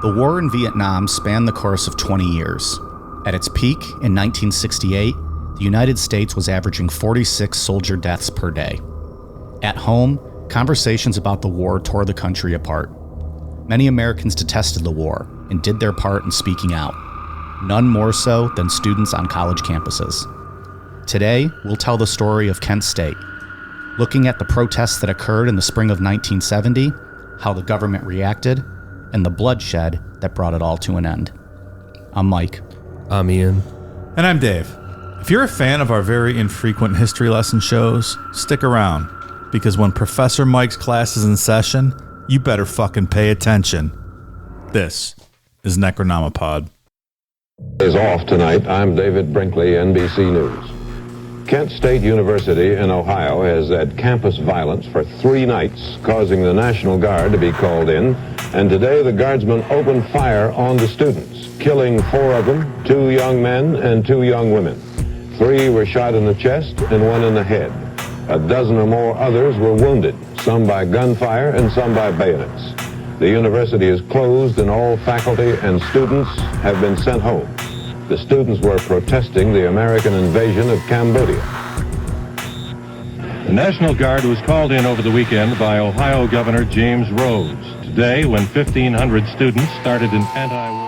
The war in Vietnam spanned the course of 20 years. At its peak, in 1968, the United States was averaging 46 soldier deaths per day. At home, conversations about the war tore the country apart. Many Americans detested the war and did their part in speaking out, none more so than students on college campuses. Today, we'll tell the story of Kent State, looking at the protests that occurred in the spring of 1970, how the government reacted, and the bloodshed that brought it all to an end. I'm Mike. I'm Ian. And I'm Dave. If you're a fan of our very infrequent history lesson shows, stick around, because when Professor Mike's class is in session, you better fucking pay attention. This is Necronomipod. Is off tonight. I'm David Brinkley, NBC News. Kent State University in Ohio has had campus violence for 3 nights, causing the National Guard to be called in, and today the guardsmen opened fire on the students, killing 4 of them, 2 young men and 2 young women. 3 were shot in the chest and 1 in the head. A dozen or more others were wounded, some by gunfire and some by bayonets. The university is closed and all faculty and students have been sent home. The students were protesting the American invasion of Cambodia. The National Guard was called in over the weekend by Ohio Governor James Rhodes. Today, when 1,500 students started an anti-war...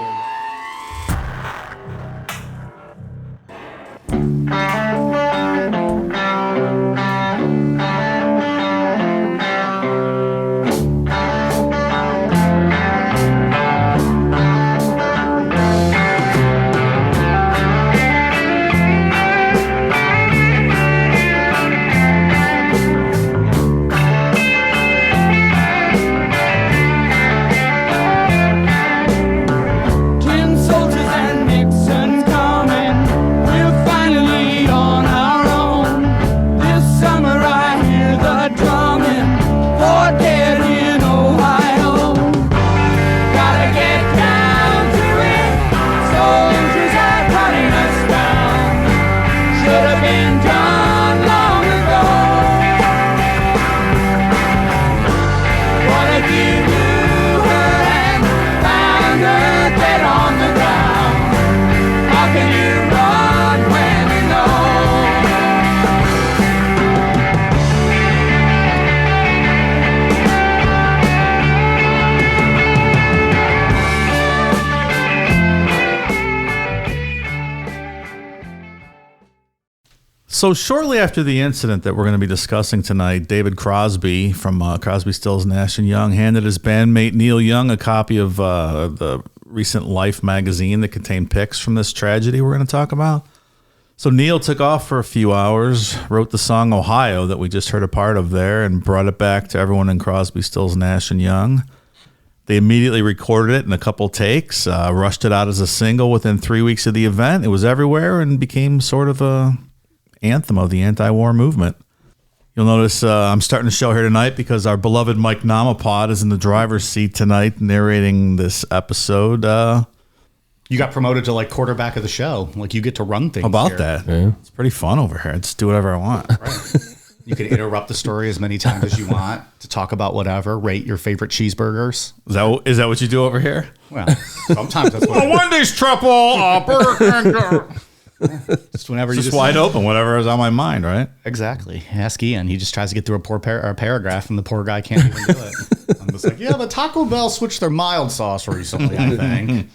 So shortly after the incident that we're going to be discussing tonight, David Crosby from Crosby, Stills, Nash & Young handed his bandmate Neil Young a copy of the recent Life magazine that contained pics from this tragedy we're going to talk about. So Neil took off for a few hours, wrote the song Ohio that we just heard a part of there, and brought it back to everyone in Crosby, Stills, Nash & Young. They immediately recorded it in a couple takes, rushed it out as a single within 3 weeks of the event. It was everywhere and became sort of a anthem of the anti-war movement. You'll notice I'm starting the show here tonight because our beloved Mike Nomipod is in the driver's seat tonight narrating this episode. You got promoted to like quarterback of the show. Like you get to run things. How about here. that? Yeah. It's pretty fun over here. I just do whatever I want. Right. You can interrupt the story as many times as you want to talk about whatever. Rate your favorite cheeseburgers. Is that what you do over here? Well, sometimes that's what a Wendy's triple, Burger King. Just whenever it's you just wide open, whatever is on my mind, right? Exactly. Ask Ian. He just tries to get through a paragraph, and the poor guy can't even do it. I'm just like, yeah, the Taco Bell switched their mild sauce recently, I think.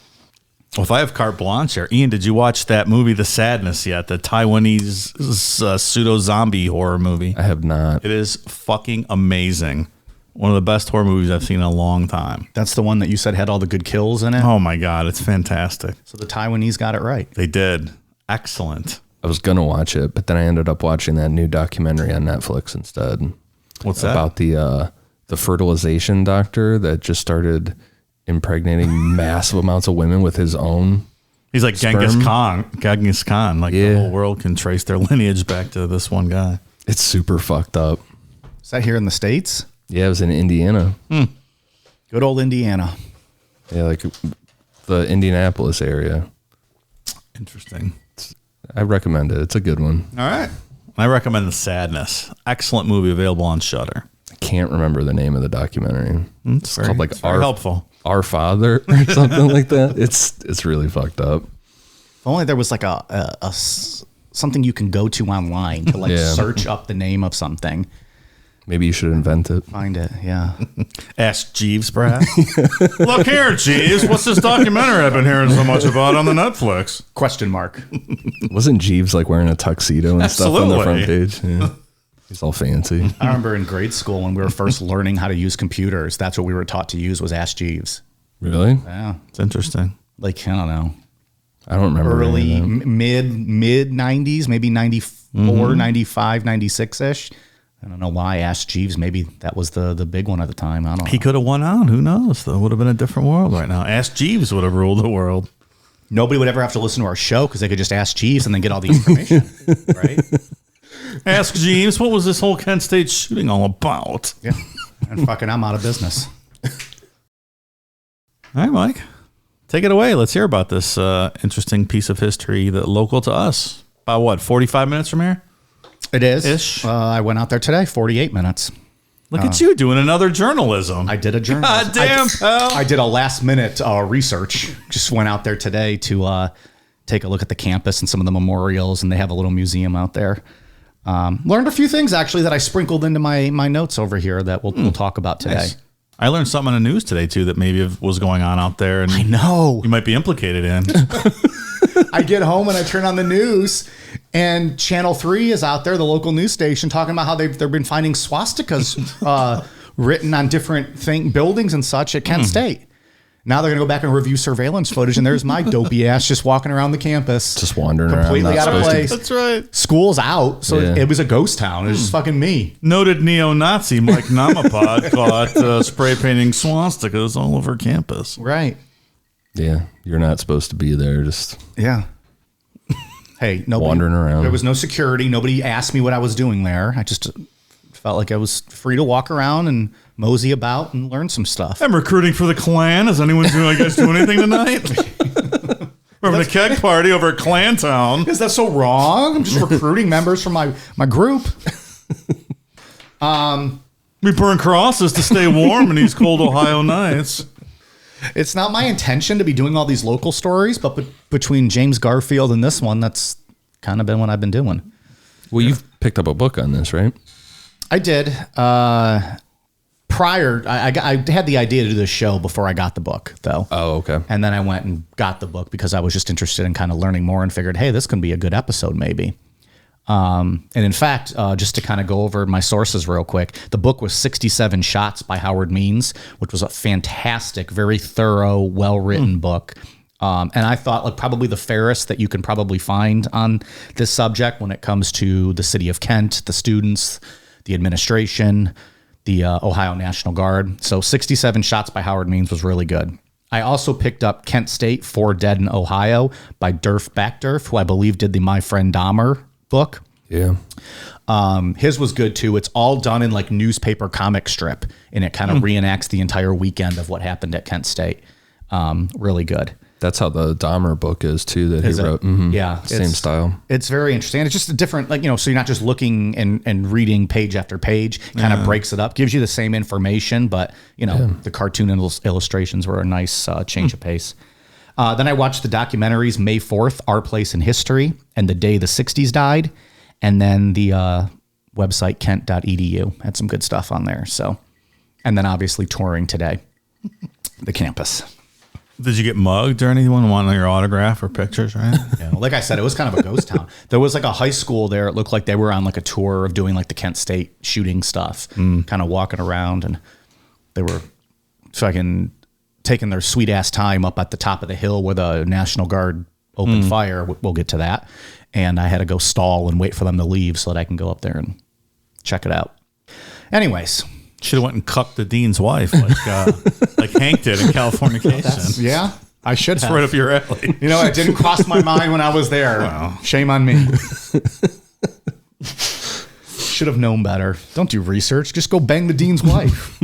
Well, if I have carte blanche here, Ian, did you watch that movie, The Sadness, yet? The Taiwanese pseudo-zombie horror movie. I have not. It is fucking amazing. One of the best horror movies I've seen in a long time. That's the one that you said had all the good kills in it? Oh, my God. It's fantastic. So the Taiwanese got it right. They did. Excellent. I was going to watch it, but then I ended up watching that new documentary on Netflix instead. What's that? About the fertilization doctor that just started impregnating massive amounts of women with his own. He's like sperm. Genghis Khan. Like the whole world can trace their lineage back to this one guy. It's super fucked up. Is that here in the States? Yeah, it was in Indiana. Good old Indiana. Yeah, like the Indianapolis area. Interesting. I recommend it. It's a good one. All right. I recommend The Sadness. Excellent movie available on Shudder. I can't remember the name of the documentary. It's called like very helpful. Our Father or something like that. It's really fucked up. If only there was like something you can go to online to like search up the name of something. Maybe you should invent it. Find it, yeah. Ask Jeeves, perhaps. Look here, Jeeves. What's this documentary I've been hearing so much about on the Netflix? Question mark. Wasn't Jeeves like wearing a tuxedo and stuff on the front page? Yeah. He's all fancy. I remember in grade school when we were first learning how to use computers, that's what we were taught to use was Ask Jeeves. Really? Yeah. It's interesting. Like, I don't know. I don't remember. Early, mid 90s, maybe 94, 95, 96-ish. I don't know why Ask Jeeves. Maybe that was the big one at the time. I don't know. He could have won out. Who knows? Though, would have been a different world right now. Ask Jeeves would have ruled the world. Nobody would ever have to listen to our show because they could just ask Jeeves and then get all the information, right? Ask Jeeves, what was this whole Kent State shooting all about? Yeah. And fucking I'm out of business. All right, Mike. Take it away. Let's hear about this interesting piece of history that local to us. About what, 45 minutes from here? It is. Ish. I went out there today, 48 minutes. Look at you doing another journalism. I did a journal. God damn, pal. I did a last minute research. Just went out there today to take a look at the campus and some of the memorials, and they have a little museum out there. Learned a few things actually that I sprinkled into my notes over here that we'll talk about today. Nice. I learned something in the news today too that maybe was going on out there, and I know you might be implicated in. I get home and I turn on the news, and Channel 3 is out there, the local news station, talking about how they've been finding swastikas written on different buildings and such at Kent State. Now they're going to go back and review surveillance footage, and there's my dopey ass just walking around the campus. Just wandering completely around. out of place. That's right. School's out, so Yeah. it was a ghost town. It was just fucking me. Noted neo-Nazi Mike Namapod caught spray painting swastikas all over campus. Right. Yeah, you're not supposed to be there. Just Yeah. Hey, nobody, wandering around. There was no security. Nobody asked me what I was doing there. I just felt like I was free to walk around and mosey about and learn some stuff. I'm recruiting for the Klan. Is anyone doing? You guys do anything tonight? We're having a keg party over at Klan Town. Is that so wrong? I'm just recruiting members from my group. We burn crosses to stay warm in these cold Ohio nights. It's not my intention to be doing all these local stories, but between James Garfield and this one, that's kind of been what I've been doing. well, you've picked up a book on this, right? I did. Prior, I had the idea to do this show before I got the book, though. Oh, okay. And then I went and got the book because I was just interested in kind of learning more and figured, hey, this can be a good episode maybe. And in fact, just to kind of go over my sources real quick, the book was 67 Shots by Howard Means, which was a fantastic, very thorough, well-written book. And I thought like probably the fairest that you can probably find on this subject when it comes to the city of Kent, the students, the administration, the Ohio National Guard. So 67 Shots by Howard Means was really good. I also picked up Kent State, 4 Dead in Ohio by Durf Backdurf, who I believe did the My Friend Dahmer book. Yeah. His was good too. It's all done in like newspaper comic strip, and it kind of reenacts the entire weekend of what happened at Kent State. Really good. That's how the Dahmer book is too, that Is he it? wrote. Mhm. Yeah. Same style. It's very interesting. And it's just a different, like, so you're not just looking and reading page after page, kind of breaks it up, gives you the same information, but, the cartoon illustrations were a nice change of pace. Then I watched the documentaries May 4th, Our Place in History, and The Day the 60s Died, and then the website kent.edu. Had some good stuff on there. So, and then obviously touring today, the campus. Did you get mugged or anyone want your autograph or pictures, right? Yeah, like I said, it was kind of a ghost town. There was like a high school there. It looked like they were on like a tour of doing like the Kent State shooting stuff, kind of walking around, and they were fucking taking their sweet ass time up at the top of the hill where the National Guard opened fire. We'll get to that. And I had to go stall and wait for them to leave so that I can go up there and check it out. Anyways. Should have went and cucked the dean's wife like Hank did in Californication. Yeah, I should have. It's right up your alley. It didn't cross my mind when I was there. Wow. Shame on me. Should have known better. Don't do research. Just go bang the dean's wife.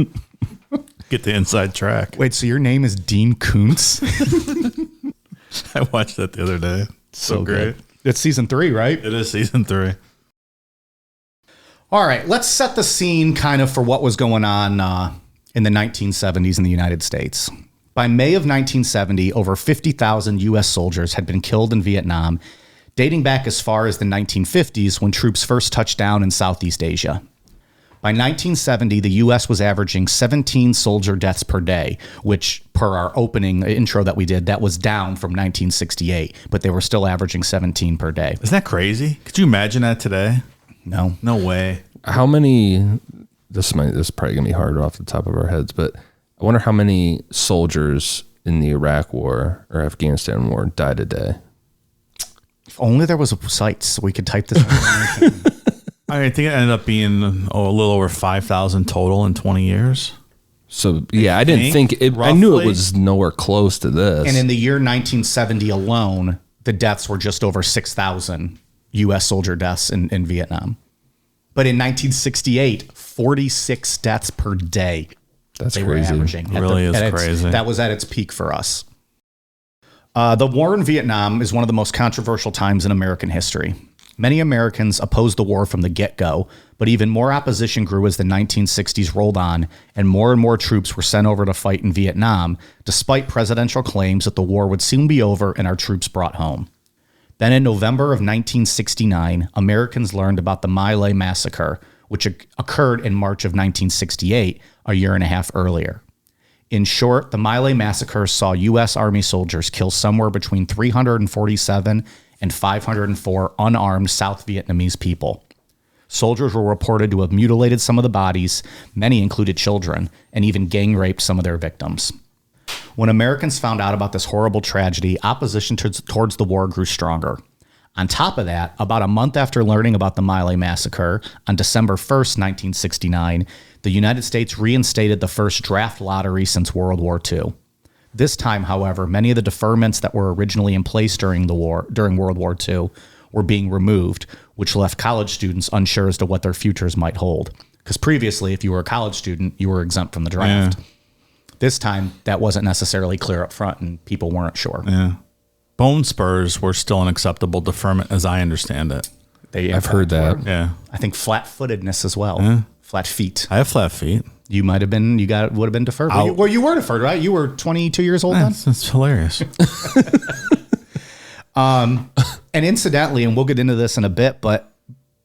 Get the inside track. Wait, so your name is Dean Koontz? I watched that the other day. So great. Good. It's season 3, right? It is season 3. All right, let's set the scene kind of for what was going on in the 1970s in the United States. By May of 1970, over 50,000 U.S. soldiers had been killed in Vietnam, dating back as far as the 1950s when troops first touched down in Southeast Asia. By 1970, the U.S. was averaging 17 soldier deaths per day, which, per our opening intro that we did, that was down from 1968, but they were still averaging 17 per day. Isn't that crazy? Could you imagine that today? No. No way. How many, this is probably going to be hard off the top of our heads, but I wonder how many soldiers in the Iraq War or Afghanistan War died a day. If only there was a site so we could type this information. I think it ended up being a little over 5,000 total in 20 years. So, yeah, I didn't think it. I knew it was nowhere close to this. And in the year 1970 alone, the deaths were just over 6,000 U.S. soldier deaths in Vietnam. But in 1968, 46 deaths per day. That's they crazy. Were averaging. It really is crazy. That was at its peak for us. The war in Vietnam is one of the most controversial times in American history. Many Americans opposed the war from the get-go, but even more opposition grew as the 1960s rolled on and more troops were sent over to fight in Vietnam, despite presidential claims that the war would soon be over and our troops brought home. Then in November of 1969, Americans learned about the My Lai massacre, which occurred in March of 1968, a year and a half earlier. In short, the My Lai massacre saw U.S. Army soldiers kill somewhere between 347 and 504 unarmed South Vietnamese people. Soldiers were reported to have mutilated some of the bodies, many included children, and even gang raped some of their victims. When Americans found out about this horrible tragedy, opposition towards the war grew stronger. On top of that, about a month after learning about the My Lai massacre, on December 1st, 1969, the United States reinstated the first draft lottery since World War II. This time, however, many of the deferments that were originally in place during World War II were being removed, which left college students unsure as to what their futures might hold. Because previously, if you were a college student, you were exempt from the draft. Yeah. This time, that wasn't necessarily clear up front, and people weren't sure. Yeah. Bone spurs were still an acceptable deferment, as I understand it. I've heard that. Yeah. I think flat-footedness as well. Yeah. Flat feet. I have flat feet. You might have been, would have been deferred. Well, you were deferred, right? You were 22 years old then? That's hilarious. And incidentally, and we'll get into this in a bit, but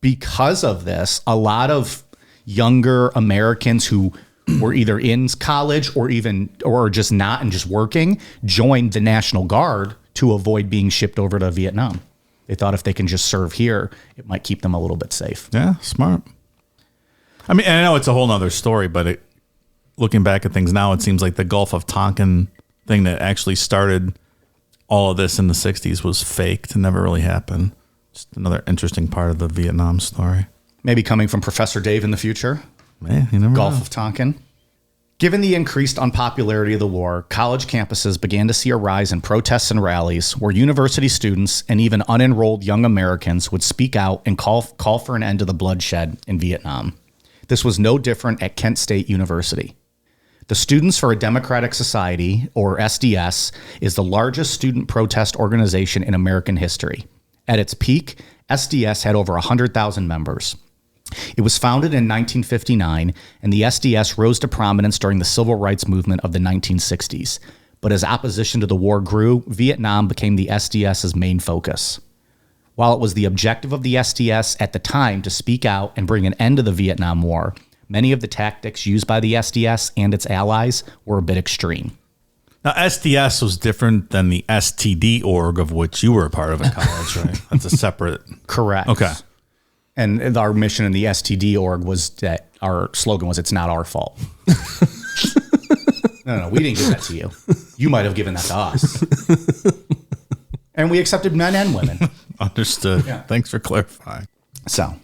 because of this, a lot of younger Americans who were either in college or just not and just working joined the National Guard to avoid being shipped over to Vietnam. They thought if they can just serve here, it might keep them a little bit safe. Yeah, smart. I mean, and I know it's a whole nother story, but looking back at things now, it seems like the Gulf of Tonkin thing that actually started all of this in the 60s was faked and never really happened. Just another interesting part of the Vietnam story. Maybe coming from Professor Dave in the future. Man, you never Gulf know. of Tonkin. Given the increased unpopularity of the war, college campuses began to see a rise in protests and rallies where university students and even unenrolled young Americans would speak out and call for an end to the bloodshed in Vietnam. This was no different at Kent State University. The Students for a Democratic Society, or SDS, is the largest student protest organization in American history. At its peak, SDS had over 100,000 members. It was founded in 1959, and the SDS rose to prominence during the civil rights movement of the 1960s. But as opposition to the war grew, Vietnam became the SDS's main focus. While it was the objective of the SDS at the time to speak out and bring an end to the Vietnam War, many of the tactics used by the SDS and its allies were a bit extreme. Now, SDS was different than the STD org of which you were a part of at college, right? That's a separate... Correct. Okay. And our mission in the STD org was that our slogan was, "It's not our fault." No, we didn't give that to you. You might have given that to us. And we accepted men and women. Understood. Yeah. Thanks for clarifying. So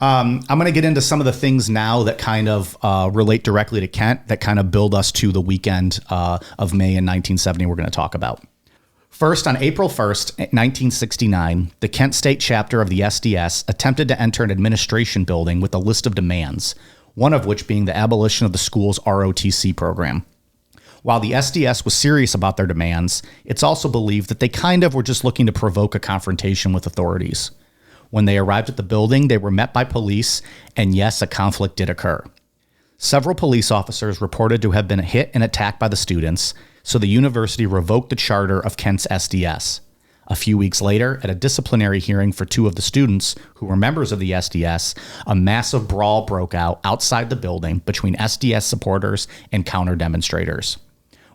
I'm going to get into some of the things now that kind of relate directly to Kent that kind of build us to the weekend of May in 1970 we're going to talk about. First, on April 1st, 1969, the Kent State chapter of the SDS attempted to enter an administration building with a list of demands, one of which being the abolition of the school's ROTC program. While the SDS was serious about their demands, it's also believed that they kind of were just looking to provoke a confrontation with authorities. When they arrived at the building, they were met by police, and yes, a conflict did occur. Several police officers reported to have been hit and attacked by the students, so the university revoked the charter of Kent's SDS. A few weeks later, at a disciplinary hearing for 2 of the students who were members of the SDS, a massive brawl broke out outside the building between SDS supporters and counter demonstrators.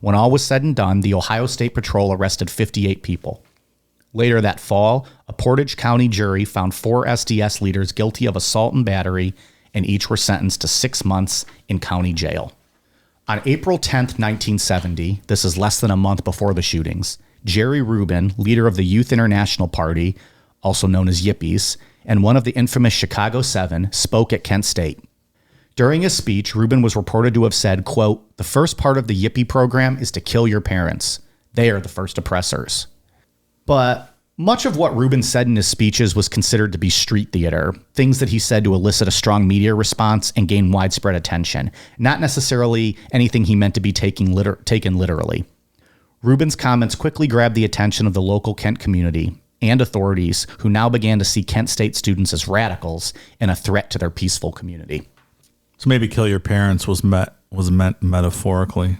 When all was said and done, the Ohio State Patrol arrested 58 people. Later that fall, a Portage County jury found 4 SDS leaders guilty of assault and battery, and each were sentenced to 6 months in county jail. On April 10th, 1970, this is less than a month before the shootings, Jerry Rubin, leader of the Youth International Party, also known as Yippies, and one of the infamous Chicago 7, spoke at Kent State. During his speech, Rubin was reported to have said, quote, "The first part of the Yippie program is to kill your parents. They are the first oppressors." But much of what Rubin said in his speeches was considered to be street theater, things that he said to elicit a strong media response and gain widespread attention, not necessarily anything he meant to be taken literally. Rubin's comments quickly grabbed the attention of the local Kent community and authorities, who now began to see Kent State students as radicals and a threat to their peaceful community. So maybe kill your parents was meant metaphorically,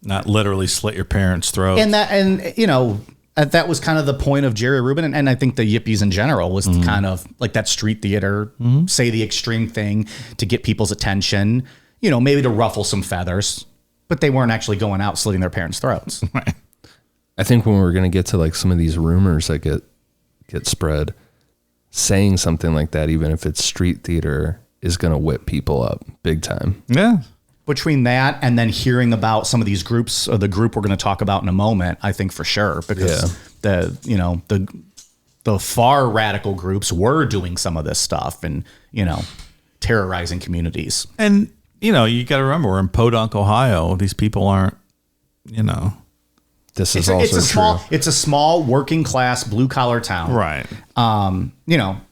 not literally slit your parents' throats. And that was kind of the point of Jerry Rubin, and I think the Yippies in general was kind of like that street theater, say the extreme thing to get people's attention, maybe to ruffle some feathers. But they weren't actually going out slitting their parents' throats. Right. I think when we're going to get to like some of these rumors that get spread, saying something like that, even if it's street theater, is going to whip people up big time. Yeah. Between that and then hearing about some of these groups, or the group we're going to talk about in a moment, I think for sure, because the far radical groups were doing some of this stuff and, terrorizing communities. And you got to remember, we're in Podunk, Ohio. These people aren't, This is also true. It's a small working class blue collar town. right. And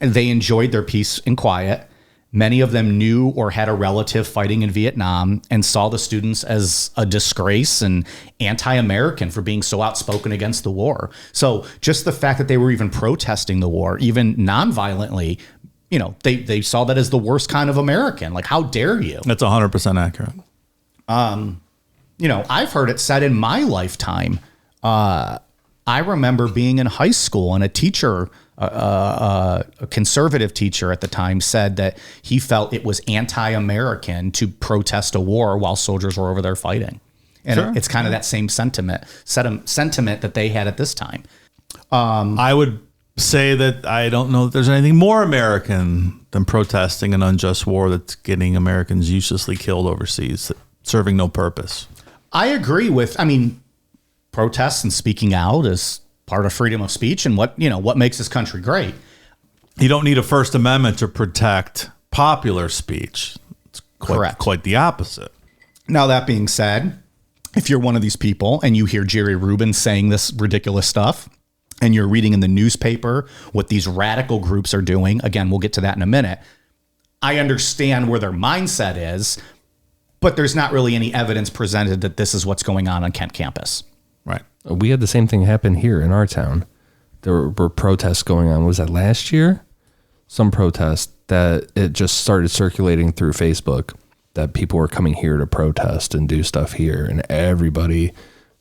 they enjoyed their peace and quiet. Many of them knew or had a relative fighting in Vietnam and saw the students as a disgrace and anti-American for being so outspoken against the war. So just the fact that they were even protesting the war, even non-violently, they saw that as the worst kind of American. Like, how dare you? That's 100% accurate. I've heard it said in my lifetime. I remember being in high school and a teacher, a conservative teacher at the time, said that he felt it was anti-American to protest a war while soldiers were over there fighting. And Sure. it's kind of that same sentiment that they had at this time. I would say that I don't know that there's anything more American than protesting an unjust war that's getting Americans uselessly killed overseas, serving no purpose. I agree with, protests and speaking out is part of freedom of speech and what makes this country great. You don't need a First Amendment to protect popular speech. It's Correct. Quite the opposite. Now, that being said, if you're one of these people and you hear Jerry Rubin saying this ridiculous stuff and you're reading in the newspaper what these radical groups are doing, again, we'll get to that in a minute. I understand where their mindset is, but there's not really any evidence presented that this is what's going on Kent campus. Right. We had the same thing happen here in our town. There were protests going on. Was that last year? Some protest that it just started circulating through Facebook that people were coming here to protest and do stuff here. And everybody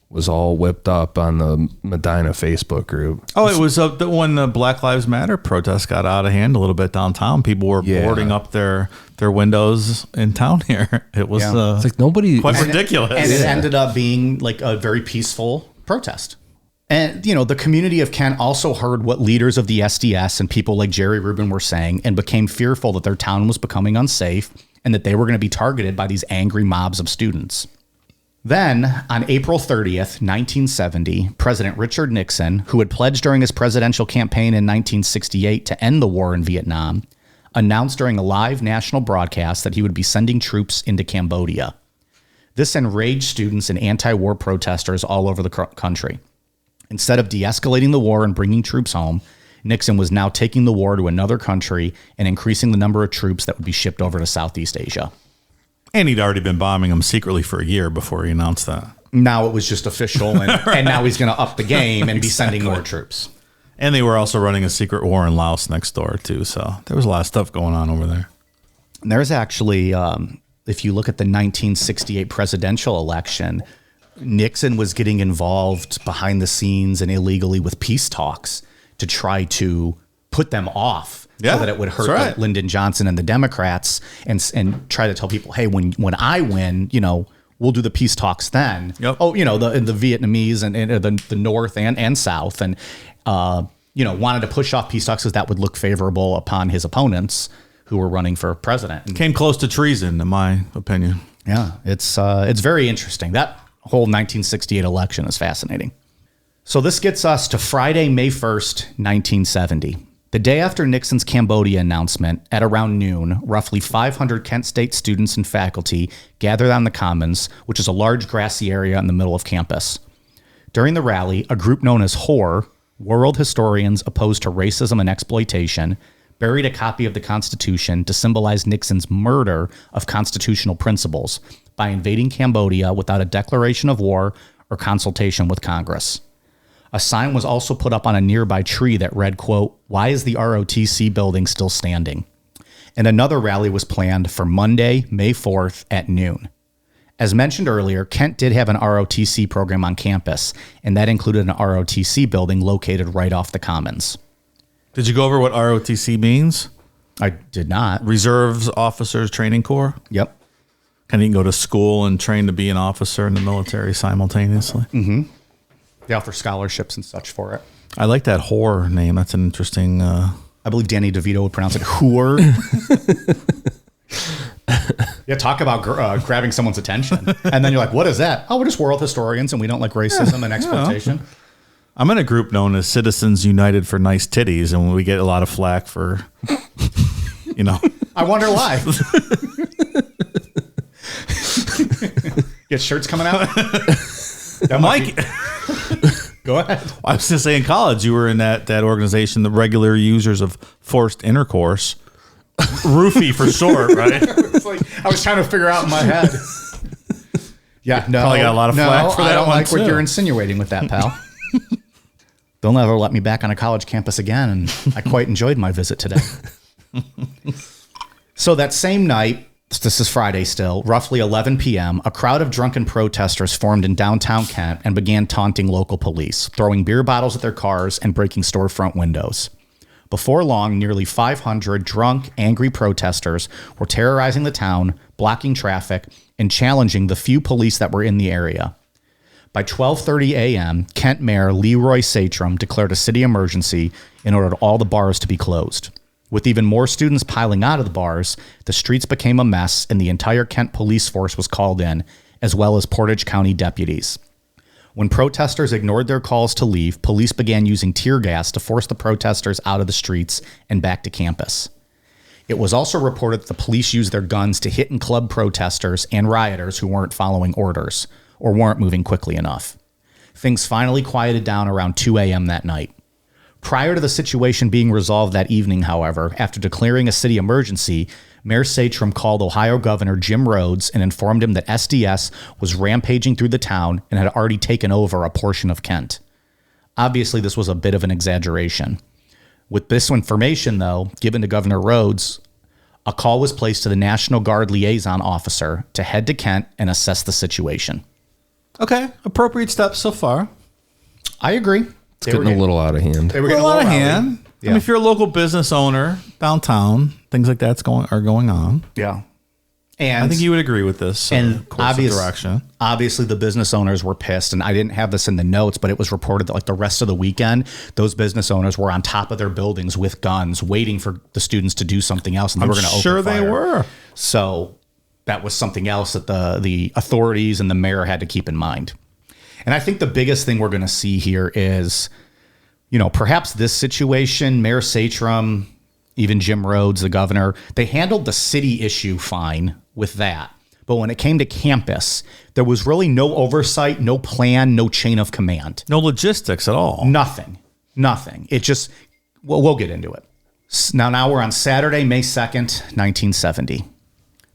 was all whipped up on the Medina Facebook group. Oh, it was when the Black Lives Matter protests got out of hand a little bit downtown. People were boarding up their windows in town here. It was It's like nobody... quite ridiculous. And it ended up being like a very peaceful protest. And, the community of Kent also heard what leaders of the SDS and people like Jerry Rubin were saying and became fearful that their town was becoming unsafe and that they were going to be targeted by these angry mobs of students. Then, on April 30th, 1970, President Richard Nixon, who had pledged during his presidential campaign in 1968 to end the war in Vietnam, announced during a live national broadcast that he would be sending troops into Cambodia. This enraged students and anti-war protesters all over the country. Instead of de-escalating the war and bringing troops home, Nixon was now taking the war to another country and increasing the number of troops that would be shipped over to Southeast Asia. And he'd already been bombing them secretly for a year before he announced that. Now it was just official, and now he's going to up the game and be sending more troops. And they were also running a secret war in Laos next door, too. So there was a lot of stuff going on over there. And there's actually if you look at the 1968 presidential election, Nixon was getting involved behind the scenes and illegally with peace talks to try to put them off so that it would hurt Lyndon Johnson and the Democrats and try to tell people, hey, when I win, we'll do the peace talks then. Yep. Oh, the Vietnamese and the North and South and, wanted to push off peace talks because that would look favorable upon his opponents who were running for president. And came close to treason, in my opinion. yeah, it's very interesting. That whole 1968 election is fascinating. So this gets us to Friday, May 1st, 1970. The day after Nixon's Cambodia announcement, at around noon, roughly 500 Kent State students and faculty gathered on the Commons, which is a large grassy area in the middle of campus. During the rally, a group known as WHOR, World Historians Opposed to Racism and Exploitation, buried a copy of the Constitution to symbolize Nixon's murder of constitutional principles by invading Cambodia without a declaration of war or consultation with Congress. A sign was also put up on a nearby tree that read, quote, "Why is the ROTC building still standing?" And another rally was planned for Monday, May 4th at noon. As mentioned earlier, Kent did have an ROTC program on campus, and that included an ROTC building located right off the Commons. Did you go over what ROTC means? I did not. Reserves Officers Training Corps? Yep. Kind of you can go to school and train to be an officer in the military simultaneously. Mm-hmm. They offer scholarships and such for it. I like that whore name. That's an interesting... I believe Danny DeVito would pronounce it whore. Yeah, talk about grabbing someone's attention. And then you're like, what is that? Oh, we're just world historians and we don't like racism and exploitation. I'm in a group known as Citizens United for Nice Titties, and we get a lot of flack for, I wonder why. Get shirts coming out? Mike... Go ahead. I was going to say, in college, you were in that organization, the regular users of forced intercourse. Roofie for short, right? It's like, I was trying to figure out in my head. Yeah, no. Probably got a lot of flack for that. I don't one like too. what you're insinuating with that, pal. They'll never let me back on a college campus again, and I quite enjoyed my visit today. So that same night, this is Friday still, roughly 11 p.m., a crowd of drunken protesters formed in downtown Kent and began taunting local police, throwing beer bottles at their cars and breaking storefront windows. Before long, nearly 500 drunk, angry protesters were terrorizing the town, blocking traffic, and challenging the few police that were in the area. By 12:30 a.m., Kent Mayor Leroy Satrum declared a city emergency and ordered all the bars to be closed. With even more students piling out of the bars, the streets became a mess and the entire Kent police force was called in, as well as Portage County deputies. When protesters ignored their calls to leave, police began using tear gas to force the protesters out of the streets and back to campus. It was also reported that the police used their guns to hit and club protesters and rioters who weren't following orders or weren't moving quickly enough. Things finally quieted down around 2 a.m. that night. Prior to the situation being resolved that evening, however, after declaring a city emergency, Mayor Satrum called Ohio Governor Jim Rhodes and informed him that SDS was rampaging through the town and had already taken over a portion of Kent. Obviously, this was a bit of an exaggeration. With this information, though, given to Governor Rhodes, a call was placed to the National Guard liaison officer to head to Kent and assess the situation. Okay, appropriate steps so far. I agree. It's getting a little out of hand. They were A getting lot of rowdy. hand. Yeah. I mean, if you're a local business owner downtown, things like that's are going on. Yeah. And I think you would agree with this course of direction. Obviously, the business owners were pissed, and I didn't have this in the notes, but it was reported that like the rest of the weekend, those business owners were on top of their buildings with guns, waiting for the students to do something else, and they were going to open Sure, fire. they were. So that was something else that the authorities and the mayor had to keep in mind. And I think the biggest thing we're going to see here is, perhaps this situation, Mayor Satrum, even Jim Rhodes, the governor, they handled the city issue fine with that. But when it came to campus, there was really no oversight, no plan, no chain of command. No logistics at all. Nothing. It just, we'll get into it. Now we're on Saturday, May 2nd, 1970.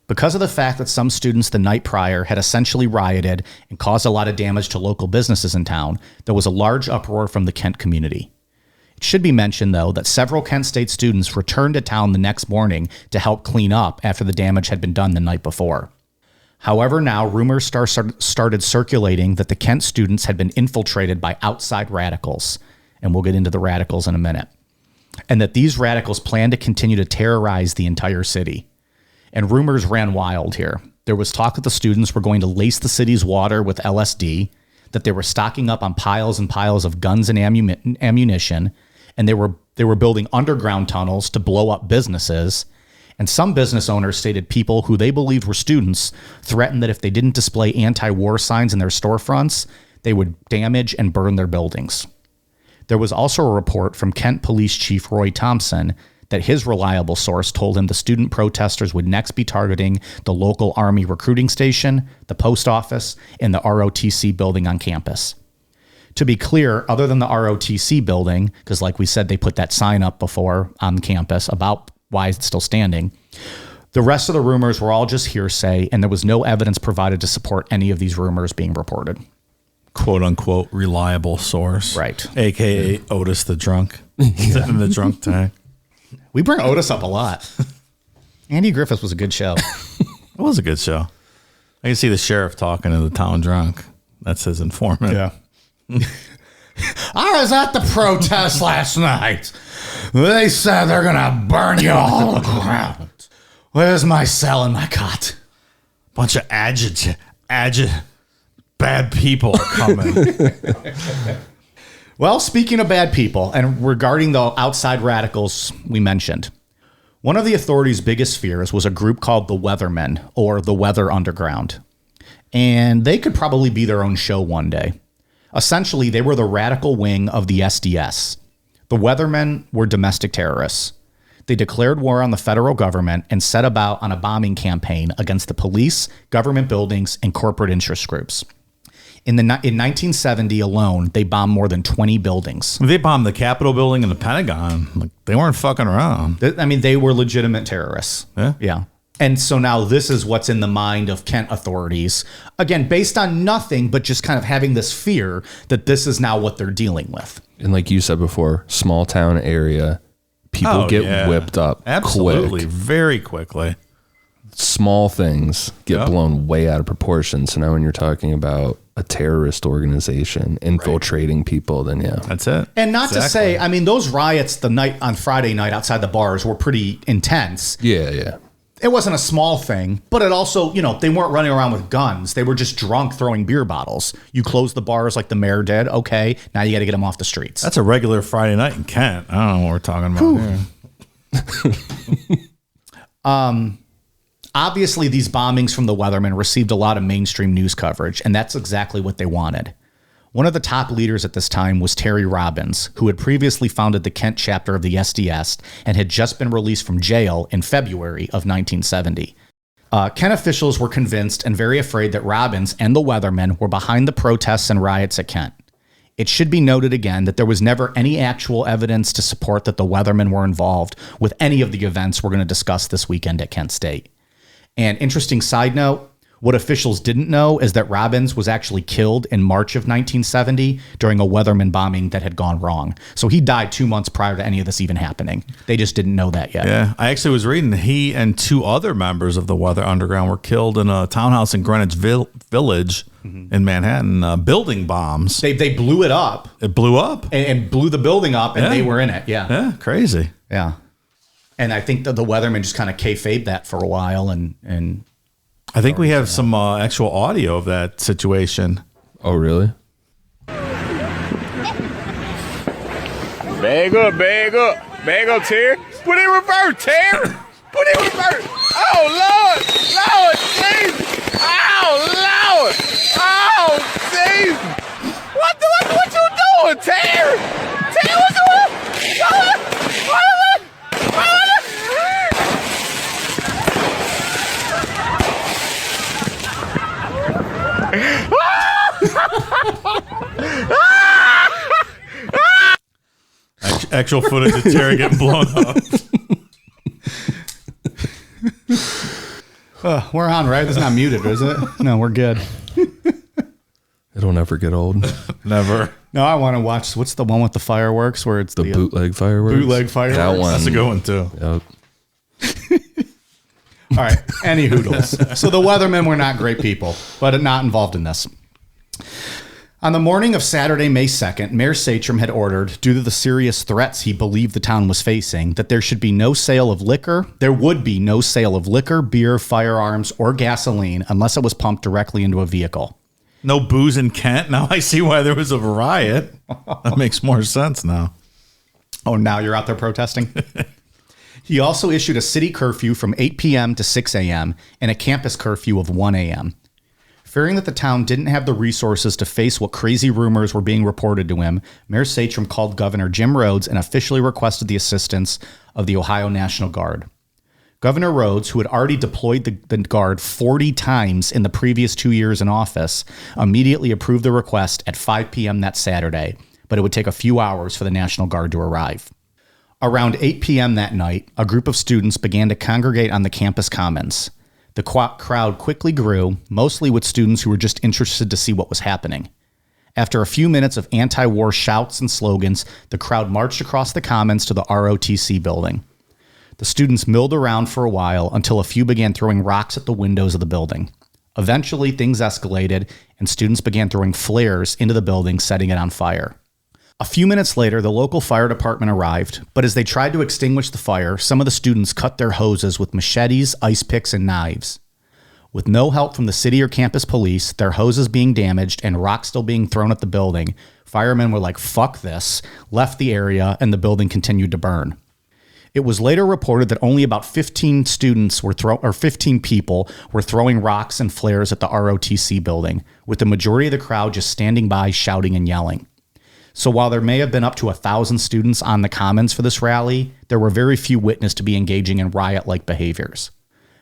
Because of the fact that some students the night prior had essentially rioted and caused a lot of damage to local businesses in town, there was a large uproar from the Kent community. It should be mentioned, though, that several Kent State students returned to town the next morning to help clean up after the damage had been done the night before. However, now rumors started circulating that the Kent students had been infiltrated by outside radicals, and we'll get into the radicals in a minute, and that these radicals planned to continue to terrorize the entire city. And rumors ran wild here. There was talk that the students were going to lace the city's water with LSD, that they were stocking up on piles and piles of guns and ammunition, and they were building underground tunnels to blow up businesses. And some business owners stated people who they believed were students threatened that if they didn't display anti-war signs in their storefronts, they would damage and burn their buildings. There was also a report from Kent Police Chief Roy Thompson that his reliable source told him the student protesters would next be targeting the local Army recruiting station, the post office, and the ROTC building on campus. To be clear, other than the ROTC building, because like we said, they put that sign up before on campus about why it's still standing, the rest of the rumors were all just hearsay, and there was no evidence provided to support any of these rumors being reported. Quote unquote reliable source. Right. AKA Otis the drunk. Sitting in the drunk tank. We bring Otis up a lot. Andy Griffith was a good show. It was a good show. I can see the sheriff talking to the town drunk. That's his informant. Yeah. I was at the protest last night. They said they're going to burn you all to the ground. Where's my cell and my cot? Bunch of bad people are coming. Well, speaking of bad people, and regarding the outside radicals we mentioned, one of the authorities' biggest fears was a group called the Weathermen, or the Weather Underground. And they could probably be their own show one day. Essentially, they were the radical wing of the SDS. The Weathermen were domestic terrorists. They declared war on the federal government and set about on a bombing campaign against the police, government buildings, and corporate interest groups. In 1970 alone, they bombed more than 20 buildings. They bombed the Capitol building and the Pentagon. Like, they weren't fucking around. They were legitimate terrorists. Yeah. And so now this is what's in the mind of Kent authorities. Again, based on nothing, but just kind of having this fear that this is now what they're dealing with. And like you said before, small town area, people get whipped up. Absolutely. Quick. Very quickly. Small things get blown way out of proportion. So now when you're talking about a terrorist organization infiltrating people, then that's it. And not to say, I mean, those riots on Friday night outside the bars were pretty intense. Yeah. It wasn't a small thing, but it also, they weren't running around with guns. They were just drunk throwing beer bottles. You close the bars like the mayor did. Okay, now you got to get them off the streets. That's a regular Friday night in Kent. I don't know what we're talking about here. Obviously, these bombings from the Weathermen received a lot of mainstream news coverage, and that's exactly what they wanted. One of the top leaders at this time was Terry Robbins, who had previously founded the Kent chapter of the SDS and had just been released from jail in February of 1970. Kent officials were convinced and very afraid that Robbins and the Weathermen were behind the protests and riots at Kent. It should be noted again that there was never any actual evidence to support that the Weathermen were involved with any of the events we're going to discuss this weekend at Kent State. And interesting side note, what officials didn't know is that Robbins was actually killed in March of 1970 during a Weatherman bombing that had gone wrong. So he died 2 months prior to any of this even happening. They just didn't know that yet. Yeah, I actually was reading he and two other members of the Weather Underground were killed in a townhouse in Greenwich Village in Manhattan, building bombs. They blew it up. It blew up. And blew the building up, and they were in it. Yeah, crazy. Yeah. And I think that the Weathermen just kind of kayfabed that for a while. And I think we have some actual audio of that situation. Oh, really? Bag up, Terry. Put it in reverse, Terry. Put it in reverse. Oh, Lord, Jesus. Oh, Lord. Oh, Jesus. What you doing, Terry? Terry, what you doing? Actual footage of Terry getting blown up. We're on, right? It's not muted, is it? No, we're good. It'll never get old. Never. No, I want to watch. What's the one with the fireworks where it's The bootleg fireworks. Bootleg fireworks. That one. That's a good one, too. Yep. All right. Any hoodles. So the weathermen were not great people, but not involved in this. On the morning of Saturday, May 2nd, Mayor Satcham had ordered, due to the serious threats he believed the town was facing, that there should be no sale of liquor. There would be no sale of liquor, beer, firearms, or gasoline unless it was pumped directly into a vehicle. No booze in Kent? Now I see why there was a riot. That makes more sense now. Oh, now you're out there protesting? He also issued a city curfew from 8 p.m. to 6 a.m. and a campus curfew of 1 a.m. Fearing that the town didn't have the resources to face what crazy rumors were being reported to him, Mayor Satcham called Governor Jim Rhodes and officially requested the assistance of the Ohio National Guard. Governor Rhodes, who had already deployed the Guard 40 times in the previous 2 years in office, immediately approved the request at 5 p.m. that Saturday, but it would take a few hours for the National Guard to arrive. Around 8 p.m. that night, a group of students began to congregate on the campus commons. The crowd quickly grew, mostly with students who were just interested to see what was happening. After a few minutes of anti-war shouts and slogans, the crowd marched across the commons to the ROTC building. The students milled around for a while until a few began throwing rocks at the windows of the building. Eventually, things escalated, and students began throwing flares into the building, setting it on fire. A few minutes later, the local fire department arrived, but as they tried to extinguish the fire, some of the students cut their hoses with machetes, ice picks, and knives. With no help from the city or campus police, their hoses being damaged, and rocks still being thrown at the building, firemen were like, fuck this, left the area, and the building continued to burn. It was later reported that only about 15 students were 15 people were throwing rocks and flares at the ROTC building, with the majority of the crowd just standing by, shouting and yelling. So while there may have been up to 1,000 students on the commons for this rally, there were very few witnessed to be engaging in riot-like behaviors.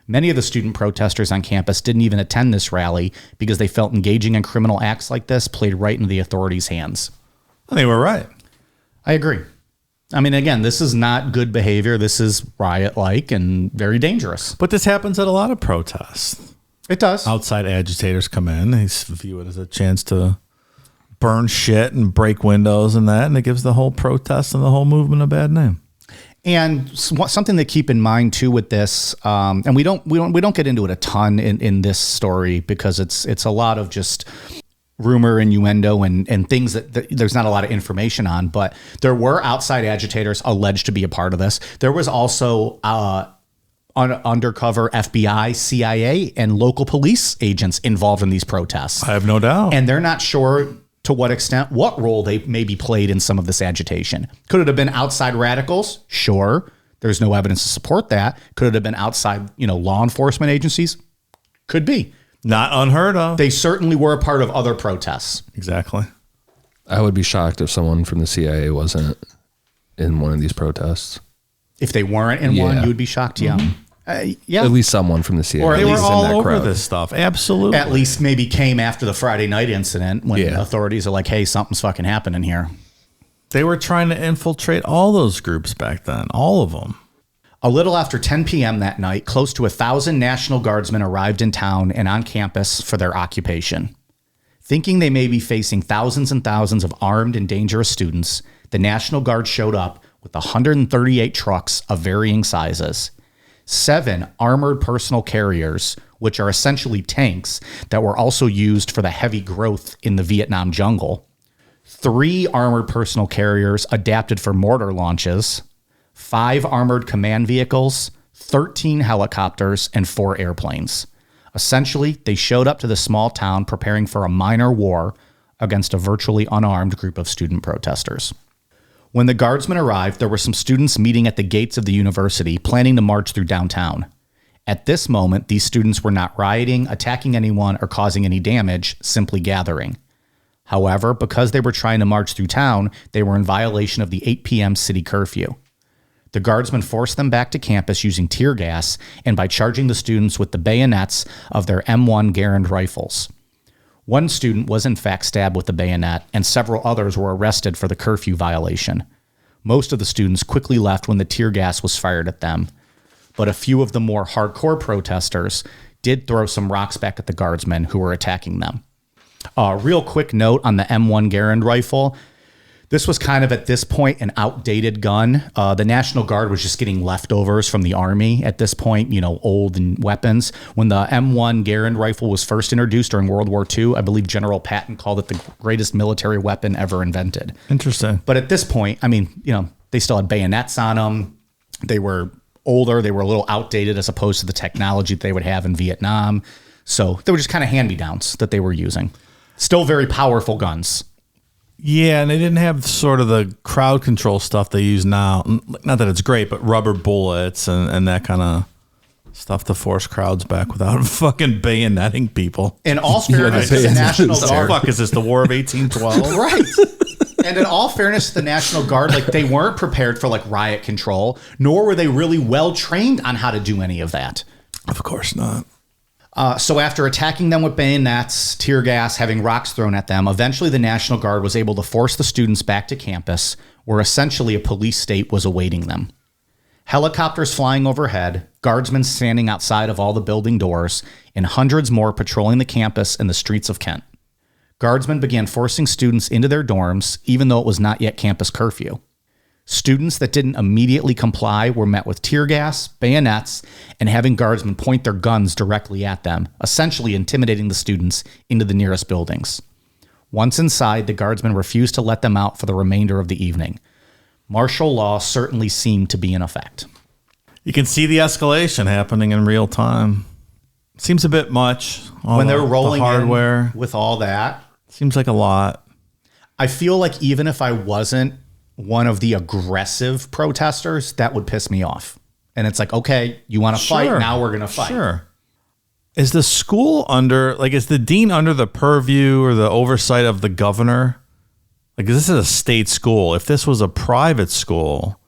Many of the student protesters on campus didn't even attend this rally because they felt engaging in criminal acts like this played right into the authorities' hands. They were right. I agree. I mean, again, this is not good behavior. This is riot-like and very dangerous. But this happens at a lot of protests. It does. Outside agitators come in. They view it as a chance to burn shit and break windows and that, and it gives the whole protest and the whole movement a bad name. And something to keep in mind too with this, and we don't get into it a ton in this story because it's a lot of just rumor, innuendo, and things that there's not a lot of information on. But there were outside agitators alleged to be a part of this. There was also undercover FBI, CIA, and local police agents involved in these protests. I have no doubt. And they're not sure to what extent, what role they maybe played in some of this agitation. Could it have been outside radicals? Sure. There's no evidence to support that. Could it have been outside, law enforcement agencies? Could be. Not unheard of. They certainly were a part of other protests. Exactly. I would be shocked if someone from the CIA wasn't in one of these protests. If they weren't in one, you would be shocked. Yeah. Yeah. At least someone from the CIA. Or they were all in that over crowd. this stuff. Absolutely. At least maybe came after the Friday night incident when authorities are like, hey, something's fucking happening here. They were trying to infiltrate all those groups back then. All of them. A little after 10 p.m. that night, close to 1,000 National Guardsmen arrived in town and on campus for their occupation. Thinking they may be facing thousands and thousands of armed and dangerous students, the National Guard showed up with 138 trucks of varying sizes, 7 armored personal carriers, which are essentially tanks that were also used for the heavy growth in the Vietnam jungle, 3 armored personal carriers adapted for mortar launches, 5 armored command vehicles, 13 helicopters, and 4 airplanes. Essentially, they showed up to the small town preparing for a minor war against a virtually unarmed group of student protesters. When the guardsmen arrived, there were some students meeting at the gates of the university, planning to march through downtown. At this moment, these students were not rioting, attacking anyone, or causing any damage, simply gathering. However, because they were trying to march through town, they were in violation of the 8 p.m. city curfew. The guardsmen forced them back to campus using tear gas and by charging the students with the bayonets of their M1 Garand rifles. One student was in fact stabbed with a bayonet, and several others were arrested for the curfew violation. Most of the students quickly left when the tear gas was fired at them, but a few of the more hardcore protesters did throw some rocks back at the guardsmen who were attacking them. Real quick note on the M1 Garand rifle. This was kind of at this point an outdated gun. The National Guard was just getting leftovers from the Army at this point, old weapons. When the M1 Garand rifle was first introduced during World War II, I believe General Patton called it the greatest military weapon ever invented. Interesting. But at this point, they still had bayonets on them. They were older. They were a little outdated as opposed to the technology that they would have in Vietnam. So they were just kind of hand-me-downs that they were using. Still very powerful guns. Yeah, and they didn't have sort of the crowd control stuff they use now. Not that it's great, but rubber bullets and that kind of stuff to force crowds back without fucking bayoneting people. In all fairness, the National Guard... Fuck, is this the War of 1812? Right. And in all fairness, the National Guard, they weren't prepared for riot control, nor were they really well trained on how to do any of that. Of course not. So after attacking them with bayonets, tear gas, having rocks thrown at them, eventually the National Guard was able to force the students back to campus, where essentially a police state was awaiting them. Helicopters flying overhead, guardsmen standing outside of all the building doors, and hundreds more patrolling the campus and the streets of Kent. Guardsmen began forcing students into their dorms, even though it was not yet campus curfew. Students that didn't immediately comply were met with tear gas, bayonets, and having guardsmen point their guns directly at them, essentially intimidating the students into the nearest buildings. Once inside, the guardsmen refused to let them out for the remainder of the evening. Martial law certainly seemed to be in effect. You can see the escalation happening in real time. Seems a bit much. When they're rolling the hardware with all that. Seems like a lot. I feel like even if I wasn't one of the aggressive protesters, that would piss me off. And it's okay, you want to fight? Now we're going to fight. Sure. Is the school is the dean under the purview or the oversight of the governor? This is a state school. If this was a private school,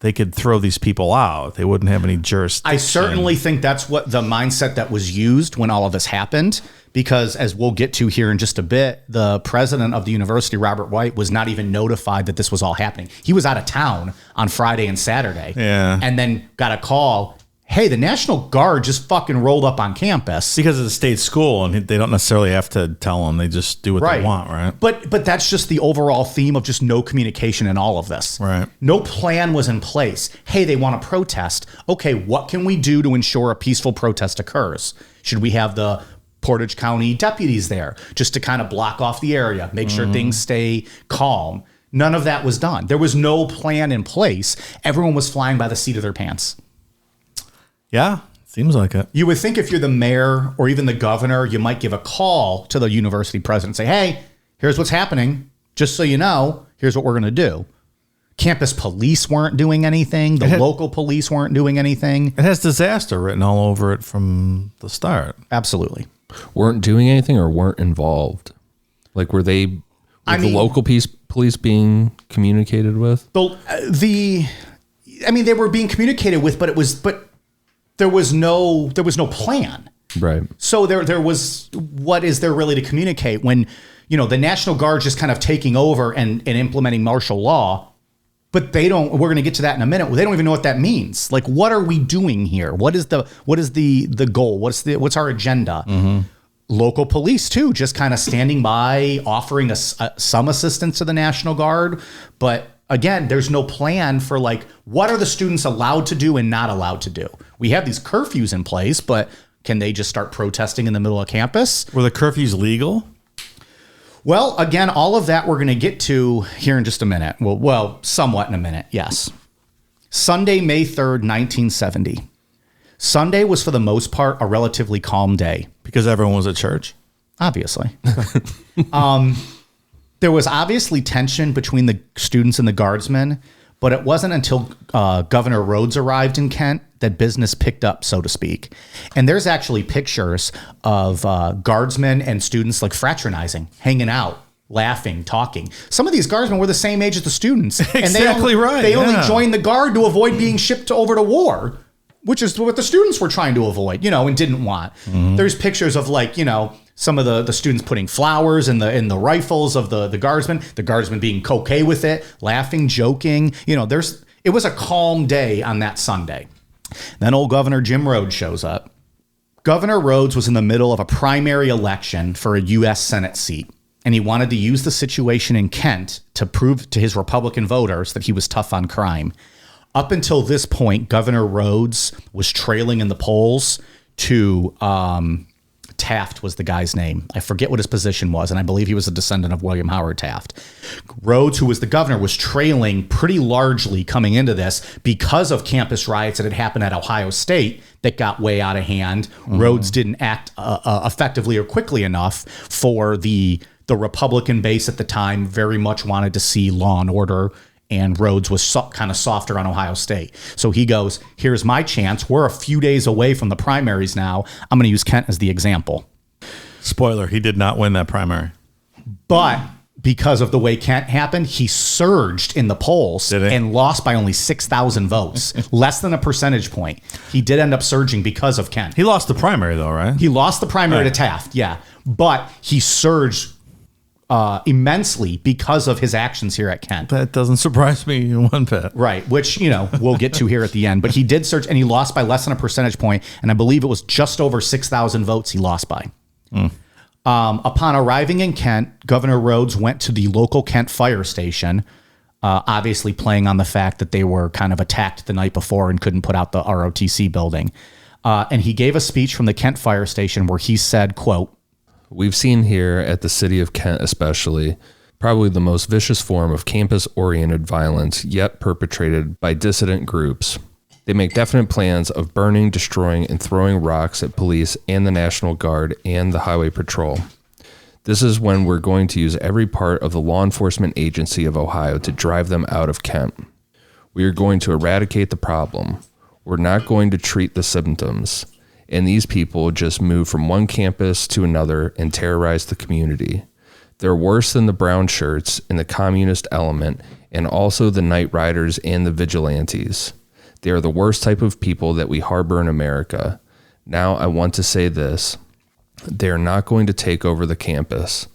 they could throw these people out. They wouldn't have any jurisdiction. I certainly think that's what the mindset that was used when all of this happened, because as we'll get to here in just a bit, the president of the university, Robert White, was not even notified that this was all happening. He was out of town on Friday and Saturday. Yeah. And then got a call, hey, the National Guard just fucking rolled up on campus. Because it's a state school, and they don't necessarily have to tell them. They just do what they want, right? But that's just the overall theme of just no communication in all of this. Right. No plan was in place. Hey, they want to protest. Okay, what can we do to ensure a peaceful protest occurs? Should we have the Portage County deputies there just to kind of block off the area, make sure things stay calm? None of that was done. There was no plan in place. Everyone was flying by the seat of their pants. Yeah, seems like it. You would think if you're the mayor or even the governor, you might give a call to the university president and say, hey, here's what's happening. Just so you know, here's what we're going to do. Campus police weren't doing anything. The local police weren't doing anything. It has disaster written all over it from the start. Absolutely. Weren't doing anything or weren't involved? Were they the local police being communicated with? They were being communicated with, but there was no plan. Right. So there was, what is there really to communicate when, the National Guard just kind of taking over and implementing martial law, but we're going to get to that in a minute. They don't even know what that means. What are we doing here? What is the goal? What's our agenda? Mm-hmm. Local police too, just kind of standing by, offering some assistance to the National Guard. But again, there's no plan for what are the students allowed to do and not allowed to do? We have these curfews in place, but can they just start protesting in the middle of campus? Were the curfews legal? Well, again, all of that we're going to get to here in just a minute. Well, somewhat in a minute, yes. Sunday, May 3rd, 1970. Sunday was, for the most part, a relatively calm day. Because everyone was at church? Obviously. There was obviously tension between the students and the guardsmen, but it wasn't until Governor Rhodes arrived in Kent that business picked up, so to speak. And there's actually pictures of guardsmen and students fraternizing, hanging out, laughing, talking. Some of these guardsmen were the same age as the students. Exactly and right. They only joined the guard to avoid being shipped over to war, which is what the students were trying to avoid, and didn't want. Mm-hmm. There's pictures of some of the students putting flowers in the rifles of the guardsmen being coquet with it, laughing, joking. It was a calm day on that Sunday. Then old Governor Jim Rhodes shows up. Governor Rhodes was in the middle of a primary election for a U.S. Senate seat. and he wanted to use the situation in Kent to prove to his Republican voters that he was tough on crime. Up until this point, Governor Rhodes was trailing in the polls to Taft was the guy's name. I forget what his position was, and I believe he was a descendant of William Howard Taft. Rhodes, who was the governor, was trailing pretty largely coming into this because of campus riots that had happened at Ohio State that got way out of hand. Rhodes didn't act effectively or quickly enough for the Republican base at the time. Very much wanted to see law and order, and Rhodes was kind of softer on Ohio State. So he goes, here's my chance. We're a few days away from the primaries now. I'm going to use Kent as the example. Spoiler, he did not win that primary. But because of the way Kent happened, he surged in the polls and lost by only 6,000 votes, less than a percentage point. He did end up surging because of Kent. He lost the primary, though, right? He lost the primary to Taft, yeah. But he surged immensely because of his actions here at Kent. That doesn't surprise me one bit. Right, which, we'll get to here at the end. But he did surge, and he lost by less than a percentage point, and I believe it was just over 6,000 votes he lost by. Upon arriving in Kent, Governor Rhodes went to the local Kent fire station, obviously playing on the fact that they were kind of attacked the night before and couldn't put out the ROTC building. And he gave a speech from the Kent fire station where he said, quote, "We've seen here at the city of Kent especially, probably the most vicious form of campus-oriented violence yet perpetrated by dissident groups. They make definite plans of burning, destroying, and throwing rocks at police and the National Guard and the Highway Patrol. This is when we're going to use every part of the law enforcement agency of Ohio to drive them out of Kent. We are going to eradicate the problem. We're not going to treat the symptoms. And these people just move from one campus to another and terrorize the community. They're worse than the brown shirts and the communist element, and also the night riders and the vigilantes. They are the worst type of people that we harbor in America. Now I want to say this. They are not going to take over the campus.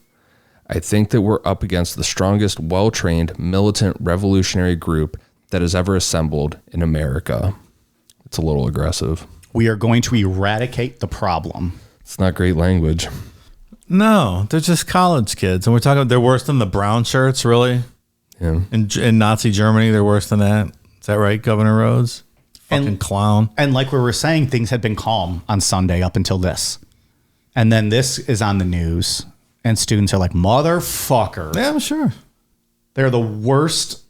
I think that we're up against the strongest, well-trained, militant, revolutionary group that has ever assembled in America." It's a little aggressive. We are going to eradicate the problem. It's not great language. No, they're just college kids. And we're talking about they're worse than the brown shirts, really? Yeah. In Nazi Germany, they're worse than that. Is that right, Governor Rhodes? Fucking clown. And like we were saying, things had been calm on Sunday up until this. And then this is on the news. And students are like, motherfucker. Yeah, I'm sure. They're the worst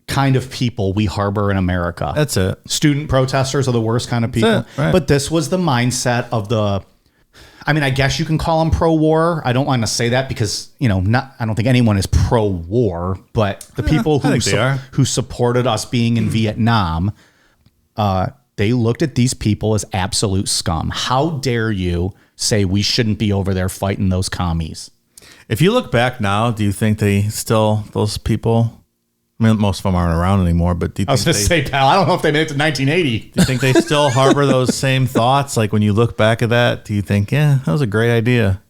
kind of people we harbor in America. That's it. Student protesters are the worst kind of people. That's it, right. But this was the mindset of the... I mean, I guess you can call them pro-war. I don't want to say that because, I don't think anyone is pro-war, but the people who supported us being in Vietnam, they looked at these people as absolute scum. How dare you say we shouldn't be over there fighting those commies? If you look back now, do you think those people... I mean, most of them aren't around anymore, but do you think I was going to say, pal, I don't know if they made it to 1980. Do you think they still harbor those same thoughts? Like when you look back at that, do you think, yeah, that was a great idea?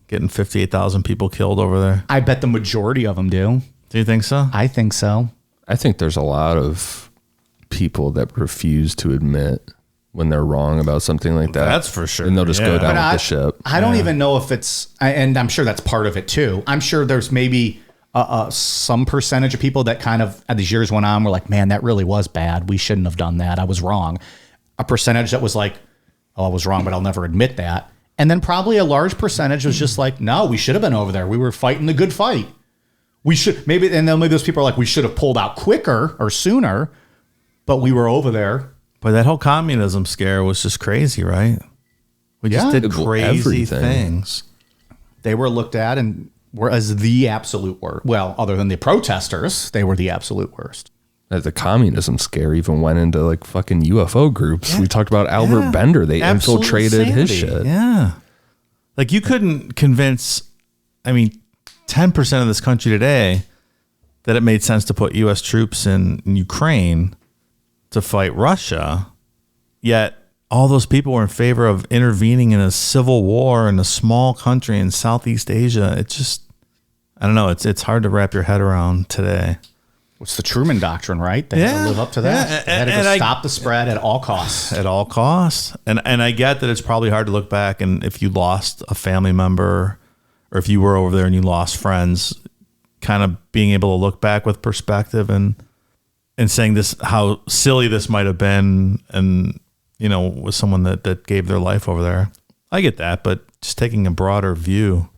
Getting 58,000 people killed over there. I bet the majority of them do. Do you think so? I think so. I think there's a lot of people that refuse to admit when they're wrong about something like that. That's for sure. And they'll just go down with the ship. I don't even know if it's, and I'm sure that's part of it too. I'm sure there's maybe some percentage of people that kind of, as these years went on, were like, man, that really was bad. We shouldn't have done that. I was wrong. A percentage that was like, oh, I was wrong, but I'll never admit that. And then probably a large percentage was just like, no, we should have been over there. We were fighting the good fight. We should maybe, and then maybe those people are like, we should have pulled out quicker or sooner, but we were over there. But that whole communism scare was just crazy, right? We just did crazy things. They were looked at and were as the absolute worst. Well, other than the protesters, they were the absolute worst. The communism scare even went into like fucking UFO groups. Yeah. We talked about Albert Bender. They infiltrated his shit. Yeah. Like you couldn't convince, 10% of this country today that it made sense to put U.S. troops in Ukraine to fight Russia. Yet all those people were in favor of intervening in a civil war in a small country in Southeast Asia. It just, I don't know. It's hard to wrap your head around today. It's the Truman Doctrine, right? They had to live up to that. Yeah. They had to go stop the spread at all costs. At all costs. And I get that it's probably hard to look back and if you lost a family member or if you were over there and you lost friends, kind of being able to look back with perspective and saying this, how silly this might have been, and with someone that gave their life over there. I get that, but just taking a broader view.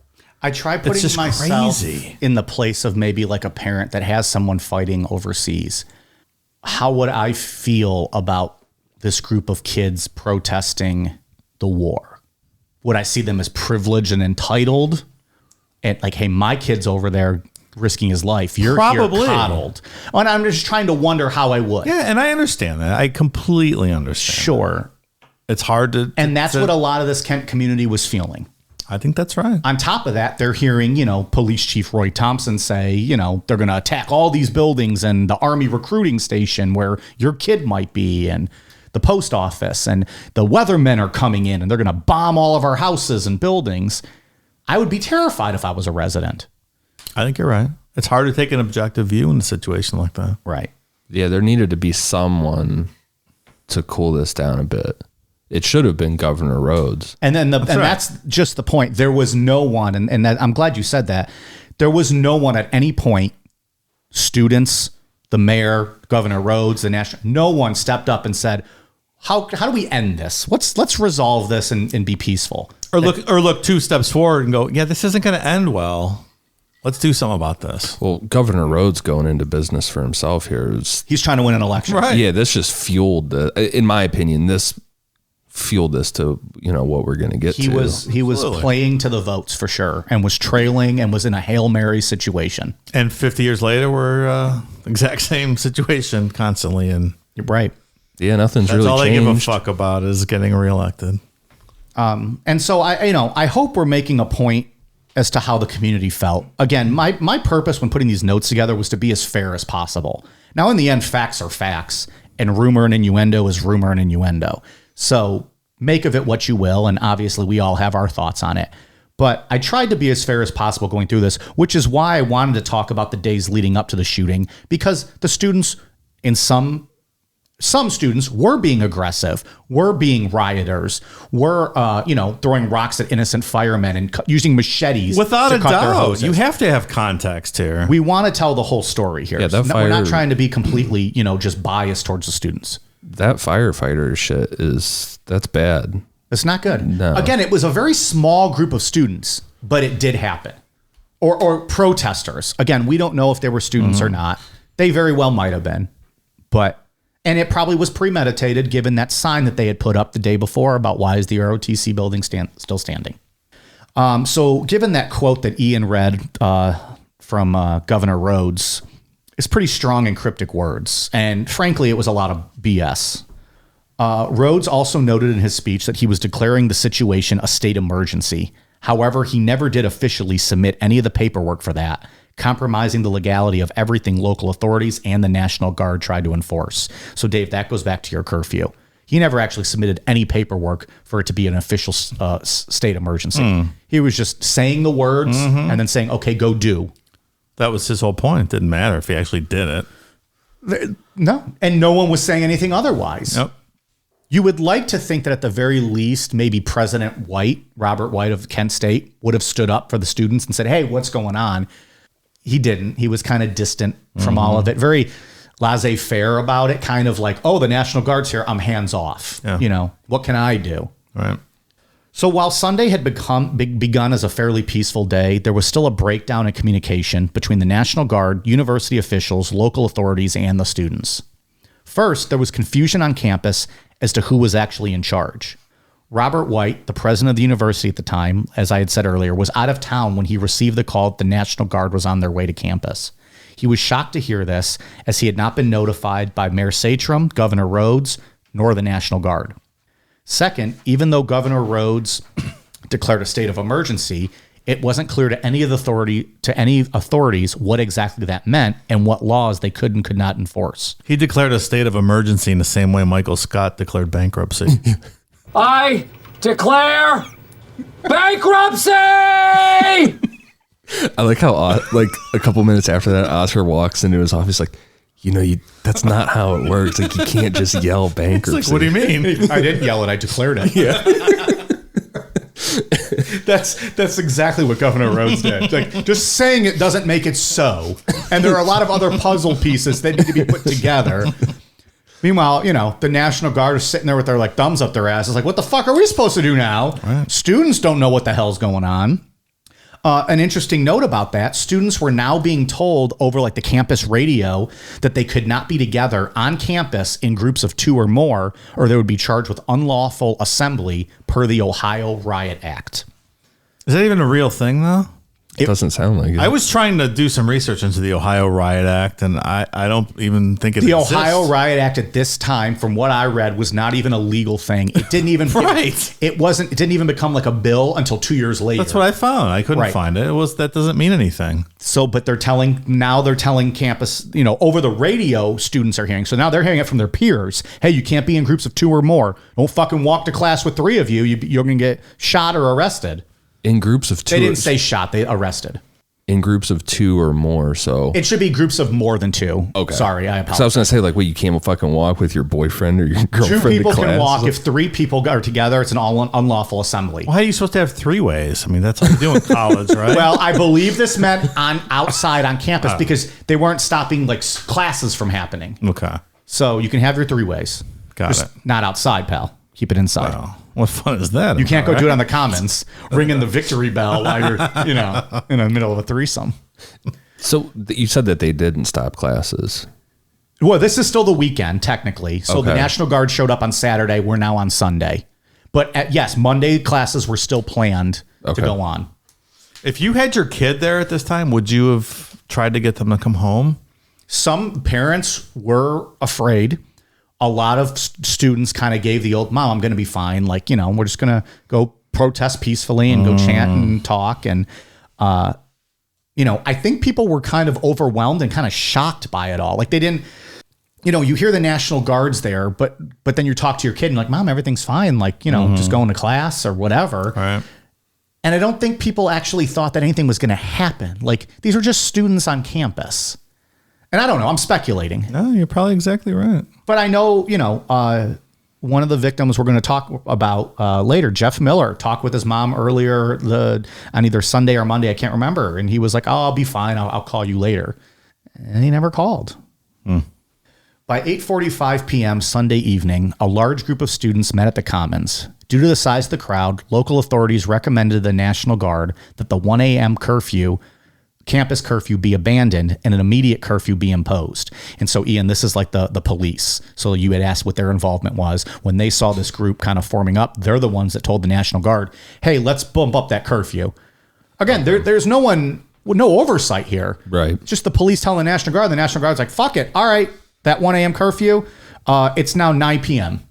I try putting myself in the place of maybe like a parent that has someone fighting overseas. How would I feel about this group of kids protesting the war? Would I see them as privileged and entitled? And like, hey, my kid's over there risking his life. You're probably here coddled. And I'm just trying to wonder how I would. Yeah, and I understand that. I completely understand. Sure. It's hard to... And that's what a lot of this Kent community was feeling. I think that's right. On top of that, they're hearing, Police Chief Roy Thompson say, they're going to attack all these buildings and the Army recruiting station where your kid might be, and the post office, and the weathermen are coming in and they're going to bomb all of our houses and buildings. I would be terrified if I was a resident. I think you're right. It's hard to take an objective view in a situation like that. Right. Yeah, there needed to be someone to cool this down a bit. It should have been Governor Rhodes. And then that's just the point. There was no one, and that, I'm glad you said that. There was no one at any point, students, the mayor, Governor Rhodes, the national, no one stepped up and said, how do we end this? Let's resolve this and be peaceful. Or look 2 steps forward and go, yeah, this isn't going to end well. Let's do something about this. Well, Governor Rhodes going into business for himself here he's trying to win an election. Right. Yeah, this just fueled in my opinion, this fueled this to what we're going to get to. He was playing to the votes for sure, and was trailing and was in a Hail Mary situation. And 50 years later, we're exact same situation constantly. And you're right. Yeah, nothing's that's really all changed. they give a fuck about is getting reelected. And so I hope we're making a point as to how the community felt. Again, my purpose when putting these notes together was to be as fair as possible. Now, in the end, facts are facts, and rumor and innuendo is rumor and innuendo. So make of it what you will, and obviously we all have our thoughts on it. But I tried to be as fair as possible going through this, which is why I wanted to talk about the days leading up to the shooting, because the students, in some students, were being aggressive, were being rioters, were throwing rocks at innocent firemen and using machetes without to a cut their doubt. hoses. You have to have context here. We want to tell the whole story here. Yeah, that We're not fire- trying to be completely, just biased towards the students. That firefighter shit that's bad. It's not good. No. Again, it was a very small group of students, but it did happen. Or protesters. Again, we don't know if they were students or not. They very well might have been. And it probably was premeditated given that sign that they had put up the day before about why is the ROTC building still standing. So given that quote that Ian read from Governor Rhodes, it's pretty strong and cryptic words. And frankly, it was a lot of BS. Rhodes also noted in his speech that he was declaring the situation a state emergency. However, he never did officially submit any of the paperwork for that, compromising the legality of everything local authorities and the National Guard tried to enforce. So, Dave, that goes back to your curfew. He never actually submitted any paperwork for it to be an official state emergency. He was just saying the words and then saying, okay, go do. That was his whole point. It didn't matter if he actually did it. No. And no one was saying anything otherwise. Nope. You would like to think that at the very least, maybe President White, Robert White of Kent State, would have stood up for the students and said, hey, what's going on? He didn't. He was kind of distant from all of it. Very laissez-faire about it. Kind of like, oh, the National Guard's here. I'm hands off. Yeah. What can I do? Right. So while Sunday had begun as a fairly peaceful day, there was still a breakdown in communication between the National Guard, university officials, local authorities, and the students. First, there was confusion on campus as to who was actually in charge. Robert White, the president of the university at the time, as I had said earlier, was out of town when he received the call that the National Guard was on their way to campus. He was shocked to hear this, as he had not been notified by Mayor Satram, Governor Rhodes, nor the National Guard. Second, even though Governor Rhodes declared a state of emergency, it wasn't clear to any authorities what exactly that meant and what laws they could and could not enforce. He declared a state of emergency in the same way Michael Scott declared bankruptcy. I declare bankruptcy! I like how, like, a couple minutes after that, Oscar walks into his office like, that's not how it works. Like, you can't just yell bankruptcy. It's like, what do you mean? I didn't yell it. I declared it. Yeah. That's exactly what Governor Rhodes did. Like, just saying it doesn't make it so. And there are a lot of other puzzle pieces that need to be put together. Meanwhile, the National Guard is sitting there with their like thumbs up their asses. Like, what the fuck are we supposed to do now? Right. Students don't know what the hell's going on. An interesting note about that, students were now being told over like the campus radio that they could not be together on campus in groups of 2 or more, or they would be charged with unlawful assembly per the Ohio Riot Act. Is that even a real thing, though? It doesn't sound like it. I was trying to do some research into the Ohio Riot Act, and I don't even think it exists. The Ohio Riot Act at this time, from what I read, was not even a legal thing. It didn't even It didn't even become like a bill until 2 years later. That's what I found. I couldn't find it. That doesn't mean anything. So, but they're telling campus, over the radio, students are hearing. So now they're hearing it from their peers. Hey, you can't be in groups of 2 or more. Don't fucking walk to class with 3 of you. You're going to get shot or arrested. In groups of 2. They didn't say shot. They arrested. In groups of 2 or more, so... It should be groups of more than 2. Okay. Sorry, I apologize. So I was going to say, like, you can't fucking walk with your boyfriend or your girlfriend 2 people to class. can walk. If 3 people are together, it's an unlawful assembly. Why are you supposed to have 3 ways? I mean, that's how you do in college, right? Well, I believe this meant outside on campus because they weren't stopping, like, classes from happening. Okay. So you can have your 3 ways. Got it. Not outside, pal. Keep it inside. Wow. What fun is that? You can't go do it on the commons, ringing the victory bell while you're, in the middle of a threesome. So you said that they didn't stop classes. Well, this is still the weekend, technically. So the National Guard showed up on Saturday. We're now on Sunday. But yes, Monday classes were still planned to go on. If you had your kid there at this time, would you have tried to get them to come home? Some parents were afraid. A lot of students kind of gave the old, Mom, I'm going to be fine. Like, we're just going to go protest peacefully and go chant and talk. And, I think people were kind of overwhelmed and kind of shocked by it all. Like they didn't, you hear the National Guards there, but then you talk to your kid and like, Mom, everything's fine. Like, just going to class or whatever. Right. And I don't think people actually thought that anything was going to happen. Like these are just students on campus. And I don't know. I'm speculating. No, you're probably exactly right. But I know, one of the victims we're going to talk about later, Jeff Miller, talked with his mom earlier on either Sunday or Monday. I can't remember. And he was like, I'll be fine. I'll call you later. And he never called. By 8:45 p.m. Sunday evening, a large group of students met at the Commons. Due to the size of the crowd, local authorities recommended the National Guard that the 1 a.m. campus curfew be abandoned and an immediate curfew be imposed. And so, Ian, this is like the police. So you had asked what their involvement was. When they saw this group kind of forming up, they're the ones that told the National Guard, hey, let's bump up that curfew. Again, there's no oversight here. Right. It's just the police telling the National Guard. The National Guard's like, fuck it. All right, that 1 a.m. curfew, it's now 9 p.m.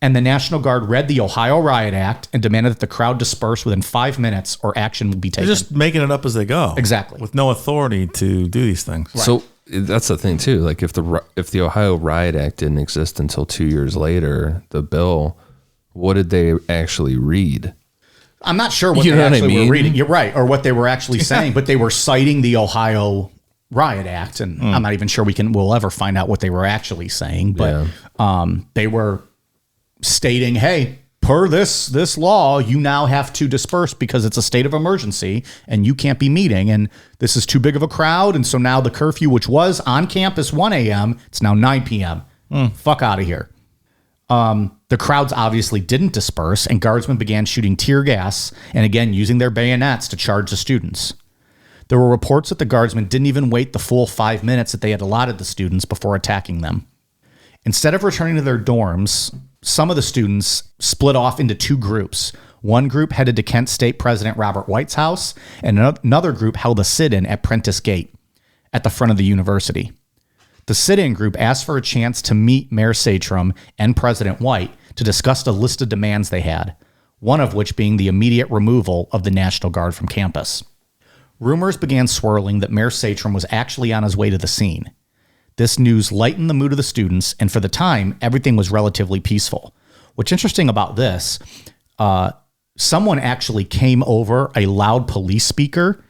And the National Guard read the Ohio Riot Act and demanded that the crowd disperse within 5 minutes or action will be taken. They're just making it up as they go. Exactly. With no authority to do these things. Right. So that's the thing too. Like if the Ohio Riot Act didn't exist until 2 years later, the bill, what did they actually read? I'm not sure what they were reading. You're right. Or what they were actually saying, but they were citing the Ohio Riot Act. And I'm not even sure we'll ever find out what they were actually saying, but they were stating, hey, per this law, you now have to disperse because it's a state of emergency and you can't be meeting. And this is too big of a crowd. And so now the curfew, which was on campus 1 a.m., it's now 9 p.m. Fuck out of here. The crowds obviously didn't disperse and guardsmen began shooting tear gas and again using their bayonets to charge the students. There were reports that the guardsmen didn't even wait the full 5 minutes that they had allotted the students before attacking them. Instead of returning to their dorms, some of the students split off into 2 groups. One group headed to Kent State President Robert White's house, and another group held a sit-in at Prentice Gate at the front of the university. The sit-in group asked for a chance to meet Mayor Satrom and President White to discuss the list of demands they had, one of which being the immediate removal of the National Guard from campus. Rumors began swirling that Mayor Satrom was actually on his way to the scene. This news lightened the mood of the students, and for the time, everything was relatively peaceful. What's interesting about this, someone actually came over a loud police speaker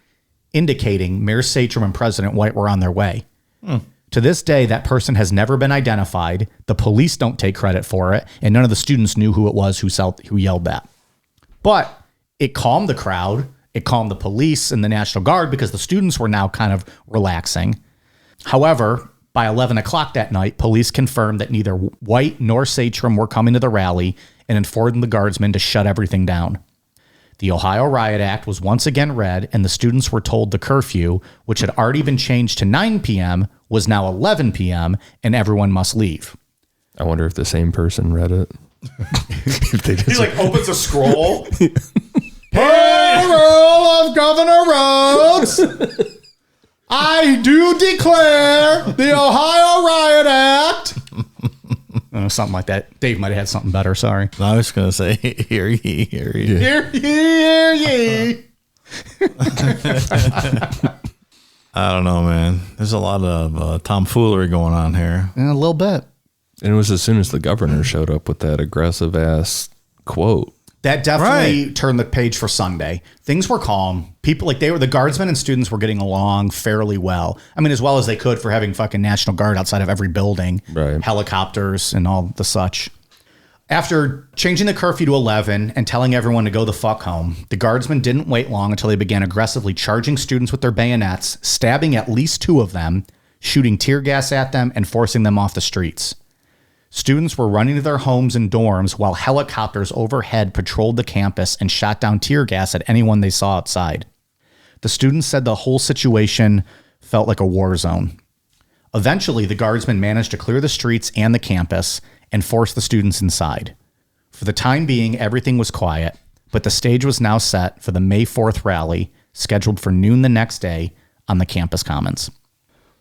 indicating Mayor Satrom and President White were on their way. To this day, that person has never been identified. The police don't take credit for it, and none of the students knew who it was who yelled that. But It calmed the crowd. It calmed the police and the National Guard because the students were now kind of relaxing. However, by 11 o'clock that night, police confirmed that neither White nor Satrum were coming to the rally and informed the guardsmen to shut everything down. The Ohio Riot Act was once again read, and the students were told the curfew, which had already been changed to 9 p.m., was now 11 p.m., and everyone must leave. I wonder if the same person read it. If they just he opens a scroll. Payroll of Governor Rhodes. I do declare the Ohio Riot Act. Something like that. Dave might have had something better. Sorry. I was going to say, hear ye, hear ye. Hear ye, hear ye. I don't know, man. There's a lot of tomfoolery going on here. A little bit. And it was as soon as the governor showed up with that aggressive ass quote. That definitely turned the page for Sunday. Things were calm. People, the guardsmen and students were getting along fairly well. I mean, as well as they could for having fucking National Guard outside of every building, helicopters and all the such. After changing the curfew to 11 and telling everyone to go the fuck home, the guardsmen didn't wait long until they began aggressively charging students with their bayonets, stabbing at least 2 of them, shooting tear gas at them, and forcing them off the streets. Students were running to their homes and dorms while helicopters overhead patrolled the campus and shot down tear gas at anyone they saw outside. The students said the whole situation felt like a war zone. Eventually, the guardsmen managed to clear the streets and the campus and force the students inside. For the time being, everything was quiet, but the stage was now set for the May 4th rally, scheduled for noon the next day on the campus commons.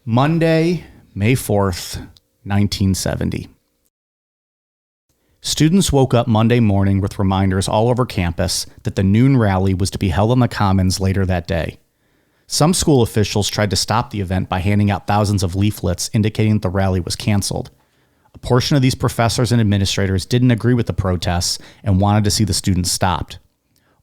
Monday, May 4th, 1970. Students woke up Monday morning with reminders all over campus that the noon rally was to be held on the Commons later that day. Some school officials tried to stop the event by handing out thousands of leaflets indicating that the rally was canceled. A portion of these professors and administrators didn't agree with the protests and wanted to see the students stopped.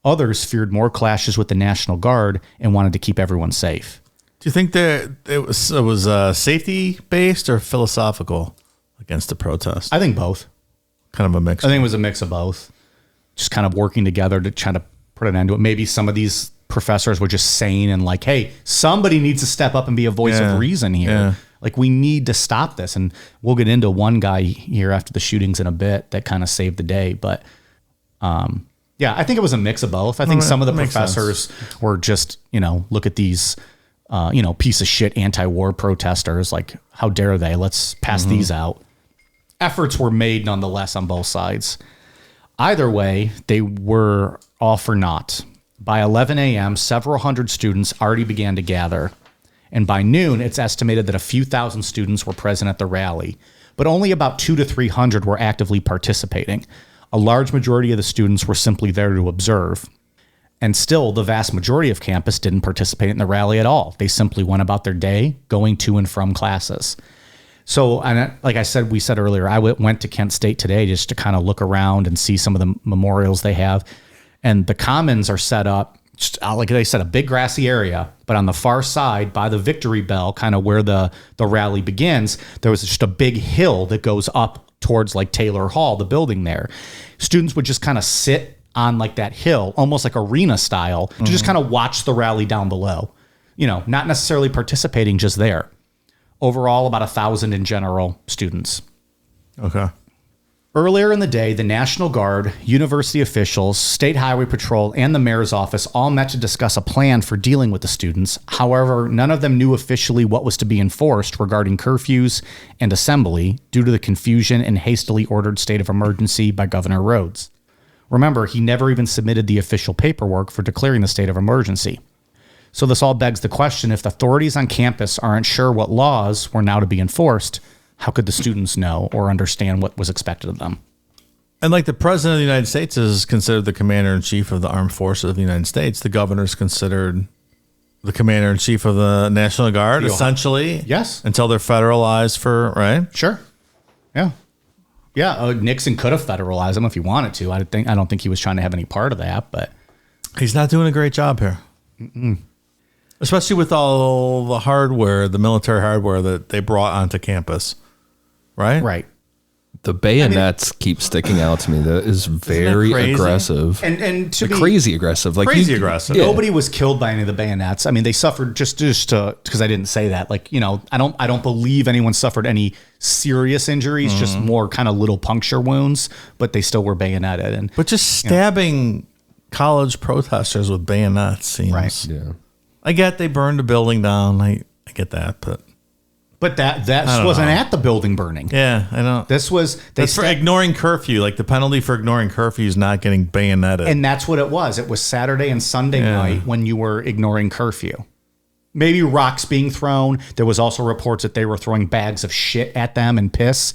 Others feared more clashes with the National Guard and wanted to keep everyone safe. Do you think that it was safety-based or philosophical against the protest? I think both. Kind of a mix. I think it was a mix of both. Just kind of working together to try to put an end to it. Maybe some of these professors were just sane and like, hey, somebody needs to step up and be a voice of reason here. Yeah. Like, we need to stop this. And we'll get into one guy here after the shootings in a bit that kind of saved the day. But yeah, I think it was a mix of both. I think some of the professors were just, look at these, piece of shit anti-war protesters. Like, how dare they? Let's pass these out. Efforts were made nonetheless on both sides. Either way, they were all for naught. By 11 a.m., several hundred students already began to gather. And by noon, it's estimated that a few thousand students were present at the rally, but only about 200 to 300 were actively participating. A large majority of the students were simply there to observe. And still, the vast majority of campus didn't participate in the rally at all. They simply went about their day, going to and from classes. So, and like we said earlier, I went to Kent State today just to kind of look around and see some of the memorials they have. And the commons are set up, just, like I said, a big grassy area. But on the far side, by the Victory Bell, kind of where the rally begins, there was just a big hill that goes up towards like Taylor Hall, the building there. Students would just kind of sit on like that hill, almost like arena style, to just kind of watch the rally down below. Not necessarily participating, just there. Overall, about 1,000 in general students. Okay. Earlier in the day, the National Guard, university officials, State Highway Patrol, and the mayor's office all met to discuss a plan for dealing with the students. However, none of them knew officially what was to be enforced regarding curfews and assembly due to the confusion and hastily ordered state of emergency by Governor Rhodes. Remember, he never even submitted the official paperwork for declaring the state of emergency. So this all begs the question, if the authorities on campus aren't sure what laws were now to be enforced, how could the students know or understand what was expected of them? And like the president of the United States is considered the commander-in-chief of the armed forces of the United States, the governor is considered the commander-in-chief of the National Guard, essentially. Yes. Until they're federalized right? Sure. Yeah. Yeah, Nixon could have federalized them if he wanted to. I don't think he was trying to have any part of that, but he's not doing a great job here. Especially with all the hardware, the military hardware that they brought onto campus, right? Right. The bayonets keep sticking out to me. That is very aggressive. And to be crazy aggressive. Like crazy aggressive. Yeah. Nobody was killed by any of the bayonets. I mean, they suffered just because I didn't say that. Like, you know, I don't believe anyone suffered any serious injuries, just more kind of little puncture wounds, but they still were bayoneted. But just stabbing college protesters with bayonets seems Right. Yeah. I get they burned a building down. I get that, But that wasn't at the building burning. yeah, I don't. This was That's for ignoring curfew. Like the penalty for ignoring curfew is not getting bayoneted. and that's what it was. It was Saturday and Sunday night when you were ignoring curfew. Maybe rocks being thrown. There was also reports that they were throwing bags of shit at them and piss.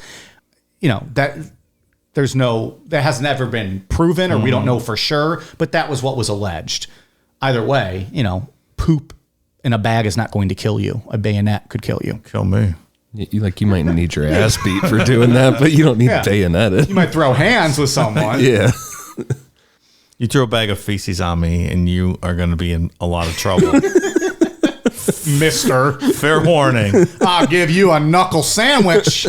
You know, that has never been proven or we don't know for sure, but that was what was alleged. Either way, you know, poop in a bag is not going to kill you. A bayonet could kill you. Kill me. You might need your ass beat for doing that, but you don't need bayoneted. You might throw hands with someone. Yeah. You throw a bag of feces on me, and you are going to be in a lot of trouble. Mister, Fair warning. I'll give you a knuckle sandwich.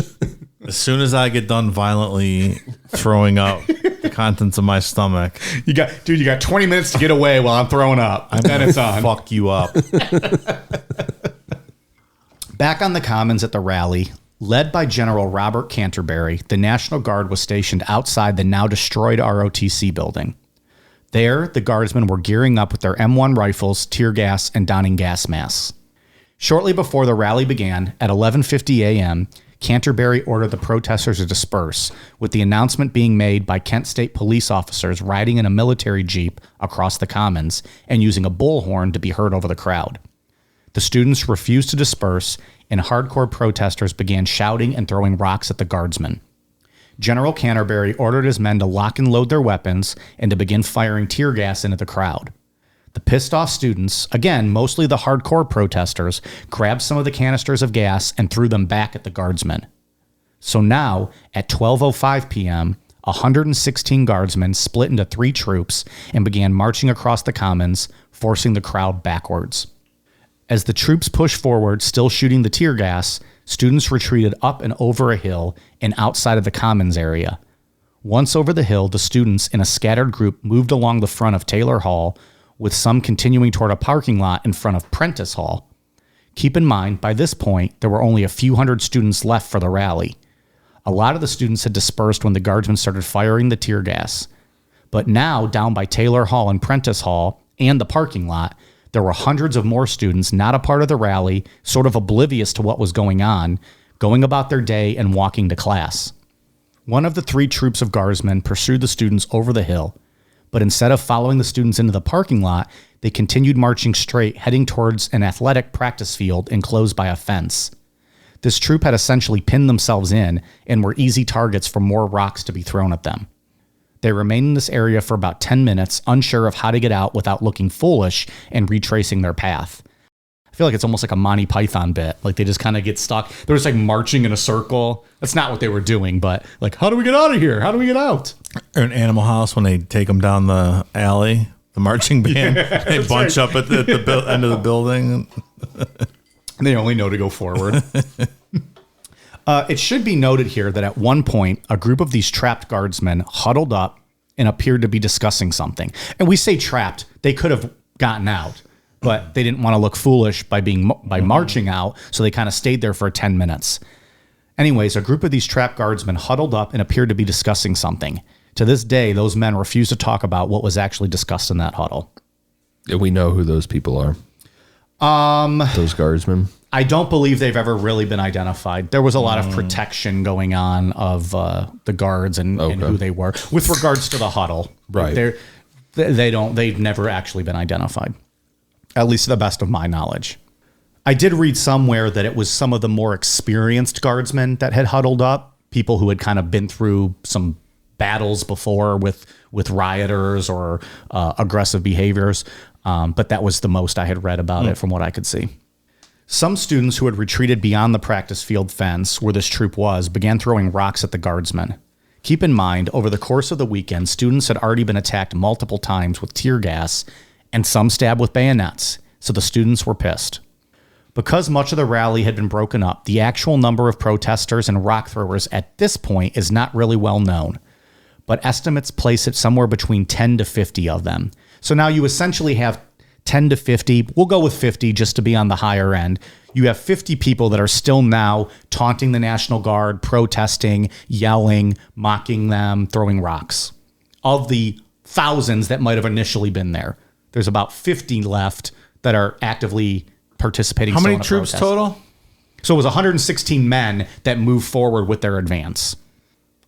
As soon as I get done violently throwing up the contents of my stomach, You got 20 minutes to get away while I'm throwing up. Then it's on. fuck you up. Back on the Commons at the rally, led by General Robert Canterbury, the National Guard was stationed outside the now destroyed ROTC building. There, the Guardsmen were gearing up with their M1 rifles, tear gas, and donning gas masks. Shortly before the rally began, at 11:50 a.m., Canterbury ordered the protesters to disperse, with the announcement being made by Kent State police officers riding in a military jeep across the Commons and using a bullhorn to be heard over the crowd. The students refused to disperse, and hardcore protesters began shouting and throwing rocks at the Guardsmen. General Canterbury ordered his men to lock and load their weapons and to begin firing tear gas into the crowd. The pissed off students, again, mostly the hardcore protesters, grabbed some of the canisters of gas and threw them back at the Guardsmen. So now, at 12:05 p.m., 116 Guardsmen split into 3 troops and began marching across the Commons, forcing the crowd backwards. As the troops pushed forward, still shooting the tear gas, students retreated up and over a hill and outside of the Commons area. Once over the hill, the students, in a scattered group, moved along the front of Taylor Hall, with some continuing toward a parking lot in front of Prentice Hall. Keep in mind, by this point, there were only a few hundred students left for the rally. A lot of the students had dispersed when the Guardsmen started firing the tear gas. But now, down by Taylor Hall and Prentice Hall and the parking lot, there were hundreds of more students not a part of the rally, sort of oblivious to what was going on, going about their day and walking to class. One of the 3 troops of Guardsmen pursued the students over the hill, but instead of following the students into the parking lot, they continued marching straight, heading towards an athletic practice field enclosed by a fence. This troop had essentially pinned themselves in and were easy targets for more rocks to be thrown at them. They remained in this area for about 10 minutes, unsure of how to get out without looking foolish and retracing their path. I feel like it's almost like a Monty Python bit. Like they just kind of get stuck. They're just like marching in a circle. That's not what they were doing, but like, how do we get out of here? How do we get out? Or in Animal House when they take them down the alley, the marching band, they bunch up at the end of the building. And they only know to go forward. It should be noted here that at one point, a group of these trapped Guardsmen huddled up and appeared to be discussing something. And we say trapped. They could have gotten out, but they didn't want to look foolish by marching out, so they kind of stayed there for 10 minutes. Anyways, a group of these trapped Guardsmen huddled up and appeared to be discussing something. To this day, those men refuse to talk about what was actually discussed in that huddle. Yeah, we know who those people are. Those Guardsmen. I don't believe they've ever really been identified. There was a lot of protection going on of the guards and who they were with regards to the huddle. Right. They've never actually been identified, at least to the best of my knowledge. I did read somewhere that it was some of the more experienced Guardsmen that had huddled up, people who had kind of been through some battles before with rioters or aggressive behaviors. But that was the most I had read about it from what I could see. Some students who had retreated beyond the practice field fence where this troop was began throwing rocks at the Guardsmen. Keep in mind, over the course of the weekend, students had already been attacked multiple times with tear gas and some stabbed with bayonets, so the students were pissed. Because much of the rally had been broken up, the actual number of protesters and rock throwers at this point is not really well known, but estimates place it somewhere between 10 to 50 of them. So now you essentially have 10 to 50. We'll go with 50 just to be on the higher end. You have 50 people that are still now taunting the National Guard, protesting, yelling, mocking them, throwing rocks. Of the thousands that might have initially been there, there's about 50 left that are actively participating. How many troops total? So it was 116 men that moved forward with their advance.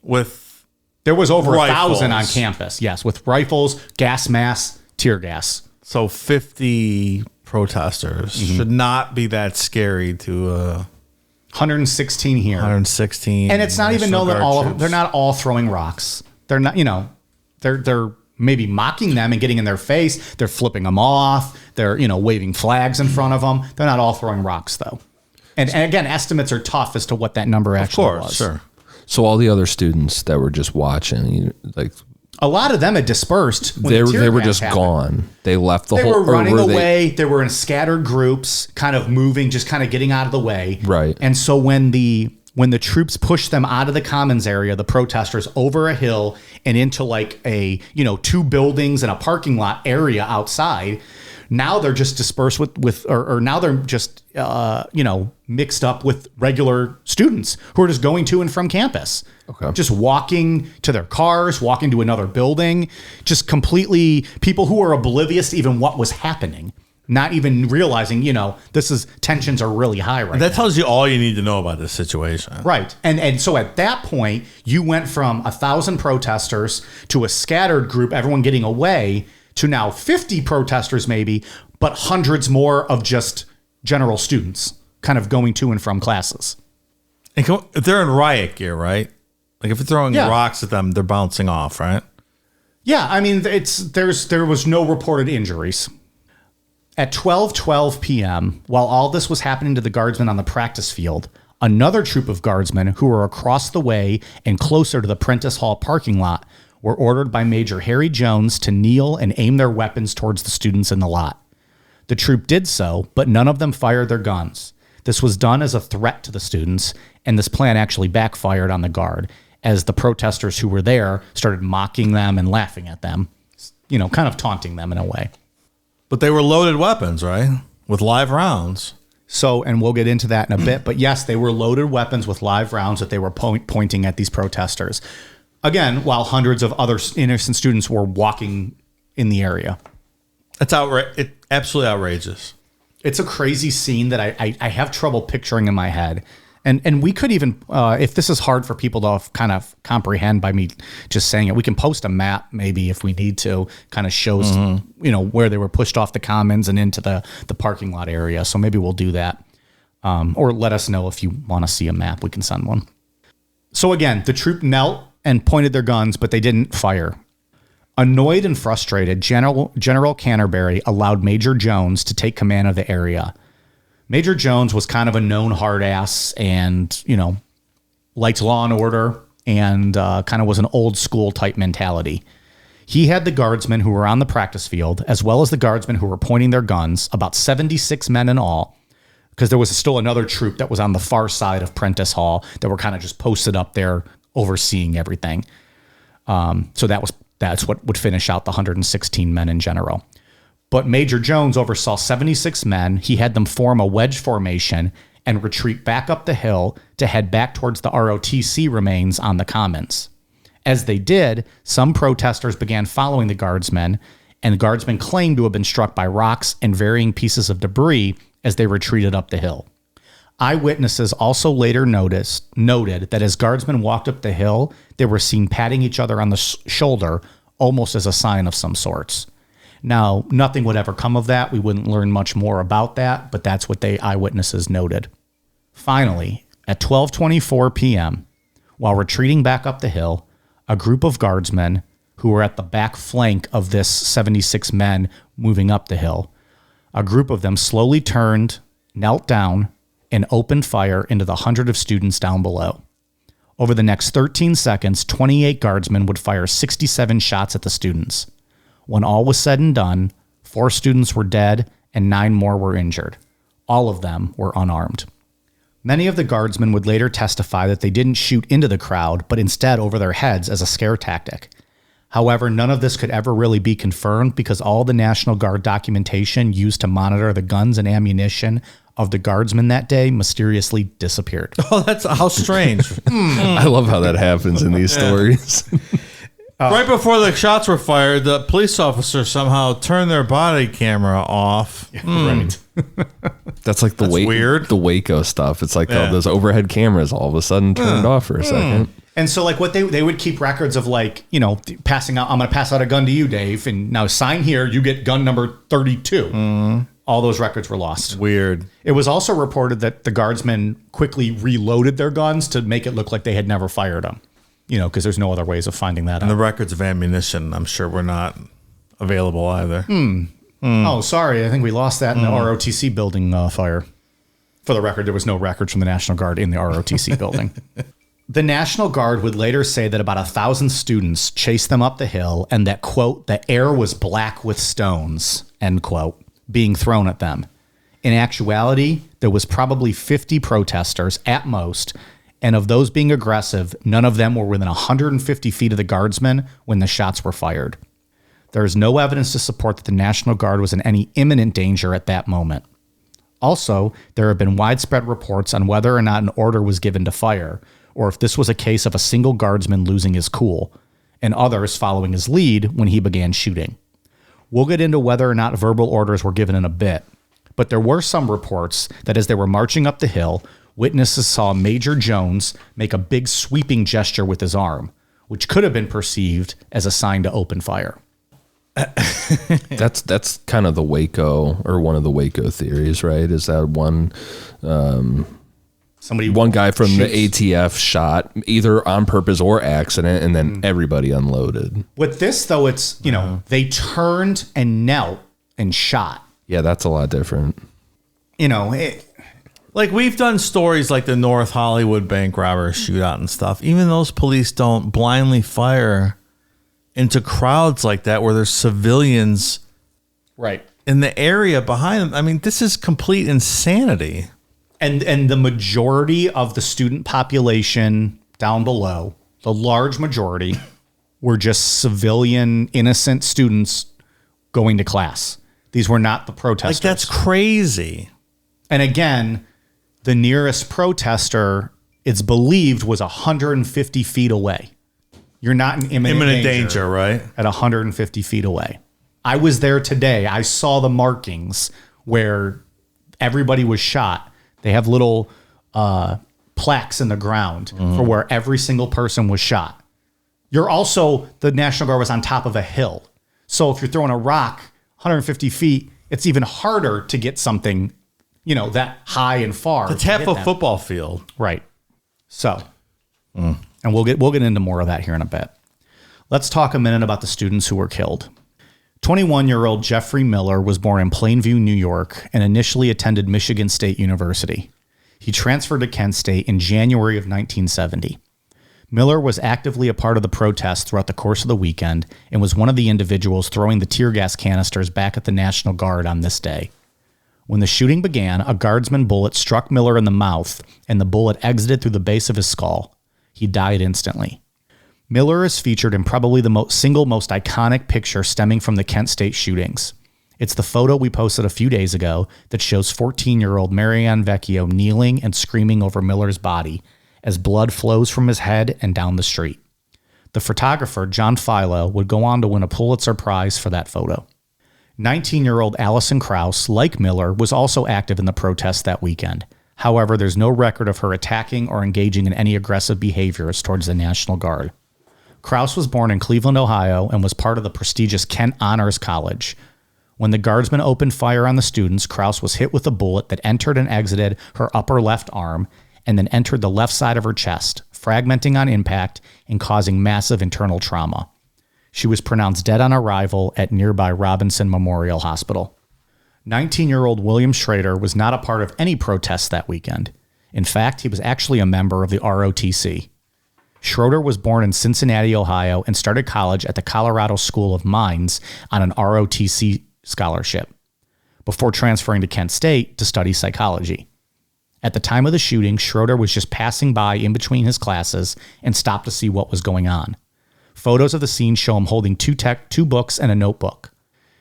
There was over 1,000 on campus, yes, with rifles, gas masks, tear gas. So 50 protesters should not be that scary to 116 here. 116. And it's not even known that they're not all throwing rocks. They're not, they're maybe mocking them and getting in their face. They're flipping them off. They're, waving flags in front of them. They're not all throwing rocks though. And again, estimates are tough as to what that number actually was. Sure. So all the other students that were just watching, a lot of them had dispersed. They were just gone. They left They were running away. They were in scattered groups, kind of moving, just kind of getting out of the way. Right. And so when the troops pushed them out of the commons area, the protesters over a hill and into like a, 2 buildings and a parking lot area outside, now they're just dispersed or now they're just, mixed up with regular students who are just going to and from campus. Okay. Just walking to their cars, walking to another building, just completely people who are oblivious to even what was happening, not even realizing, tensions are really high right now. That tells you all you need to know about this situation. Right. And so at that point, you went from 1,000 protesters to a scattered group, everyone getting away, to now 50 protesters maybe, but hundreds more of just general students kind of going to and from classes. And if they're in riot gear, right? Like if you're throwing rocks at them, they're bouncing off, right? Yeah, I mean, there was no reported injuries. At 12:12 p.m., while all this was happening to the guardsmen on the practice field, another troop of guardsmen who were across the way and closer to the Prentice Hall parking lot were ordered by Major Harry Jones to kneel and aim their weapons towards the students in the lot. The troop did so, but none of them fired their guns. This was done as a threat to the students, and this plan actually backfired on the guard, as the protesters who were there started mocking them and laughing at them, kind of taunting them in a way. But they were loaded weapons, right? With live rounds. So, and we'll get into that in a bit, but yes, they were loaded weapons with live rounds that they were pointing at these protesters. Again, while hundreds of other innocent students were walking in the area. It's absolutely outrageous. It's a crazy scene that I have trouble picturing in my head. And we could even, if this is hard for people to kind of comprehend by me just saying it, we can post a map maybe if we need to, kind of shows, where they were pushed off the commons and into the parking lot area. So maybe we'll do that. Or let us know if you want to see a map. We can send one. So again, the troop knelt and pointed their guns, but they didn't fire. Annoyed and frustrated, General Canterbury allowed Major Jones to take command of the area. Major Jones was kind of a known hard ass and, liked law and order and kind of was an old school type mentality. He had the guardsmen who were on the practice field, as well as the guardsmen who were pointing their guns, about 76 men in all, because there was still another troop that was on the far side of Prentice Hall that were kind of just posted up there overseeing everything. So that's what would finish out the 116 men in general. But Major Jones oversaw 76 men. He had them form a wedge formation and retreat back up the hill to head back towards the ROTC remains on the commons. As they did, some protesters began following the guardsmen, and the guardsmen claimed to have been struck by rocks and varying pieces of debris as they retreated up the hill. Eyewitnesses also later noted that as guardsmen walked up the hill, they were seen patting each other on the shoulder, almost as a sign of some sorts. Now, nothing would ever come of that. We wouldn't learn much more about that, but that's what eyewitnesses noted. Finally, at 12:24 p.m., while retreating back up the hill, a group of guardsmen who were at the back flank of this 76 men moving up the hill, a group of them slowly turned, knelt down, and opened fire into the 100 of students down below. Over the next 13 seconds, 28 guardsmen would fire 67 shots at the students. When all was said and done, 4 students were dead and 9 more were injured. All of them were unarmed. Many of the guardsmen would later testify that they didn't shoot into the crowd, but instead over their heads as a scare tactic. However, none of this could ever really be confirmed because all the National Guard documentation used to monitor the guns and ammunition of the guardsmen that day mysteriously disappeared. Oh, that's how strange. I love how that happens in these stories. Right before the shots were fired, the police officer somehow turned their body camera off. Right. That's like weird. The Waco stuff. It's like Yeah. those overhead cameras all of a sudden turned off for a second. And so like what they would keep records of like, passing out, I'm going to pass out a gun to you, Dave. And now sign here, you get gun number 32. All those records were lost. Weird. It was also reported that the guardsmen quickly reloaded their guns to make it look like they had never fired them. Because there's no other ways of finding that And the out. records of ammunition, I'm sure, were not available either. Oh, sorry. I think we lost that in the ROTC building fire. For the record, there was no records from the National Guard in the ROTC building. The National Guard would later say that about 1,000 students chased them up the hill and that, quote, the air was black with stones, end quote, being thrown at them. In actuality, there was probably 50 protesters at most, and of those being aggressive, none of them were within 150 feet of the guardsmen when the shots were fired. There is no evidence to support that the National Guard was in any imminent danger at that moment. Also, there have been widespread reports on whether or not an order was given to fire, or if this was a case of a single guardsman losing his cool, and others following his lead when he began shooting. We'll get into whether or not verbal orders were given in a bit, but there were some reports that as they were marching up the hill, witnesses saw Major Jones make a big sweeping gesture with his arm, which could have been perceived as a sign to open fire. That's kind of the Waco, or one of the Waco theories, right? Is that one guy from the ATF shot either on purpose or accident, and then everybody unloaded. With this, though, it's, they turned and knelt and shot. Yeah, that's a lot different. Like we've done stories like the North Hollywood bank robber shootout and stuff. Even those police don't blindly fire into crowds like that where there's civilians Right. in the area behind them. I mean, this is complete insanity. And the majority of the student population down below, the large majority, were just civilian, innocent students going to class. These were not the protesters. Like, that's crazy. And again, the nearest protester, it's believed, was 150 feet away. You're not in imminent danger, right? At 150 feet away. I was there today. I saw the markings where everybody was shot. They have little plaques in the ground for where every single person was shot. The National Guard was on top of a hill. So if you're throwing a rock 150 feet, it's even harder to get something, that high and far. It's half a football field. Right. So, and we'll get into more of that here in a bit. Let's talk a minute about the students who were killed. 21-year-old Jeffrey Miller was born in Plainview, New York, and initially attended Michigan State University. He transferred to Kent State in January of 1970. Miller was actively a part of the protests throughout the course of the weekend and was one of the individuals throwing the tear gas canisters back at the National Guard on this day. When the shooting began, a guardsman bullet struck Miller in the mouth, and the bullet exited through the base of his skull. He died instantly. Miller is featured in probably the single most iconic picture stemming from the Kent State shootings. It's the photo we posted a few days ago that shows 14-year-old Marianne Vecchio kneeling and screaming over Miller's body as blood flows from his head and down the street. The photographer, John Philo, would go on to win a Pulitzer Prize for that photo. 19-year-old Allison Krauss, like Miller, was also active in the protests that weekend. However, there's no record of her attacking or engaging in any aggressive behaviors towards the National Guard. Krauss was born in Cleveland, Ohio, and was part of the prestigious Kent Honors College. When the guardsmen opened fire on the students, Krauss was hit with a bullet that entered and exited her upper left arm and then entered the left side of her chest, fragmenting on impact and causing massive internal trauma. She was pronounced dead on arrival at nearby Robinson Memorial Hospital. 19-year-old William Schrader was not a part of any protests that weekend. In fact, he was actually a member of the ROTC. Schroeder was born in Cincinnati, Ohio, and started college at the Colorado School of Mines on an ROTC scholarship. before transferring to Kent State to study psychology. At the time of the shooting, Schroeder was just passing by in between his classes and stopped to see what was going on. Photos of the scene show him holding two books and a notebook.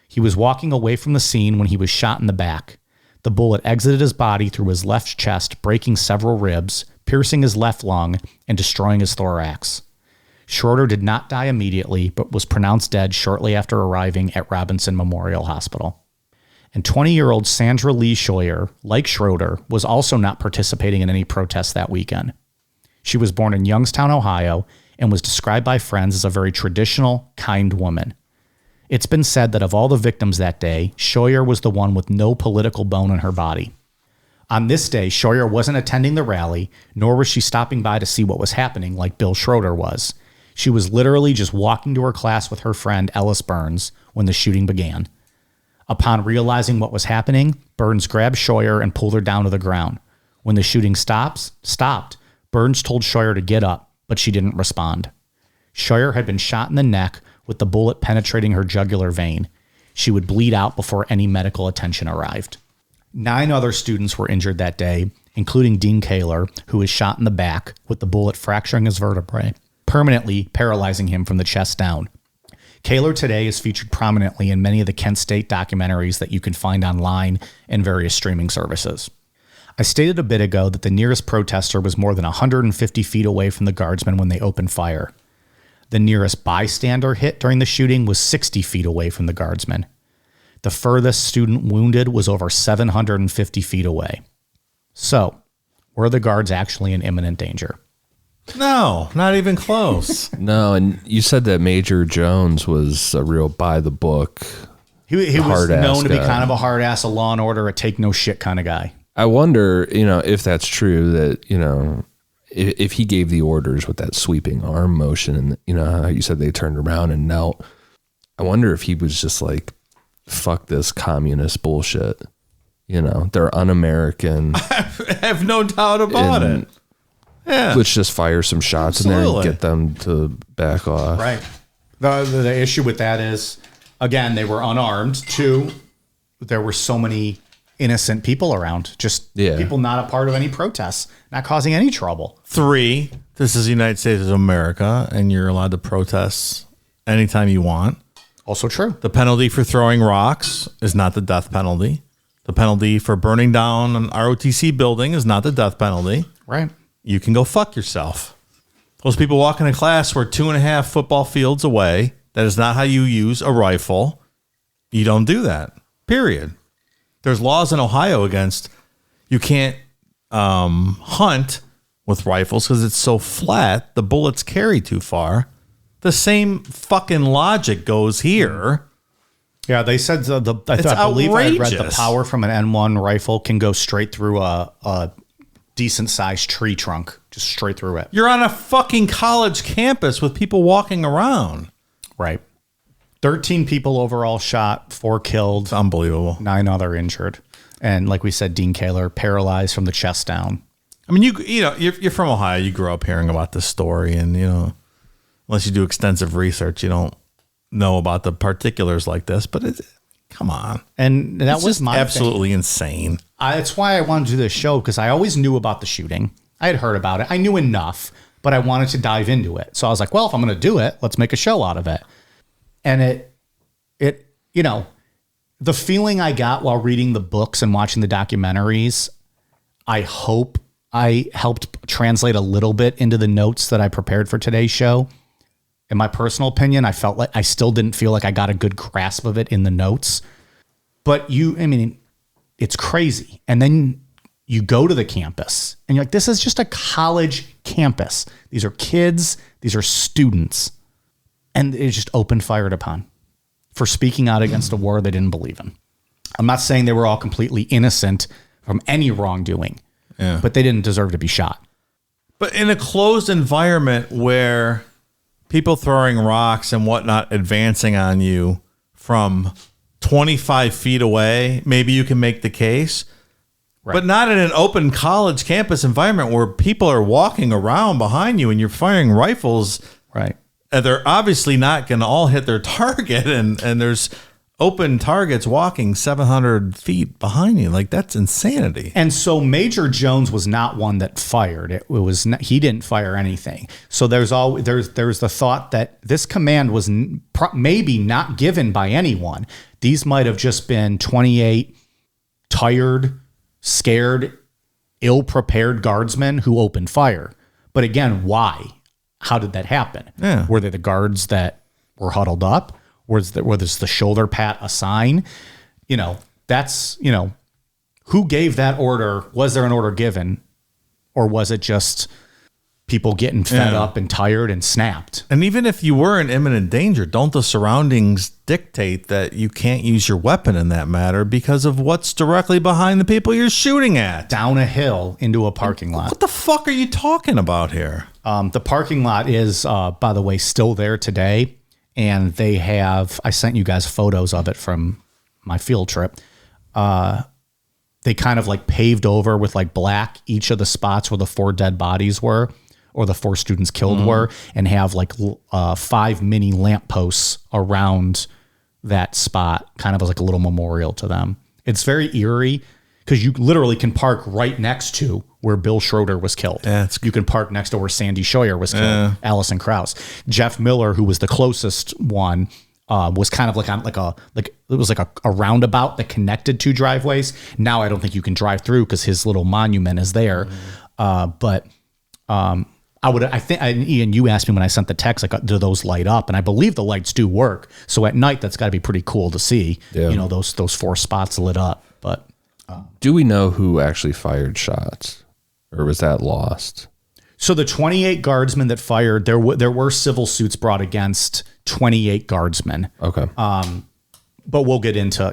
He was walking away from the scene when he was shot in the back. The bullet exited his body through his left chest, breaking several ribs, piercing his left lung, and destroying his thorax. Schroeder did not die immediately, but was pronounced dead shortly after arriving at Robinson Memorial Hospital. And 20-year-old Sandra Lee Scheuer, like Schroeder, was also not participating in any protests that weekend. She was born in Youngstown, Ohio, and was described by friends as a very traditional, kind woman. It's been said that of all the victims that day, Scheuer was the one with no political bone in her body. On this day, Scheuer wasn't attending the rally, nor was she stopping by to see what was happening like Bill Schroeder was. She was literally just walking to her class with her friend Ellis Burns when the shooting began. Upon realizing what was happening, Burns grabbed Scheuer and pulled her down to the ground. When the shooting stopped, Burns told Scheuer to get up, but she didn't respond. Scheuer had been shot in the neck with the bullet penetrating her jugular vein. She would bleed out before any medical attention arrived. 9 other students were injured that day, including Dean Kaler, who was shot in the back with the bullet fracturing his vertebrae, permanently paralyzing him from the chest down. Kaler today is featured prominently in many of the Kent State documentaries that you can find online and various streaming services. I stated a bit ago that the nearest protester was more than 150 feet away from the guardsmen when they opened fire. The nearest bystander hit during the shooting was 60 feet away from the guardsmen. The furthest student wounded was over 750 feet away. So, were the guards actually in imminent danger? No, not even close. No, and you said that Major Jones was a real by-the-book He was known to be guy. kind of a hard ass, a law and order, a take no shit kind of guy. I wonder, if that's true, that, if he gave the orders with that sweeping arm motion and, how you said they turned around and knelt. I wonder if he was just like, fuck this communist bullshit. They're un-American. I have no doubt about it. Yeah. Let's just fire some shots in there and get them to back off. Right. The issue with that is, again, they were unarmed. 2, there were so many innocent people around. Just people not a part of any protests, not causing any trouble. 3, this is the United States of America, and you're allowed to protest anytime you want. Also true. The penalty for throwing rocks is not the death penalty. The penalty for burning down an ROTC building is not the death penalty. Right. You can go fuck yourself. Those people walking to class were 2.5 football fields away. That is not how you use a rifle. You don't do that. Period. There's laws in Ohio against you can't hunt with rifles because it's so flat. The bullets carry too far. The same fucking logic goes here. Yeah, they said I believe I read the power from an N1 rifle can go straight through a decent sized tree trunk, just straight through it. You're on a fucking college campus with people walking around. Right. 13 people overall shot, 4 killed. It's unbelievable. 9 other injured. And like we said, Dean Kaler paralyzed from the chest down. I mean, you're from Ohio. You grew up hearing about this story, and unless you do extensive research, you don't know about the particulars like this. But come on, and that was my absolutely insane. That's why I wanted to do this show, because I always knew about the shooting. I had heard about it. I knew enough, but I wanted to dive into it. So I was like, well, if I'm going to do it, let's make a show out of it. And the feeling I got while reading the books and watching the documentaries, I hope I helped translate a little bit into the notes that I prepared for today's show. In my personal opinion, I felt like I still didn't feel like I got a good grasp of it in the notes. But it's crazy. And then you go to the campus and you're like, this is just a college campus. These are kids. These are students. And it's just open fired upon for speaking out against a war they didn't believe in. I'm not saying they were all completely innocent from any wrongdoing, but they didn't deserve to be shot. But in a closed environment where people throwing rocks and whatnot advancing on you from 25 feet away, maybe you can make the case. Right. But not in an open college campus environment where people are walking around behind you and you're firing rifles. Right. And they're obviously not going to all hit their target. And there's open targets walking 700 feet behind you. Like, that's insanity. And so Major Jones was not one that fired. It was not, he didn't fire anything. So there's the thought that this command was maybe not given by anyone. These might have just been 28 tired, scared, ill-prepared guardsmen who opened fire. But again, why? How did that happen? Yeah. Were they the guards that were huddled up? Was the shoulder pat a sign? That's, who gave that order? Was there an order given? Or was it just people getting fed up and tired and snapped? And even if you were in imminent danger, don't the surroundings dictate that you can't use your weapon in that matter because of what's directly behind the people you're shooting at? Down a hill into a parking lot. What the fuck are you talking about here? The parking lot is, by the way, still there today. And I sent you guys photos of it from my field trip. They kind of like paved over with like black each of the spots where the 4 dead bodies were, or the 4 students killed were, and have like 5 mini lampposts around that spot, kind of as like a little memorial to them. It's very eerie because you literally can park right next to where Bill Schroeder was killed. Yeah, you can park next to where Sandy Scheuer was killed, Allison Krauss. Jeff Miller, who was the closest one, was kind of like on it was like a roundabout that connected 2 driveways. Now I don't think you can drive through because his little monument is there. But I think Ian, you asked me when I sent the text, like, do those light up? And I believe the lights do work. So at night, that's got to be pretty cool to see. Yeah. Those 4 spots lit up. But do we know who actually fired shots, or was that lost? So the 28 guardsmen that fired, there were civil suits brought against 28 guardsmen. Okay. But we'll get into,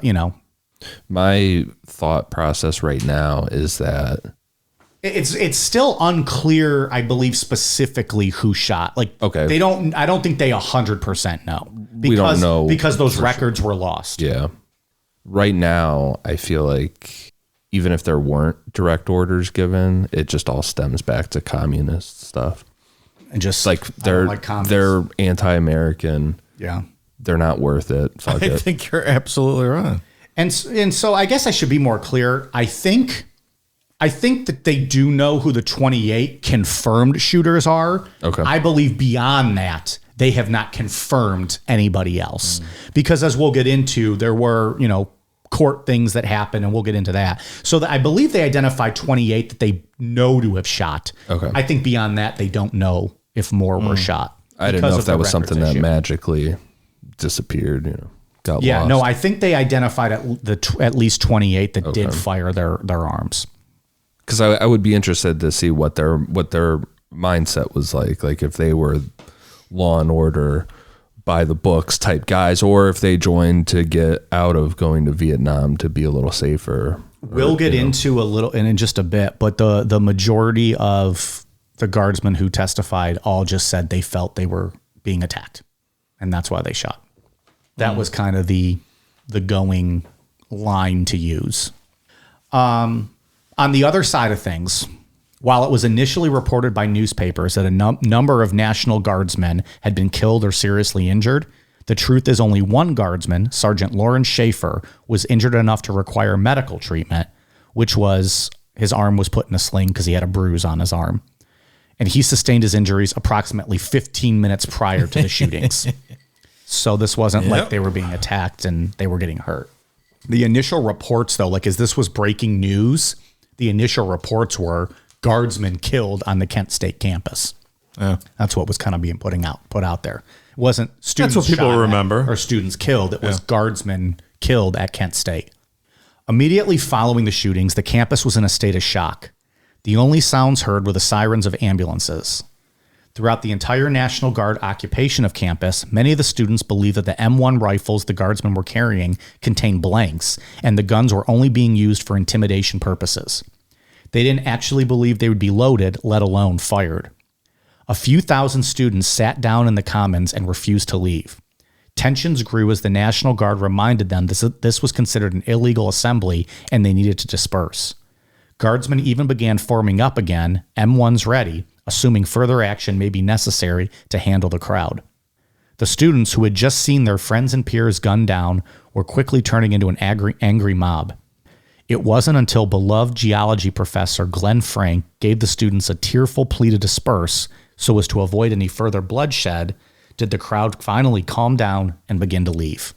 my thought process right now is that it's still unclear, I believe, specifically who shot. Like, okay, I don't think they 100% know. We don't know because those records were lost. Yeah. Right now, I feel like even if there weren't direct orders given, it just all stems back to communist stuff. And just like they're anti-American. Yeah. They're not worth it. Fuck I it. think you're absolutely right. And so I guess I should be more clear. I think that they do know who the 28 confirmed shooters are. Okay. I believe beyond that, they have not confirmed anybody else. Because as we'll get into, there were, court things that happened, and we'll get into that. So I believe they identified 28 that they know to have shot. Okay. I think beyond that, they don't know if more were shot. I didn't know if that was something that magically disappeared, got lost. No, I think they identified at least 28 that did fire their arms. Because I would be interested to see what their mindset was like if they were law and order by the books type guys, or if they joined to get out of going to Vietnam to be a little safer. We'll get into a little in just a bit, but the majority of the guardsmen who testified all just said they felt they were being attacked, and that's why they shot. That was kind of the going line to use. On the other side of things, while it was initially reported by newspapers that a number of National Guardsmen had been killed or seriously injured, the truth is only one guardsman, Sergeant Lawrence Schaefer, was injured enough to require medical treatment, which was his arm was put in a sling because he had a bruise on his arm. And he sustained his injuries approximately 15 minutes prior to the shootings. So this wasn't like they were being attacked and they were getting hurt. The initial reports, though, like as this was breaking news, the initial reports were guardsmen killed on the Kent State campus. Yeah. That's what was kind of being put out there. It wasn't students That's what people shot remember. or students killed. It was guardsmen killed at Kent State. Immediately following the shootings, the campus was in a state of shock. The only sounds heard were the sirens of ambulances. Throughout the entire National Guard occupation of campus, many of the students believed that the M1 rifles the guardsmen were carrying contained blanks, and the guns were only being used for intimidation purposes. They didn't actually believe they would be loaded, let alone fired. A few thousand students sat down in the commons and refused to leave. Tensions grew as the National Guard reminded them this was considered an illegal assembly and they needed to disperse. Guardsmen even began forming up again, M1s ready, assuming further action may be necessary to handle the crowd. The students who had just seen their friends and peers gunned down were quickly turning into an angry mob. It wasn't until beloved geology professor Glenn Frank gave the students a tearful plea to disperse so as to avoid any further bloodshed did the crowd finally calm down and begin to leave.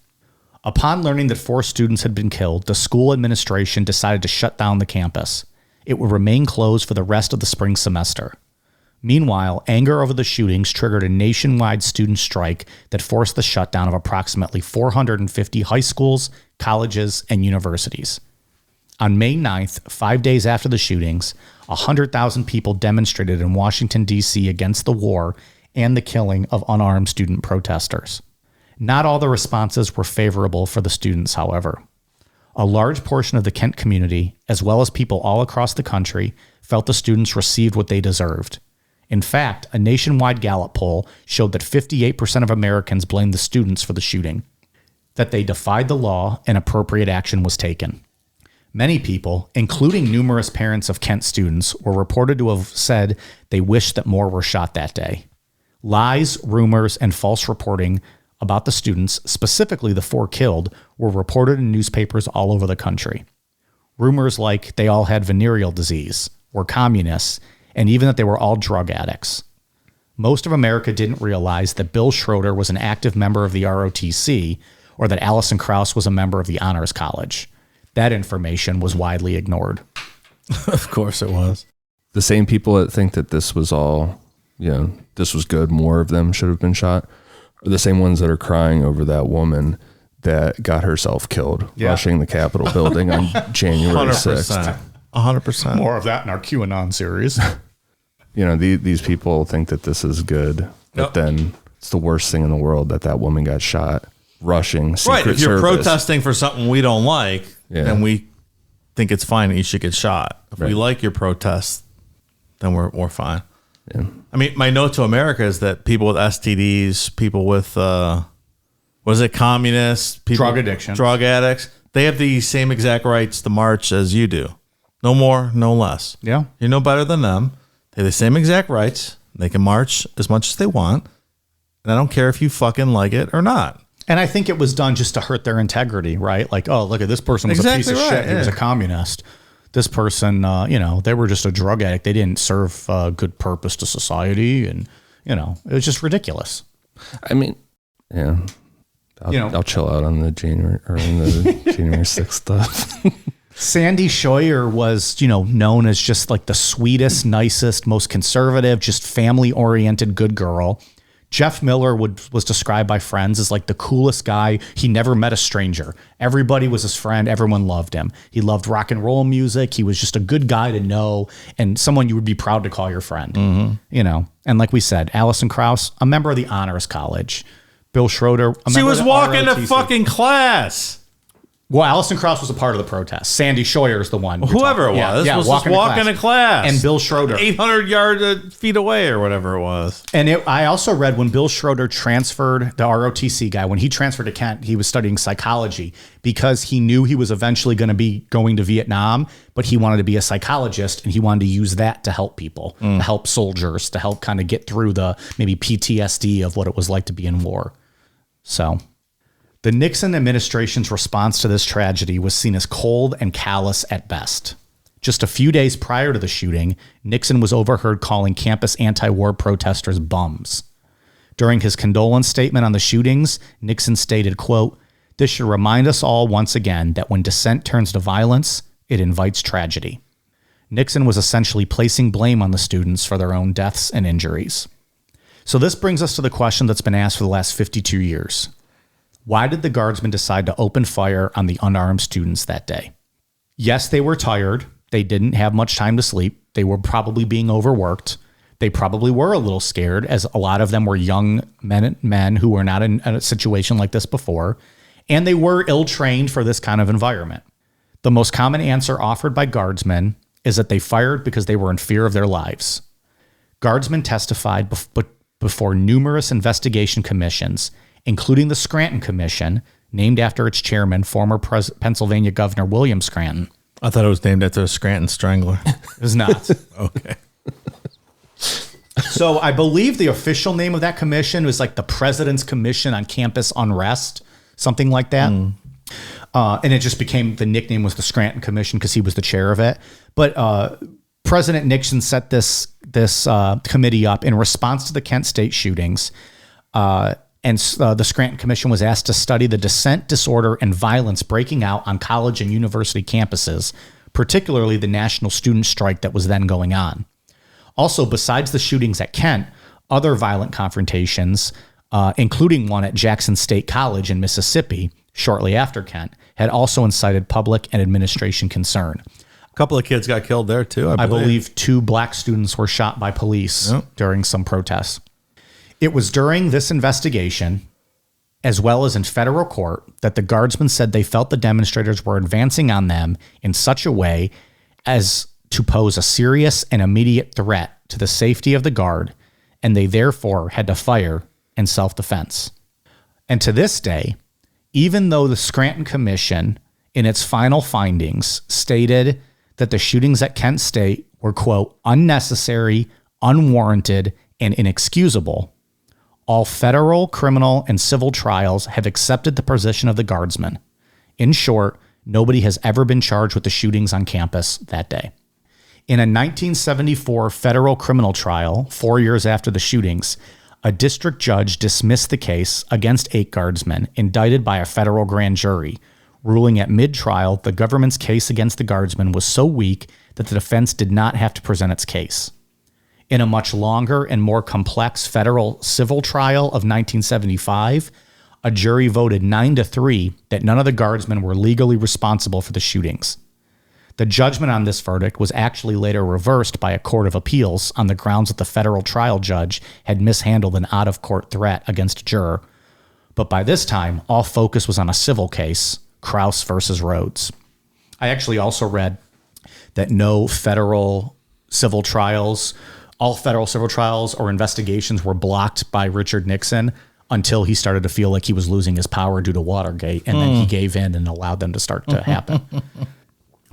Upon learning that 4 students had been killed, the school administration decided to shut down the campus. It would remain closed for the rest of the spring semester. Meanwhile, anger over the shootings triggered a nationwide student strike that forced the shutdown of approximately 450 high schools, colleges, and universities. On May 9th, 5 days after the shootings, 100,000 people demonstrated in Washington, D.C. against the war and the killing of unarmed student protesters. Not all the responses were favorable for the students, however. A large portion of the Kent community, as well as people all across the country, felt the students received what they deserved. In fact, a nationwide Gallup poll showed that 58% of Americans blamed the students for the shooting, that they defied the law and appropriate action was taken. Many people, including numerous parents of Kent students, were reported to have said they wished that more were shot that day. Lies, rumors, and false reporting about the students, specifically the 4 killed, were reported in newspapers all over the country. Rumors like they all had venereal disease, were communists, and even that they were all drug addicts. Most of America didn't realize that Bill Schroeder was an active member of the ROTC or that Allison Krauss was a member of the Honors College. That information was widely ignored. Of course it was. The same people that think that this was all, this was good, more of them should have been shot, are the same ones that are crying over that woman that got herself killed rushing the Capitol building on January 6th. 100%. More of that in our QAnon series. These people think that this is good, but then it's the worst thing in the world that woman got shot rushing Secret Right. If you're Service. protesting for something we don't like, then we think it's fine and you should get shot. If we like your protest, then we're fine. Yeah. I mean, my note to America is that people with STDs, people with communists, people, Drug addiction, drug addicts, they have the same exact rights to march as you do. No more, no less. Yeah. You're no better than them. They have the same exact rights. They can march as much as they want. And I don't care if you fucking like it or not. And I think it was done just to hurt their integrity, right? Like, oh, look at this person was a piece of shit. He was a communist. This person, they were just a drug addict. They didn't serve a good purpose to society. And, it was just ridiculous. I mean, yeah. I'll chill out on the January 6th stuff. Sandy Scheuer was, known as just like the sweetest, nicest, most conservative, just family-oriented good girl. Jeff Miller was described by friends as like the coolest guy. He never met a stranger. Everybody was his friend. Everyone loved him. He loved rock and roll music. He was just a good guy to know and someone you would be proud to call your friend. Mm-hmm. And like we said, Allison Krauss, a member of the Honors College. Bill Schroeder, a member She was of the walking to ROTC. fucking class. Well, Allison Krauss was a part of the protest. Sandy Scheuer is the one. Whoever it was. Was just walking to class. And Bill Schroeder. 800 feet away or whatever it was. And I also read when Bill Schroeder transferred, the ROTC guy, when he transferred to Kent, he was studying psychology because he knew he was eventually going to be going to Vietnam, but he wanted to be a psychologist and he wanted to use that to help people, to help soldiers, to help kind of get through the maybe PTSD of what it was like to be in war. So the Nixon administration's response to this tragedy was seen as cold and callous at best. Just a few days prior to the shooting, Nixon was overheard calling campus anti-war protesters bums. During his condolence statement on the shootings, Nixon stated, quote, "This should remind us all once again that when dissent turns to violence, it invites tragedy." Nixon was essentially placing blame on the students for their own deaths and injuries. So this brings us to the question that's been asked for the last 52 years. Why did the guardsmen decide to open fire on the unarmed students that day? Yes, they were tired. They didn't have much time to sleep. They were probably being overworked. They probably were a little scared, as a lot of them were young men who were not in a situation like this before. And they were ill-trained for this kind of environment. The most common answer offered by guardsmen is that they fired because they were in fear of their lives. Guardsmen testified before numerous investigation commissions, including the Scranton Commission, named after its chairman, former Pennsylvania Governor William Scranton. I thought it was named after a Scranton Strangler. It was not. Okay. So I believe the official name of that commission was like the President's Commission on Campus Unrest, something like that. And it just became, the nickname was the Scranton Commission because he was the chair of it. But President Nixon set this committee up in response to the Kent State shootings. And the Scranton Commission was asked to study the dissent, disorder, and violence breaking out on college and university campuses, particularly the national student strike that was then going on. Also, besides the shootings at Kent, other violent confrontations, including one at Jackson State College in Mississippi shortly after Kent, had also incited public and administration concern. A couple of kids got killed there, too, I believe 2 black students were shot by police during some protests. It was during this investigation, as well as in federal court, that the guardsmen said they felt the demonstrators were advancing on them in such a way as to pose a serious and immediate threat to the safety of the guard, and they therefore had to fire in self-defense. And to this day, even though the Scranton Commission, in its final findings, stated that the shootings at Kent State were, quote, unnecessary, unwarranted, and inexcusable, all federal, criminal, and civil trials have accepted the position of the guardsmen. In short, nobody has ever been charged with the shootings on campus that day. In a 1974 federal criminal trial, 4 years after the shootings, a district judge dismissed the case against 8 guardsmen indicted by a federal grand jury, ruling at mid-trial the government's case against the guardsmen was so weak that the defense did not have to present its case. In a much longer and more complex federal civil trial of 1975, a jury voted 9-3 that none of the guardsmen were legally responsible for the shootings. The judgment on this verdict was actually later reversed by a court of appeals on the grounds that the federal trial judge had mishandled an out-of-court threat against a juror. But by this time, all focus was on a civil case, Krause versus Rhodes. I actually also read that no federal civil trials, all federal civil trials or investigations were blocked by Richard Nixon until he started to feel like he was losing his power due to Watergate, and then he gave in and allowed them to start to happen.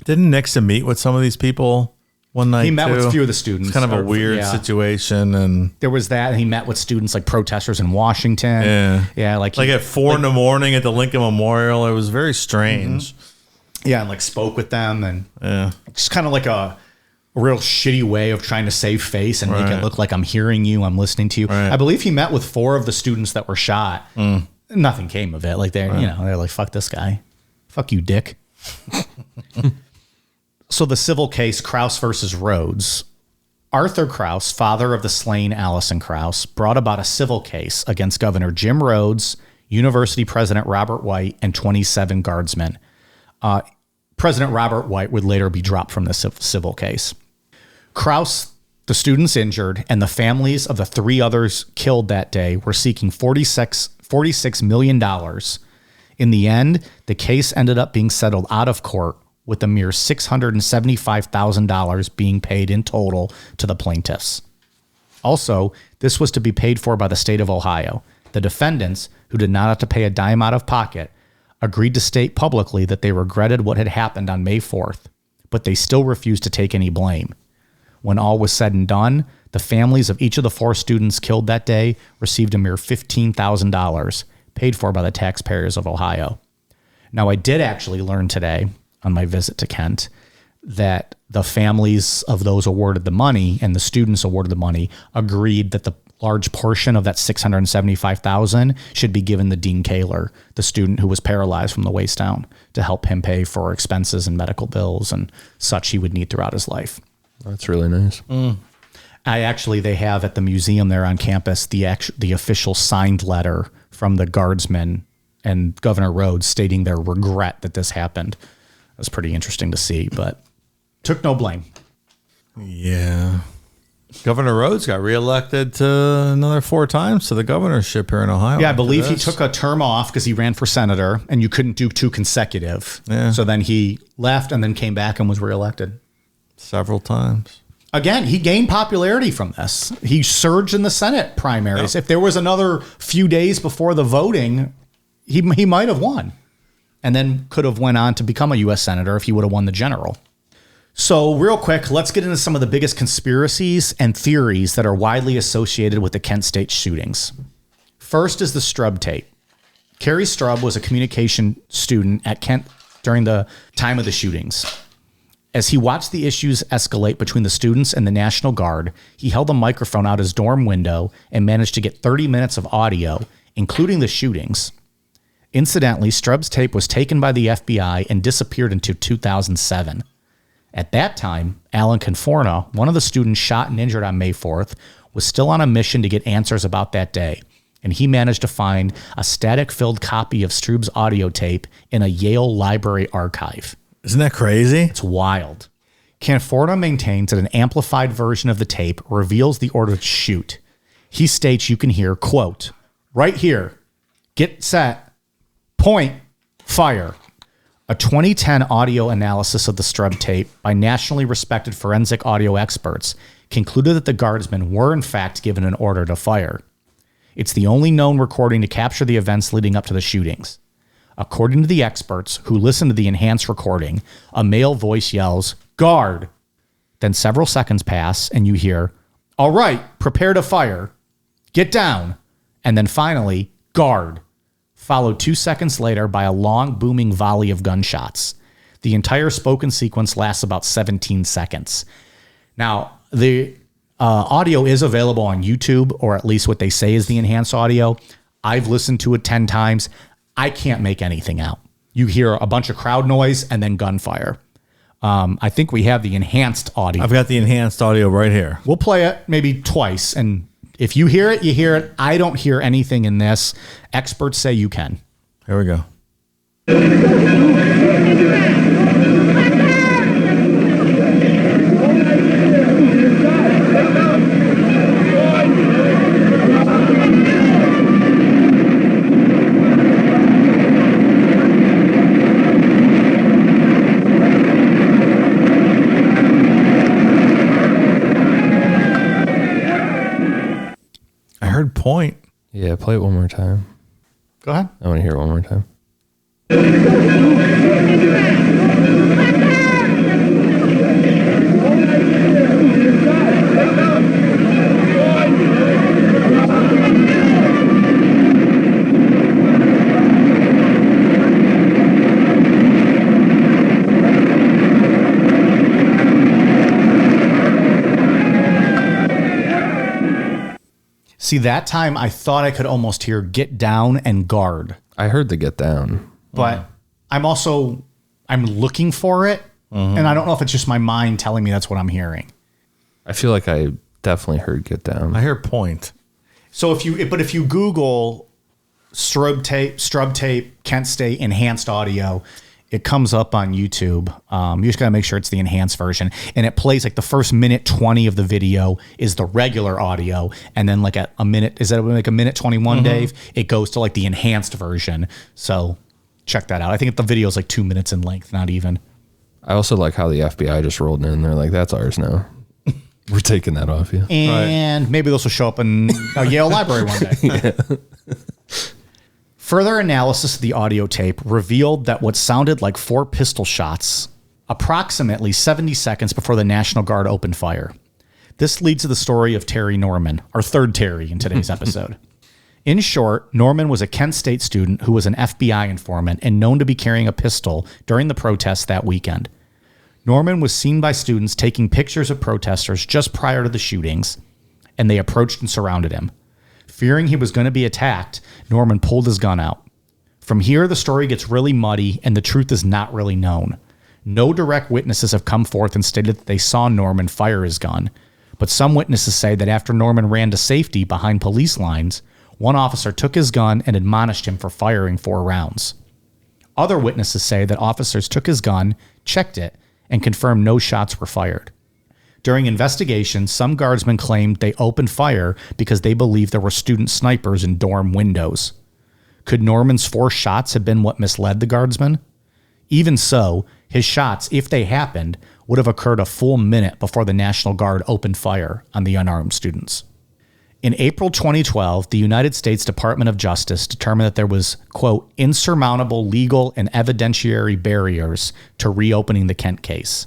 Didn't Nixon meet with some of these people one night? He met with a few of the students. It's kind of a weird situation, and there was that. And he met with students like protesters in Washington. Yeah, like at 4 in the morning at the Lincoln Memorial. It was very strange. Yeah, and like spoke with them, and just kind of like a real shitty way of trying to save face and make it look like I'm hearing you, I'm listening to you. I believe he met with 4 of the students that were shot. Nothing came of it. Like they're like, fuck this guy, fuck you, dick. So the civil case, Krause versus Rhodes. Arthur Krause, father of the slain Allison Krause, brought about a civil case against Governor Jim Rhodes, University President Robert White, and 27 guardsmen. President Robert White would later be dropped from the civil case. Krause, the students injured, and the families of the 3 others killed that day were seeking $46 million. In the end, the case ended up being settled out of court, with a mere $675,000 being paid in total to the plaintiffs. Also, this was to be paid for by the state of Ohio. The defendants, who did not have to pay a dime out of pocket, agreed to state publicly that they regretted what had happened on May 4th, but they still refused to take any blame. When all was said and done, the families of each of the 4 students killed that day received a mere $15,000, paid for by the taxpayers of Ohio. Now, I did actually learn today on my visit to Kent that the families of those awarded the money and the students awarded the money agreed that the large portion of that $675,000 should be given to Dean Kaler, the student who was paralyzed from the waist down, to help him pay for expenses and medical bills and such he would need throughout his life. That's really nice. They have at the museum there on campus the official signed letter from the guardsmen and Governor Rhodes stating their regret that this happened. It was pretty interesting to see, but took no blame. Yeah. Governor Rhodes got reelected to another 4 times to the governorship here in Ohio. Yeah, I believe he took a term off because he ran for senator, and you couldn't do 2 consecutive. Yeah. So then he left and then came back and was reelected. Several times. Again, he gained popularity from this. He surged in the Senate primaries. Yep. If there was another few days before the voting, he might have won. And then could have went on to become a U.S. senator if he would have won the general. So real quick, let's get into some of the biggest conspiracies and theories that are widely associated with the Kent State shootings. First is the Strub tape. Kerry Strub was a communication student at Kent during the time of the shootings. As he watched the issues escalate between the students and the National Guard, he held a microphone out his dorm window and managed to get 30 minutes of audio, including the shootings. Incidentally, Strub's tape was taken by the FBI and disappeared into 2007. At that time, Alan Conforna, one of the students shot and injured on May 4th, was still on a mission to get answers about that day, and he managed to find a static-filled copy of Strub's audio tape in a Yale library archive. Isn't that crazy? It's wild. Conforna maintains that an amplified version of the tape reveals the order to shoot. He states you can hear, quote, "Right here, get set, point, fire." A 2010 audio analysis of the Strub tape by nationally respected forensic audio experts concluded that the guardsmen were in fact given an order to fire. It's the only known recording to capture the events leading up to the shootings. According to the experts who listened to the enhanced recording, a male voice yells, "Guard!" Then several seconds pass and you hear, "All right, prepare to fire. Get down." And then finally, "Guard," followed 2 seconds later by a long booming volley of gunshots. The entire spoken sequence lasts about 17 seconds. Now, the audio is available on YouTube, or at least what they say is the enhanced audio. I've listened to it 10 times. I can't make anything out. You hear a bunch of crowd noise and then gunfire. I think we have the enhanced audio. I've got the enhanced audio right here. We'll play it maybe twice, and if you hear it, you hear it. I don't hear anything in this. Experts say you can. Here we go. I heard point. Yeah, play it one more time. Go ahead. I want to hear it one more time. See, that time I thought I could almost hear "get down" and "guard." I heard the get down. But I'm looking for it, and I don't know if it's just my mind telling me that's what I'm hearing. I feel like I definitely heard get down. I hear point. So if you Google Strub tape, Kent State enhanced audio, it comes up on YouTube. You just got to make sure it's the enhanced version. And it plays like the first minute 20 of the video is the regular audio. And then like a minute, is that like a minute 21, Dave? It goes to like the enhanced version. So check that out. I think the video is like 2 minutes in length, not even. I also like how the FBI just rolled in. They're like, that's ours now. We're taking that off you. And maybe those will show up in a Yale library one day. Further analysis of the audio tape revealed that what sounded like 4 pistol shots approximately 70 seconds before the National Guard opened fire. This leads to the story of Terry Norman, our third Terry in today's episode. In short, Norman was a Kent State student who was an FBI informant and known to be carrying a pistol during the protests that weekend. Norman was seen by students taking pictures of protesters just prior to the shootings, and they approached and surrounded him. Fearing he was going to be attacked, Norman pulled his gun out. From here, the story gets really muddy, and the truth is not really known. No direct witnesses have come forth and stated that they saw Norman fire his gun, but some witnesses say that after Norman ran to safety behind police lines, one officer took his gun and admonished him for firing 4 rounds. Other witnesses say that officers took his gun, checked it, and confirmed no shots were fired. During investigations, some guardsmen claimed they opened fire because they believed there were student snipers in dorm windows. Could Norman's 4 shots have been what misled the guardsmen? Even so, his shots, if they happened, would have occurred a full minute before the National Guard opened fire on the unarmed students. In April 2012, the United States Department of Justice determined that there was, quote, insurmountable legal and evidentiary barriers to reopening the Kent case.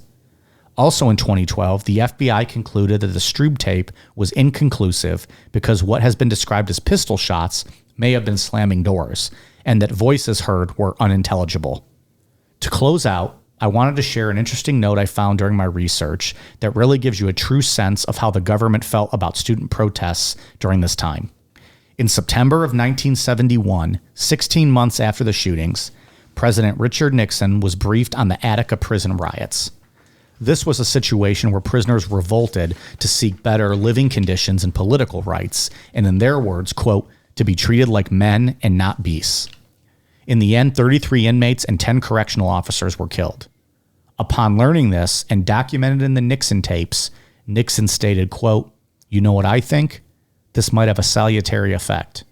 Also in 2012, the FBI concluded that the Strube tape was inconclusive because what has been described as pistol shots may have been slamming doors, and that voices heard were unintelligible. To close out, I wanted to share an interesting note I found during my research that really gives you a true sense of how the government felt about student protests during this time. In September of 1971, 16 months after the shootings, President Richard Nixon was briefed on the Attica prison riots. This was a situation where prisoners revolted to seek better living conditions and political rights, and in their words, quote, to be treated like men and not beasts. In the end, 33 inmates and 10 correctional officers were killed. Upon learning this and documented in the Nixon tapes, Nixon stated, quote, you know what I think? This might have a salutary effect.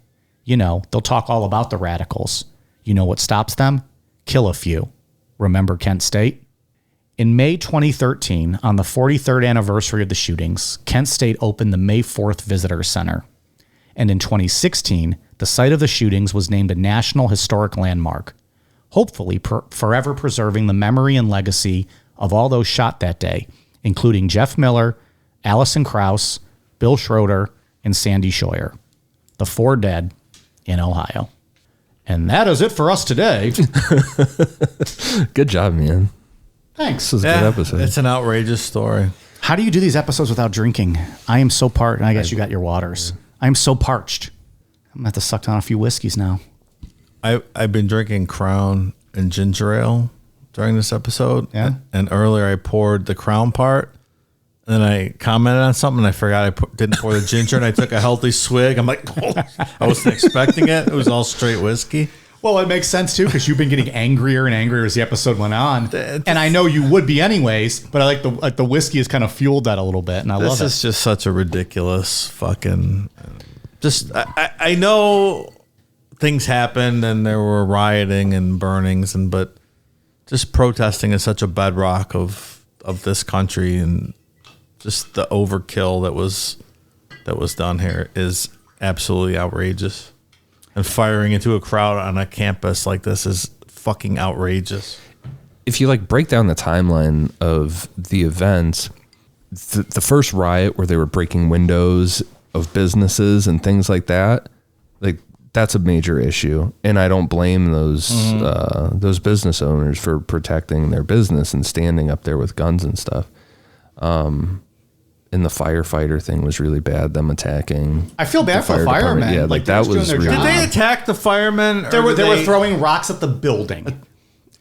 You know, they'll talk all about the radicals. You know what stops them? Kill a few. Remember Kent State? In May 2013, on the 43rd anniversary of the shootings, Kent State opened the May 4th Visitor Center. And in 2016, the site of the shootings was named a National Historic Landmark, hopefully forever preserving the memory and legacy of all those shot that day, including Jeff Miller, Allison Krauss, Bill Schroeder, and Sandy Scheuer, the 4 dead in Ohio. And that is it for us today. Good job, man. Thanks. This is a good episode. It's an outrageous story. How do you do these episodes without drinking? I am so parched. I guess you got your waters. I'm so parched. I'm going to have to suck down a few whiskeys now. I've been drinking Crown and ginger ale during this episode. Yeah. And earlier I poured the Crown part. And then I commented on something and I forgot I didn't pour the ginger and I took a healthy swig. I'm like, oh, I wasn't expecting it. It was all straight whiskey. Well, it makes sense too because you've been getting angrier and angrier as the episode went on, and I know you would be anyways. But I like the whiskey has kind of fueled that a little bit, and I love it. This is just such a ridiculous fucking. Just I know things happened and there were rioting and burnings but just protesting is such a bedrock of this country, and just the overkill that was done here is absolutely outrageous. And firing into a crowd on a campus like this is fucking outrageous. If you break down the timeline of the events, the first riot where they were breaking windows of businesses and things like that, that's a major issue. And I don't blame those business owners for protecting their business and standing up there with guns and stuff. And the firefighter thing was really bad. Them attacking. I feel bad for the firemen. Yeah, that was really. Did they attack the firemen? They were throwing rocks at the building,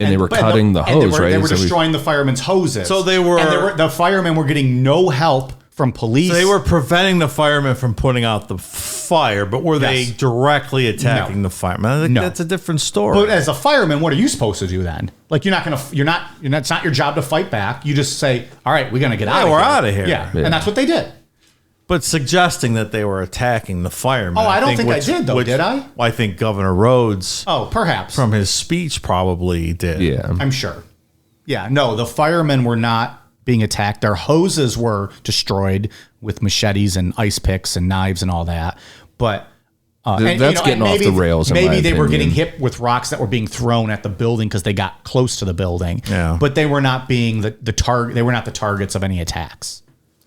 and they were cutting the hose. They were destroying the firemen's hoses. So the firemen were getting no help from police. So they were preventing the firemen from putting out the fire, but were they directly attacking the firemen? I think that's a different story. But as a fireman, what are you supposed to do then? It's not your job to fight back. You just say, all right, we're going to get out of here. We're out of here. Yeah, and that's what they did. But suggesting that they were attacking the firemen. Oh, I don't think I did, though, did I? I think Governor Rhodes. Oh, perhaps. From his speech probably did. Yeah. I'm sure. Yeah, no, the firemen were not being attacked. Their hoses were destroyed with machetes and ice picks and knives and all that. But that's getting off the rails. Maybe they were getting hit with rocks that were being thrown at the building because they got close to the building. Yeah. But they were not being the target. They were not the targets of any attacks.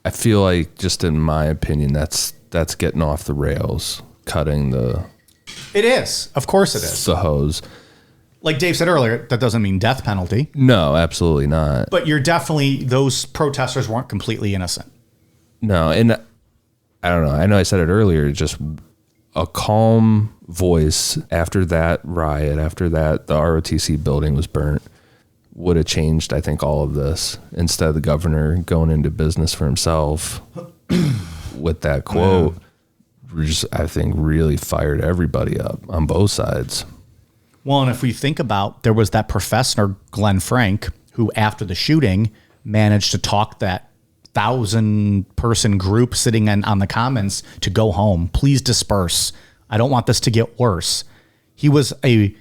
I feel like, just in my opinion, that's getting off the rails, cutting the. It is. Of course it is. The hose. Like Dave said earlier, that doesn't mean death penalty. No, absolutely not. But those protesters weren't completely innocent. No, and I don't know. I know I said it earlier, just a calm voice after that riot, after that the ROTC building was burnt, would have changed, I think, all of this. Instead of the governor going into business for himself with that quote, just, I think, really fired everybody up on both sides. Well, and if we think about, there was that professor, Glenn Frank, who after the shooting managed to talk that 1,000-person group sitting on the Commons to go home. Please disperse. I don't want this to get worse. He was a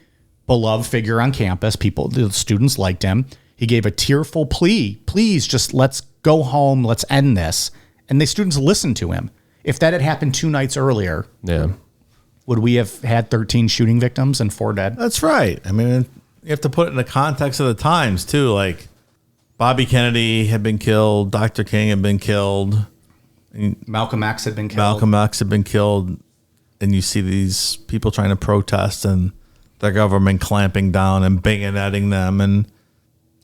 beloved figure on campus. The students liked him. He gave a tearful plea. Please, just let's go home. Let's end this. And the students listened to him. If that had happened 2 nights earlier, would we have had 13 shooting victims and 4 dead? That's right. I mean, you have to put it in the context of the times too. Like, Bobby Kennedy had been killed. Dr. King had been killed. Malcolm X had been killed. Malcolm X had been killed. And you see these people trying to protest and the government clamping down and bayoneting them. And,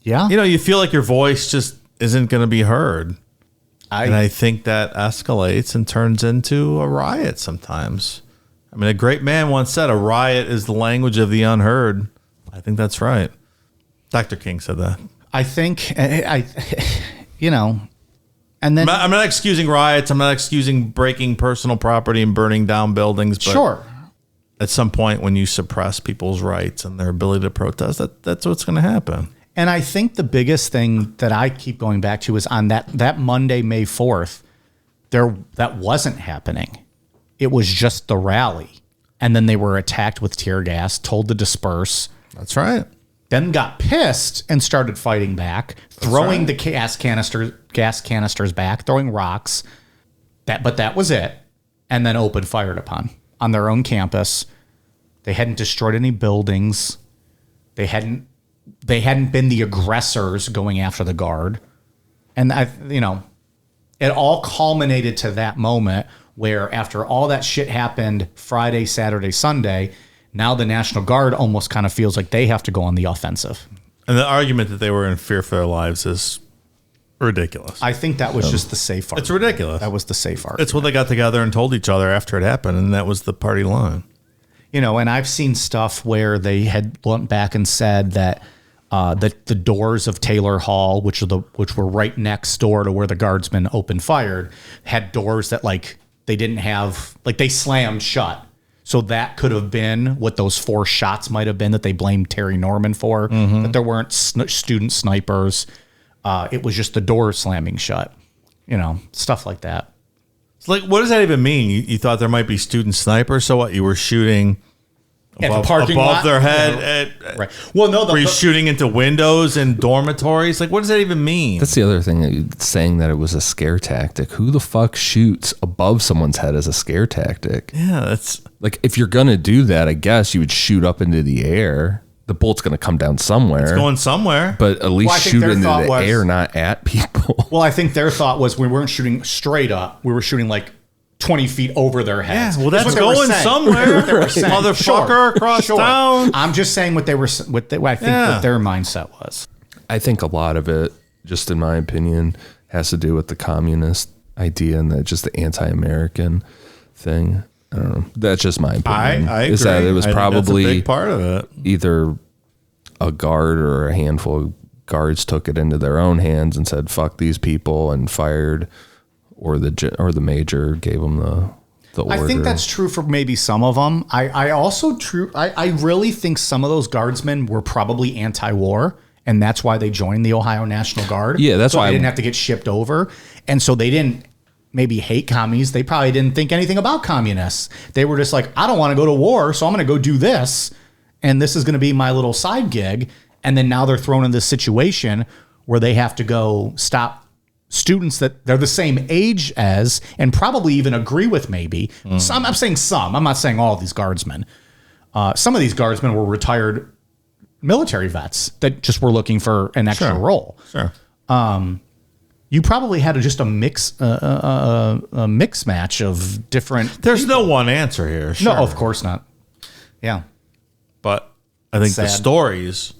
Yeah. you feel like your voice just isn't going to be heard. And I think that escalates and turns into a riot sometimes. I mean, a great man once said, a riot is the language of the unheard. I think that's right. Dr. King said that. I think, and then. I'm not excusing riots. I'm not excusing breaking personal property and burning down buildings. But Sure. at some point when you suppress people's rights and their ability to protest, that's what's going to happen. And I think the biggest thing that I keep going back to is on that Monday, May 4th, that wasn't happening. It was just the rally. And then they were attacked with tear gas, told to disperse. That's right. Then got pissed and started fighting back, throwing the gas canisters back, throwing rocks. But that was it. And then opened fire upon on their own campus. They hadn't destroyed any buildings. They hadn't been the aggressors going after the guard. And it all culminated to that moment where after all that shit happened Friday, Saturday, Sunday, now the National Guard almost kind of feels like they have to go on the offensive. And the argument that they were in fear for their lives is ridiculous. I think that was just the safe argument. It's ridiculous. That was the safe argument. It's what they got together and told each other after it happened, and that was the party line. And I've seen stuff where they had went back and said that the doors of Taylor Hall, which were right next door to where the guardsmen opened fire, had doors that they didn't have, they slammed shut. So that could have been what those 4 shots might have been that they blamed Terry Norman for. That there weren't student snipers. It was just the door slamming shut. Stuff like that. It's what does that even mean? You thought there might be student snipers? So what? You were shooting above their head? Right. Well, no. Were you shooting into windows and dormitories? What does that even mean? That's the other thing, saying that it was a scare tactic. Who the fuck shoots above someone's head as a scare tactic? Yeah, that's... if you're going to do that, I guess you would shoot up into the air. The bolt's going to come down somewhere. It's going somewhere. But at least shoot into the air, not at people. Well, I think their thought was we weren't shooting straight up. We were shooting 20 feet over their heads. Yeah, well, that's going somewhere, motherfucker, across town. I'm just saying what I think what their mindset was. I think a lot of it, just in my opinion, has to do with the communist idea and just the anti-American thing. I don't know. That's just my opinion. I agree. Is that it was probably that's a big part of it. Either a guard or a handful of guards took it into their own hands and said, "Fuck these people," and fired, or the major gave them the order. I think that's true for maybe some of them. I really think some of those guardsmen were probably anti-war, and that's why they joined the Ohio National Guard. Yeah, that's why they didn't have to get shipped over, and so they didn't maybe hate commies. They probably didn't think anything about communists. They were just I don't want to go to war, so I'm going to go do this, and this is going to be my little side gig. And then now they're thrown in this situation where they have to go stop students that they're the same age as and probably even agree with maybe. Some, I'm saying some. I'm not saying all of these guardsmen. Some of these guardsmen were retired military vets that just were looking for an extra role. Sure. You probably had just a mix match of different. There's no one answer here. Sure. No, of course not. Yeah. But I think the Sad. stories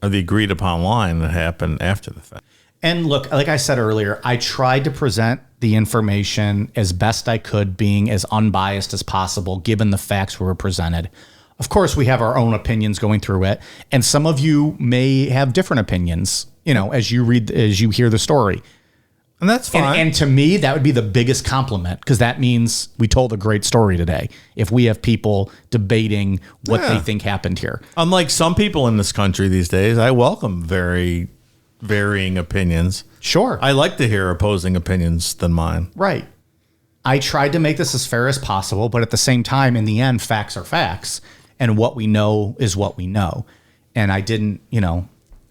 are the agreed upon line that happened after the fact. And look, like I said earlier, I tried to present the information as best I could, being as unbiased as possible, given the facts were presented. Of course, we have our own opinions going through it, and some of you may have different opinions, as you hear the story. And that's fine. And to me, that would be the biggest compliment, because that means we told a great story today. If we have people debating what they think happened here. Unlike some people in this country these days, I welcome very varying opinions. Sure. I like to hear opposing opinions than mine. Right. I tried to make this as fair as possible, but at the same time, in the end, facts are facts. And what we know is what we know. And I didn't,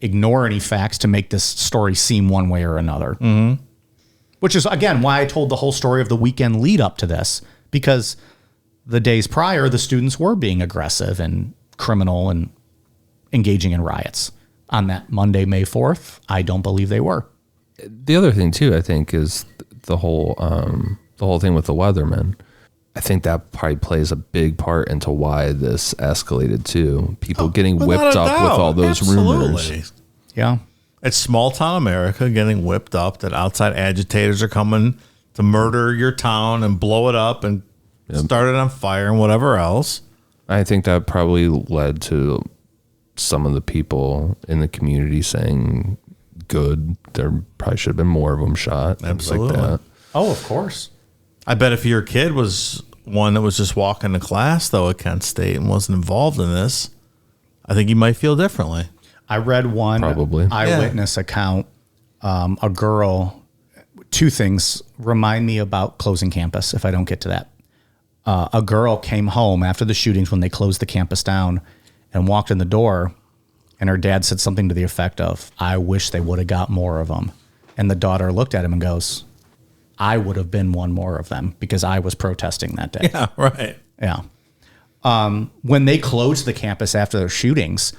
ignore any facts to make this story seem one way or another. Mm-hmm. Which is, again, why I told the whole story of the weekend lead up to this. Because the days prior, the students were being aggressive and criminal and engaging in riots. on that Monday, May 4th, I don't believe they were. The other thing too, I think, is the whole thing with the weathermen. I think that probably plays a big part into why this escalated too. People getting whipped up with all those rumors. Yeah. It's small town America getting whipped up that outside agitators are coming to murder your town and blow it up and start it on fire and whatever else. I think that probably led to some of the people in the community saying, good, there probably should have been more of them shot. Absolutely. Like that. Oh, of course. I bet if your kid was one that was just walking to class, though, at Kent State and wasn't involved in this, I think you might feel differently. I read one eyewitness account. A girl, two things remind me about closing campus if I don't get to that. A girl came home after the shootings when they closed the campus down and walked in the door, and her dad said something to the effect of, I wish they would have got more of them. And the daughter looked at him and goes, I would have been one more of them because I was protesting that day. Yeah, right. Yeah. When they closed the campus after the shootings,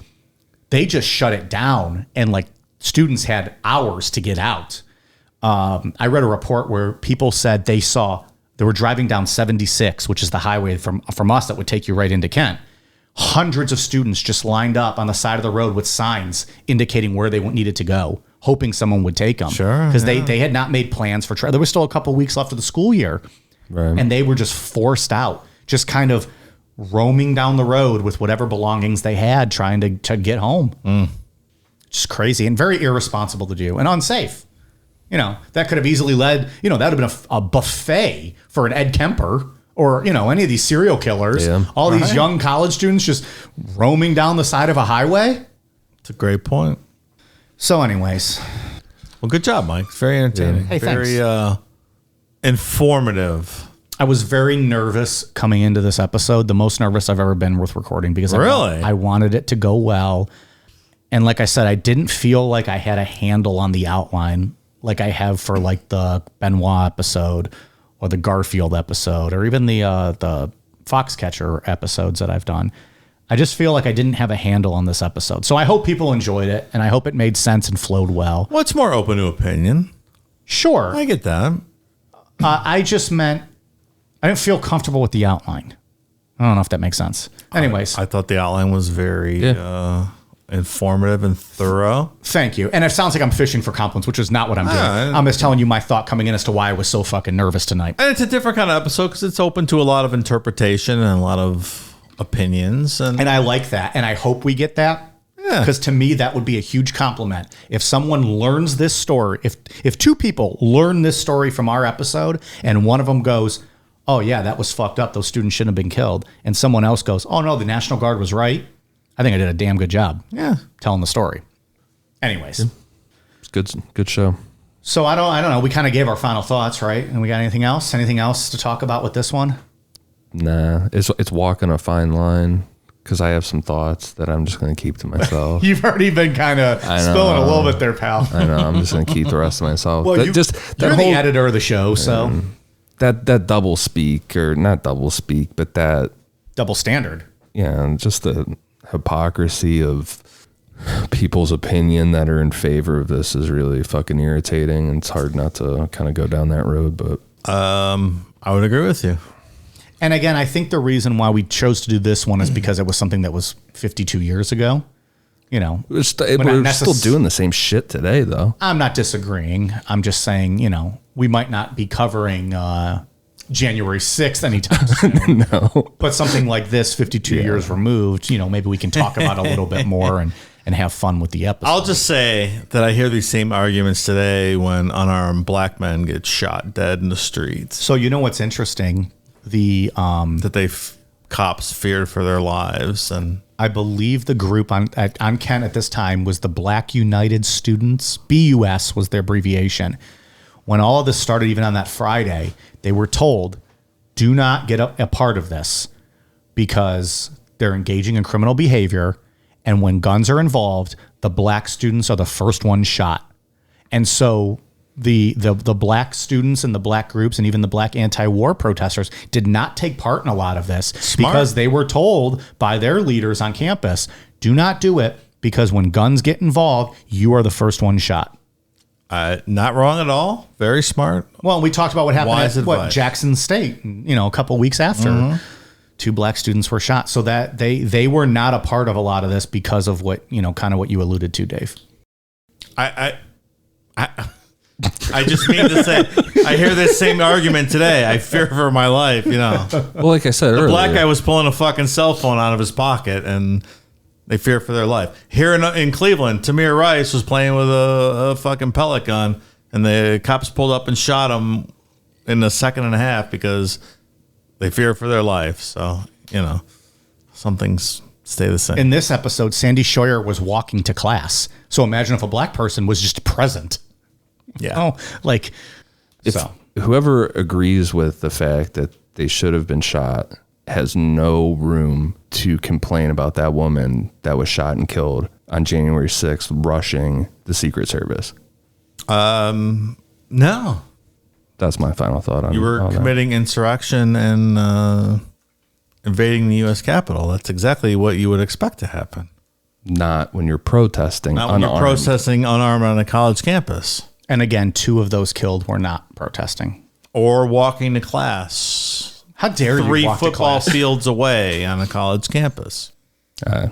they just shut it down and like students had hours to get out. I read a report where people said they were driving down 76, which is the highway from us that would take you right into Kent. Hundreds of students just lined up on the side of the road with signs indicating where they needed to go, hoping someone would take them. Sure. Because they had not made plans for there was still a couple weeks left of the school year. Right. And they were just forced out, just kind of roaming down the road with whatever belongings they had, trying to get home. Just crazy and very irresponsible to do and unsafe. You know, that could have easily led, that would have been a buffet for an Ed Kemper or, any of these serial killers. Yeah. All these young college students just roaming down the side of a highway. It's a great point. So anyways. Well, good job, Mike. It's very entertaining. Hey, very informative. I was very nervous coming into this episode, the most nervous I've ever been with recording because I wanted it to go well. And like I said, I didn't feel like I had a handle on the outline like I have for like the Benoit episode or the Garfield episode or even the Foxcatcher episodes that I've done. I just feel like I didn't have a handle on this episode. So I hope people enjoyed it and I hope it made sense and flowed well. Well, it's more open to opinion. Sure. I get that. I just meant I didn't feel comfortable with the outline. I don't know if that makes sense. Anyways. I thought the outline was very informative and thorough. Thank you. And it sounds like I'm fishing for compliments, which is not what I'm doing. I'm just telling you my thought coming in as to why I was so fucking nervous tonight. And it's a different kind of episode because it's open to a lot of interpretation and a lot of opinions. And I like that. And I hope we get that. Yeah. Because to me, that would be a huge compliment. If someone learns this story, if two people learn this story from our episode and one of them goes, oh, yeah, that was fucked up. Those students shouldn't have been killed. And someone else goes, oh, no, the National Guard was right. I think I did a damn good job telling the story. Anyways. It's good show. So I don't know. We kind of gave our final thoughts, right? And we got anything else? Anything else to talk about with this one? Nah. It's walking a fine line because I have some thoughts that I'm just going to keep to myself. You've already been kind of spilling a little bit there, pal. I know. I'm just going to keep the rest to myself. Well, you're the editor of the show, so... That double speak, or not double speak, but that double standard. Yeah, just the hypocrisy of people's opinion that are in favor of this is really fucking irritating, and it's hard not to kind of go down that road. But I would agree with you. And again, I think the reason why we chose to do this one is because it was something that was 52 years ago. We're still doing the same shit today, though. I'm not disagreeing. I'm just saying, we might not be covering January 6th anytime soon. No. But something like this, 52 years removed, maybe we can talk about a little bit more and have fun with the episode. I'll just say that I hear these same arguments today when unarmed black men get shot dead in the streets. So what's interesting? That cops feared for their lives. And I believe the group on Kent at this time was the Black United Students. BUS was their abbreviation. When all of this started, even on that Friday, they were told, do not get a part of this because they're engaging in criminal behavior. And when guns are involved, the black students are the first ones shot. And so the black students and the black groups and even the black anti-war protesters did not take part in a lot of this because they were told by their leaders on campus, do not do it because when guns get involved, you are the first one shot. Not wrong at all. Very smart. Well, we talked about what happened Wise at advice. Jackson State, a couple weeks after 2 black students were shot. So that they were not a part of a lot of this because of what, kind of what you alluded to, Dave. I just mean to say, I hear this same argument today. I fear for my life, Well, like I said earlier, Black guy was pulling a fucking cell phone out of his pocket, and they fear for their life. Here in Cleveland, Tamir Rice was playing with a fucking pellet gun, and the cops pulled up and shot him in a second and a half because they fear for their life. So, some things stay the same. In this episode, Sandy Scheuer was walking to class. So imagine if a black person was just present. Yeah. whoever agrees with the fact that they should have been shot has no room to complain about that woman that was shot and killed on January 6th rushing the Secret Service. No. That's my final thought on You were on that. committing insurrection and invading the U.S. Capitol. That's exactly what you would expect to happen. Not when you're protesting Not when unarmed. you're protesting unarmed on a college campus. And again, 2 of those killed were not protesting. Or walking to class. How dare you 3 walk to football class? fields away on a college campus. Yeah.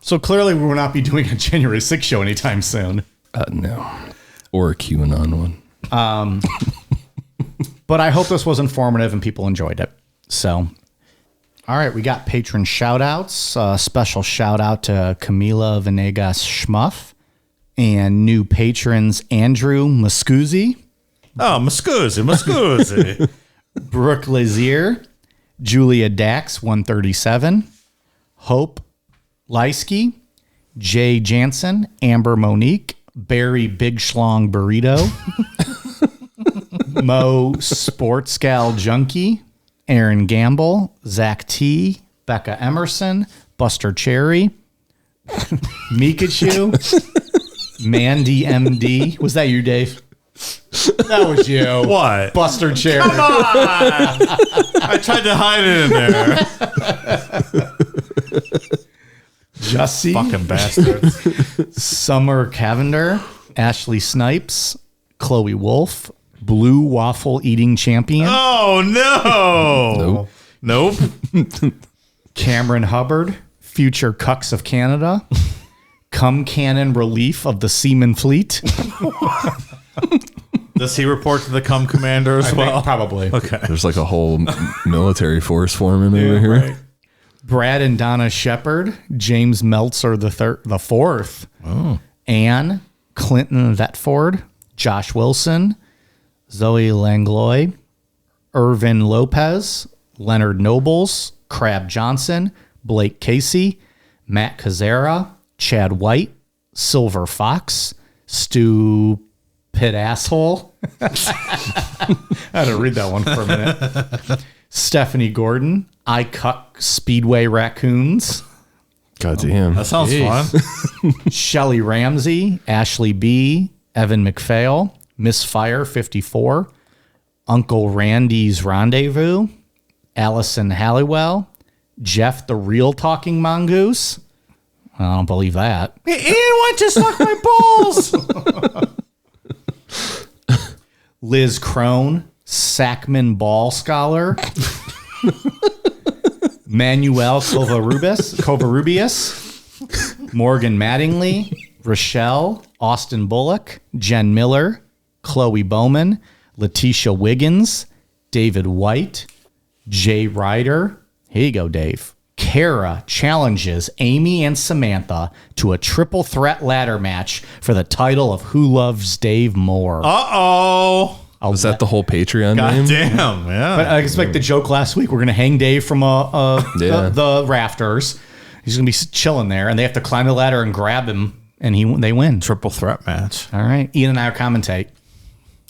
So clearly we will not be doing a January 6th show anytime soon. No. Or a QAnon one. But I hope this was informative and people enjoyed it. So, all right, we got patron shout outs. Special shout out to Camila Venegas Schmuff and new patrons Andrew Muscuzzi, Oh, Muscuzzi. Brooke Lazier, Julia Dax 137, Hope Leisky, Jay Jansen, Amber Monique, Barry Big Schlong Burrito, Mo Sports Gal Junkie, Aaron Gamble, Zach T, Becca Emerson, Buster Cherry, Mikachu, Mandy MD. Was that you, Dave? That was you. What? Buster Cherry. I tried to hide it in there. Jussie, Fucking bastards. Summer Cavender, Ashley Snipes, Chloe Wolf, Blue Waffle Eating Champion, Oh, no. Nope. Cameron Hubbard, Future Cucks of Canada, Cum Cannon Relief of the Seaman Fleet. Does he report to the cum commander as well? Probably. Okay. There's like a whole military force forming over here. Right. Brad and Donna Shepard, James Meltzer the fourth, Anne, Clinton Vetford, Josh Wilson, Zoe Langlois, Irvin Lopez, Leonard Nobles, Crab Johnson, Blake Casey, Matt Kazera, Chad White, Silver Fox, Stupid Asshole. I had to read that one for a minute. Stephanie Gordon, I Cuck Speedway Raccoons, God damn. That sounds fun. Shelly Ramsey, Ashley B, Evan McPhail, Misfire 54, Uncle Randy's Rendezvous, Allison Halliwell, Jeff the Real Talking Mongoose. I don't believe that. Ian, why don't you suck my balls? Liz Crone, Sackman Ball Scholar, Manuel Covarrubias, Morgan Mattingly, Rochelle, Austin Bullock, Jen Miller, Chloe Bowman, Letitia Wiggins, David White, Jay Ryder. Here you go, Dave. Kara challenges Amy and Samantha to a triple threat ladder match for the title of Who Loves Dave More. Uh-oh. Was that the whole Patreon name? God damn. Yeah. But I expect the joke last week. We're going to hang Dave from the rafters. He's going to be chilling there, and they have to climb the ladder and grab him, and they win. Triple threat match. All right. Ian and I will commentate.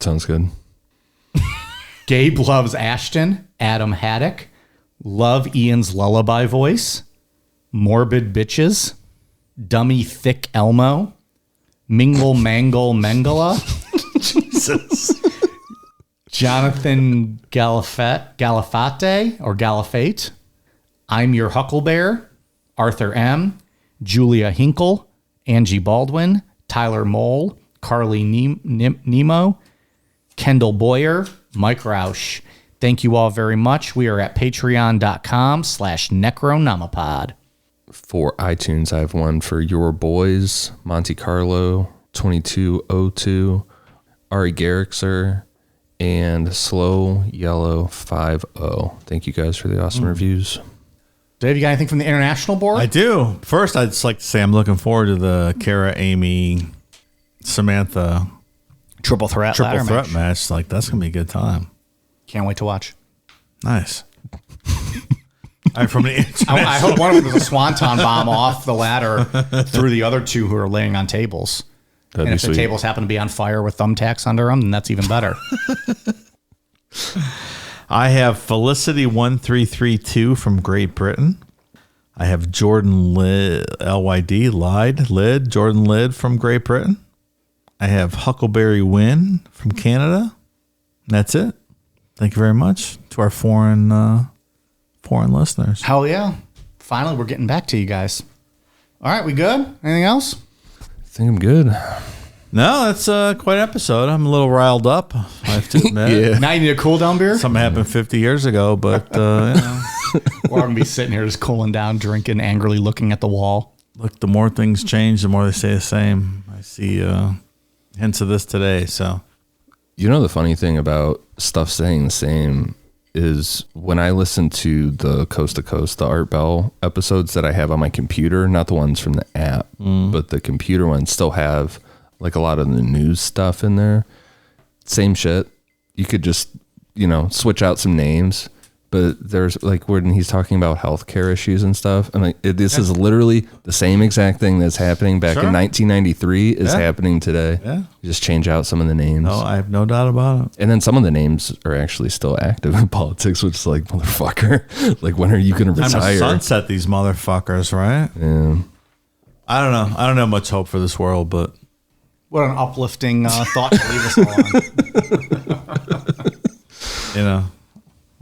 Sounds good. Gabe loves Ashton. Adam Haddock. Love Ian's lullaby voice. Morbid Bitches. Dummy Thick Elmo. Mingle Mangle Mengala. Jesus. Jonathan Galafate or Galafate. I'm Your Hucklebear. Arthur M. Julia Hinkle. Angie Baldwin, Tyler Mole, Carly Nemo, Kendall Boyer, Mike Roush. Thank you all very much. We are at patreon.com/necronomipod. For iTunes, I have one for Your Boys, Monte Carlo, 2202, Ari Garrixer, and Slow Yellow 50. Thank you guys for the awesome reviews. Dave, you got anything from the international board? I do. First, I'd just like to say I'm looking forward to the Kara, Amy, Samantha triple threat match. Like, that's going to be a good time. Can't wait to watch. Nice. All right, from the I hope one of them does a swanton bomb off the ladder through the other two who are laying on tables. That'd And be if sweet. the tables happen to be on fire with thumbtacks under them, then that's even better. I have Felicity1332 from Great Britain. I have Jordan Jordan Lyd from Great Britain. I have Huckleberry Wynn from Canada. And that's it. Thank you very much to our foreign listeners. Hell yeah. Finally, we're getting back to you guys. All right, we good? Anything else? I think I'm good. No, that's quite an episode. I'm a little riled up, I have to admit. Now you need a cool down beer? Something happened 50 years ago, but you know. We're going to be sitting here just cooling down, drinking, angrily looking at the wall. Look, the more things change, the more they stay the same. I see hints of this today. So, You know, the funny thing about stuff staying the same is when I listen to the Coast to Coast, the Art Bell episodes that I have on my computer, not the ones from the app, but the computer ones still have like a lot of the news stuff in there. Same shit. You could just, switch out some names, but there's like when he's talking about healthcare issues and stuff. I'm like, this is literally the same exact thing that's happening back in 1993 is happening today. Yeah. You just change out some of the names. no, I have no doubt about it. And then some of the names are actually still active in politics, which is like, motherfucker, like when are you going to Time to retire? sunset these motherfuckers, right? Yeah. I don't know. I don't have much hope for this world, but What an uplifting thought to leave us all on.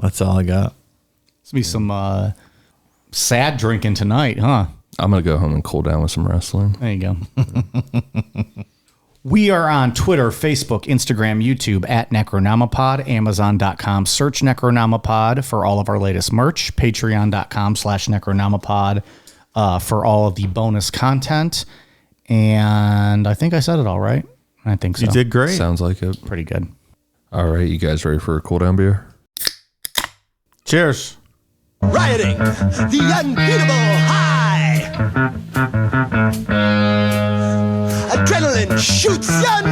that's all I got. It's going to be some sad drinking tonight, huh? I'm going to go home and cool down with some wrestling. There you go. We are on Twitter, Facebook, Instagram, YouTube at Necronomipod, Amazon.com. Search Necronomipod for all of our latest merch. Patreon.com/Necronomipod for all of the bonus content. And I think I said it all right. I think so. You did great. Sounds like it. Pretty good. All right. You guys ready for a cool down beer? Cheers. Rioting, the unbeatable high. Adrenaline shoots your